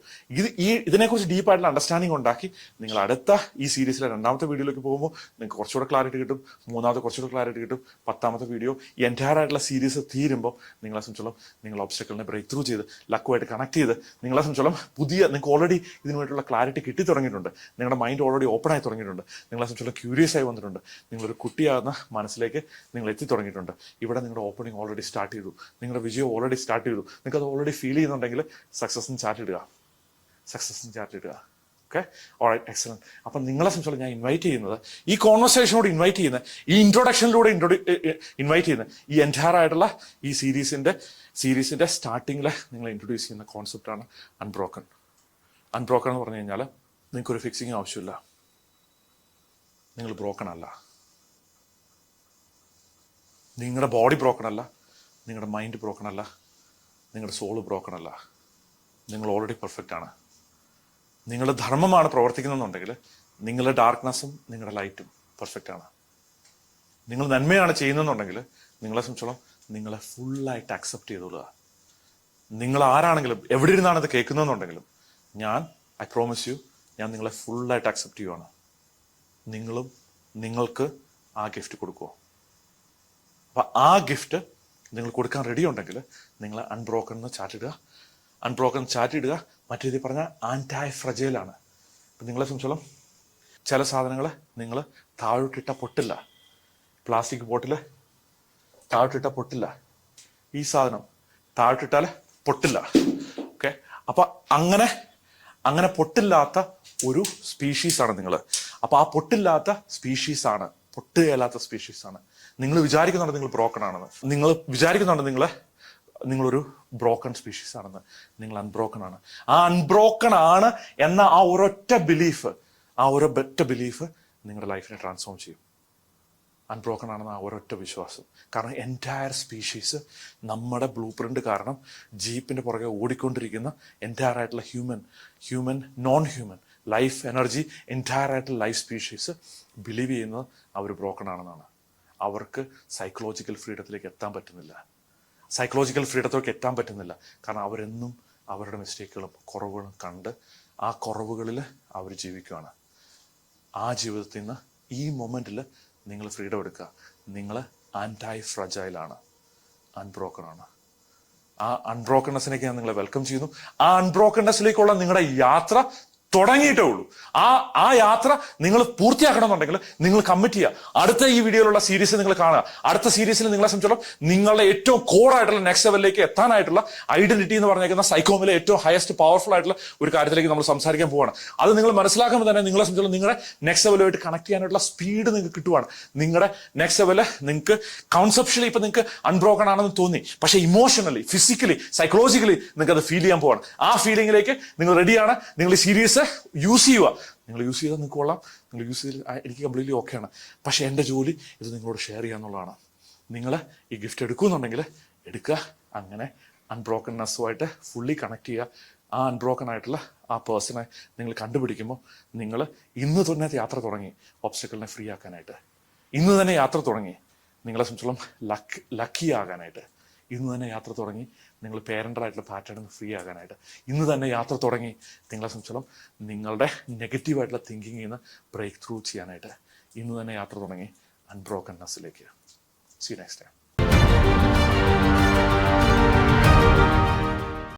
ഇതിനെക്കുറിച്ച് ഡീപ്പായിട്ടുള്ള അണ്ടർസ്റ്റാൻഡിങ് ഉണ്ടാക്കി നിങ്ങൾ അടുത്ത ഈ സീരീസിലെ 2ാമത്തെ വീഡിയോയിലേക്ക് പോകുമ്പോൾ നിങ്ങൾക്ക് കുറച്ചുകൂടെ ക്ലാരിറ്റി കിട്ടും. 3ാമത്തെ കുറച്ചുകൂടെ ക്ലാരിറ്റി കിട്ടും. 10ാമത്തെ വീഡിയോ ഈ എൻറ്റയർ ആയിട്ടുള്ള സീരീസ് തീരുമ്പോൾ നിങ്ങളെ സംബന്ധിച്ചോളം നിങ്ങൾ ഒബ്സ്റ്റക്കിളിനെ ബ്രേക്ക് ത്രൂ ചെയ്ത് ലക്കുമായിട്ട് കണക്ട് ചെയ്ത് നിങ്ങളെ സംബന്ധിച്ചോളം നിങ്ങൾക്ക് ഓൾറെഡി ഇതിനു വേണ്ടിയുള്ള ക്ലാരിറ്റി കിട്ടി തുടങ്ങിയിട്ടുണ്ട്. നിങ്ങളുടെ മൈൻഡ് ഓൾറെഡി ഓപ്പൺ ആയി തുടങ്ങിയിട്ടുണ്ട്. നിങ്ങളെ സംബന്ധിച്ചോളം ക്യൂരിയസ് ആയി വന്നിട്ടുണ്ട്. നിങ്ങളൊരു കുട്ടിയാകുന്ന മനസ്സിലേക്ക് നിങ്ങൾ എത്തി തുടങ്ങിയിട്ടുണ്ട്. ഇവിടെ നിങ്ങളുടെ ഓപ്പണിംഗ് ഓൾറെഡി സ്റ്റാർട്ട് ചെയ്തു. നിങ്ങളുടെ വിജയം ഓൾറെഡി സ്റ്റാർട്ട് ചെയ്തു. നിങ്ങൾക്ക് അത് ഓൾറെഡി ഫീൽ ചെയ്യുന്നുണ്ടെങ്കിൽ സക്സസിന് ചാർട്ട് ഇടുക. Okay, alright, excellent. അപ്പം നിങ്ങളെ സംബന്ധിച്ചോളം ഞാൻ ഇൻവൈറ്റ് ചെയ്യുന്നത്, ഈ കോൺവെർസേഷനോട് ഇൻവൈറ്റ് ചെയ്യുന്നത്, ഈ ഇൻട്രൊഡക്ഷനിലൂടെ ഇൻവൈറ്റ് ചെയ്യുന്നത്, ഈ എൻറ്റയർ ആയിട്ടുള്ള ഈ സീരീസിന്റെ സ്റ്റാർട്ടിങ്ങിൽ നിങ്ങൾ ഇൻട്രൊഡ്യൂസ് ചെയ്യുന്ന കോൺസെപ്റ്റാണ് അൺബ്രോക്കൺ. അൺബ്രോക്കൺ എന്ന് പറഞ്ഞു കഴിഞ്ഞാൽ നിങ്ങൾക്കൊരു ഫിക്സിങ് ആവശ്യമില്ല, നിങ്ങൾ ബ്രോക്കൺ അല്ല, നിങ്ങളുടെ ബോഡി ബ്രോക്കൺ അല്ല, നിങ്ങളുടെ മൈൻഡ് ബ്രോക്കൺ അല്ല, നിങ്ങളുടെ സോള് ബ്രോക്കൺ അല്ല, നിങ്ങൾ ഓൾറെഡി പെർഫെക്റ്റ് ആണ്. നിങ്ങളുടെ ധർമ്മമാണ് പ്രവർത്തിക്കുന്നതെന്നുണ്ടെങ്കിൽ നിങ്ങളുടെ ഡാർക്ക്നെസ്സും നിങ്ങളുടെ ലൈറ്റും പെർഫെക്റ്റ് ആണ്. നിങ്ങൾ നന്മയാണ് ചെയ്യുന്നതെന്നുണ്ടെങ്കിൽ നിങ്ങളെ സംബന്ധിച്ചോളം നിങ്ങളെ ഫുള്ളായിട്ട് അക്സെപ്റ്റ് ചെയ്തോളുക. നിങ്ങൾ ആരാണെങ്കിലും എവിടെ ഇരുന്നാണ് ഇത് കേൾക്കുന്നതെന്നുണ്ടെങ്കിലും ഐ പ്രോമിസ് യു, ഞാൻ നിങ്ങളെ ഫുള്ളായിട്ട് അക്സെപ്റ്റ് ചെയ്യുവാണ്. നിങ്ങളും നിങ്ങൾക്ക് ആ ഗിഫ്റ്റ് കൊടുക്കുമോ? അപ്പം ആ ഗിഫ്റ്റ് നിങ്ങൾ കൊടുക്കാൻ റെഡി ഉണ്ടെങ്കിൽ നിങ്ങൾ അൺബ്രോക്കൺ എന്ന് ചാറ്റ് ഇടുക. മറ്റു രീതിയിൽ പറഞ്ഞാൽ ആൻറ്റി ഫ്രജൈലാണ്. ഇപ്പം നിങ്ങളെ സംബന്ധിച്ചോളം ചില സാധനങ്ങൾ നിങ്ങൾ താഴോട്ടിട്ട പൊട്ടില്ല. പ്ലാസ്റ്റിക് ബോട്ടിൽ താഴോട്ടിട്ട പൊട്ടില്ല, ഈ സാധനം താഴോട്ടിട്ടാൽ പൊട്ടില്ല. ഓക്കെ, അപ്പം അങ്ങനെ പൊട്ടില്ലാത്ത ഒരു സ്പീഷീസാണ് നിങ്ങൾ. അപ്പോൾ ആ പൊട്ടില്ലാത്ത സ്പീഷീസാണ്, പൊട്ടുകയല്ലാത്ത സ്പീഷീസാണ്. നിങ്ങൾ വിചാരിക്കുന്നുണ്ട് നിങ്ങൾ ബ്രോക്കൺ ആണെന്ന്, നിങ്ങൾ വിചാരിക്കുന്നുണ്ട് നിങ്ങളൊരു ബ്രോക്കൺ സ്പീഷീസ് ആണെന്ന്. നിങ്ങൾ അൺബ്രോക്കൺ ആണ്. ആ അൺബ്രോക്കൺ ആണ് എന്ന ആ ഒരൊറ്റ ബിലീഫ് നിങ്ങളുടെ ലൈഫിനെ ട്രാൻസ്ഫോം ചെയ്യും. അൺബ്രോക്കൺ ആണെന്ന ആ ഒരൊറ്റ വിശ്വാസം. കാരണം എൻറ്റയർ സ്പീഷീസ് നമ്മുടെ ബ്ലൂ പ്രിന്റ് കാരണം ജീപ്പിന്റെ പുറകെ ഓടിക്കൊണ്ടിരിക്കുന്ന എൻറ്റയർ ആയിട്ടുള്ള human non human life energy, entire ആയിട്ടുള്ള ലൈഫ് സ്പീഷീസ് ബിലീവ് ചെയ്യുന്നത് അവർ ബ്രോക്കൺ ആണെന്നാണ്. അവർക്ക് സൈക്കോളജിക്കൽ ഫ്രീഡത്തിലേക്ക് എത്താൻ പറ്റുന്നില്ല. കാരണം അവരെന്നും അവരുടെ മിസ്റ്റേക്കുകളും കുറവുകളും കണ്ട് ആ കുറവുകളിൽ അവർ ജീവിക്കുകയാണ്. ആ ജീവിതത്തിൽ നിന്ന് ഈ മൊമെന്റിൽ നിങ്ങൾ ഫ്രീഡം എടുക്കുക. നിങ്ങൾ ആൻറ്റി ഫ്രജൈലാണ്, അൺബ്രോക്കൺ ആണ്. ആ അൺബ്രോക്കൺനെസ്സിലേക്ക് ഞാൻ നിങ്ങളെ വെൽക്കം ചെയ്യുന്നു. ആ അൺബ്രോക്കൺനെസ്സിലേക്കുള്ള നിങ്ങളുടെ യാത്ര തുടങ്ങിയിട്ടേ ഉള്ളൂ. ആ യാത്ര നിങ്ങൾ പൂർത്തിയാക്കണമെന്നുണ്ടെങ്കിൽ നിങ്ങൾ കമ്മിറ്റ് ചെയ്യുക. അടുത്ത ഈ വീഡിയോയിലുള്ള സീരീസ് നിങ്ങൾ കാണുക. അടുത്ത സീരീസിൽ നിങ്ങളെ സംബന്ധിച്ചോളം നിങ്ങളുടെ ഏറ്റവും കോർ ആയിട്ടുള്ള നെക്സ്റ്റ് ലെവലിലേക്ക് എത്താനായിട്ടുള്ള ഐഡന്റിറ്റി എന്ന് പറഞ്ഞേക്കുന്ന സൈക്കോമിലെ ഏറ്റവും ഹയസ്റ്റ് പവർഫുൾ ആയിട്ടുള്ള ഒരു കാര്യത്തിലേക്ക് നമ്മൾ സംസാരിക്കാൻ പോവാണ്. അത് നിങ്ങൾ മനസ്സിലാക്കുമ്പോൾ തന്നെ നിങ്ങളെ സംബന്ധിച്ചോളം നിങ്ങളുടെ നെക്സ്റ്റ് ലെവലുമായിട്ട് കണക്ട് ചെയ്യാനായിട്ടുള്ള സ്പീഡ് നിങ്ങൾക്ക് കിട്ടുവാണ്. നിങ്ങളുടെ നെക്സ്റ്റ് ലെവല് നിങ്ങൾക്ക് കൺസെപ്ഷ്യലി ഇപ്പൊ നിങ്ങൾക്ക് അൺബ്രോക്കൺ ആണെന്ന് തോന്നി, പക്ഷേ ഇമോഷണലി, ഫിസിക്കലി, സൈക്കോളജിക്കലി നിങ്ങൾക്ക് അത് ഫീൽ ചെയ്യാൻ പോവാണ്. ആ ഫീലിംഗിലേക്ക് നിങ്ങൾ റെഡിയാണ്. നിങ്ങൾ ഈ സീരീസ് യൂസ് ചെയ്യുക. നിങ്ങൾ യൂസ് ചെയ്താൽ നിങ്ങൾക്ക് കൊള്ളാം, നിങ്ങൾ യൂസ് ചെയ്ത് എനിക്ക് കംപ്ലീറ്റ്ലി ഓക്കെയാണ്. പക്ഷെ എൻ്റെ ജോലി ഇത് നിങ്ങളോട് ഷെയർ ചെയ്യുക എന്നുള്ളതാണ്. നിങ്ങൾ ഈ ഗിഫ്റ്റ് എടുക്കുന്നുണ്ടെങ്കിൽ എടുക്കുക. അങ്ങനെ അൺബ്രോക്കൺനെസ്സുമായിട്ട് ഫുള്ളി കണക്ട് ചെയ്യുക. ആ അൺബ്രോക്കൺ ആയിട്ടുള്ള ആ പേഴ്സണെ നിങ്ങൾ കണ്ടുപിടിക്കുമ്പോൾ നിങ്ങൾ ഇന്ന് തന്നെ യാത്ര തുടങ്ങി ഒബ്സ്റ്റക്കിളിനെ ഫ്രീ ആക്കാനായിട്ട്. ഇന്ന് തന്നെ യാത്ര തുടങ്ങി നിങ്ങളെ സംബന്ധിച്ചോളം ലക്കി ആകാനായിട്ട്. ഇന്ന് തന്നെ യാത്ര തുടങ്ങി നിങ്ങൾ പേരൻ്ററായിട്ടുള്ള പാറ്റേണിൽ നിന്ന് ഫ്രീ ആകാനായിട്ട്. ഇന്ന് തന്നെ യാത്ര തുടങ്ങി നിങ്ങളെ സംബന്ധിച്ചോളം നിങ്ങളുടെ നെഗറ്റീവായിട്ടുള്ള തിങ്കിങ്ങിൽ നിന്ന് ബ്രേക്ക് ത്രൂ ചെയ്യാനായിട്ട്. ഇന്ന് തന്നെ യാത്ര തുടങ്ങി അൺബ്രോക്കൺനെസ്സിലേക്ക്. See next time.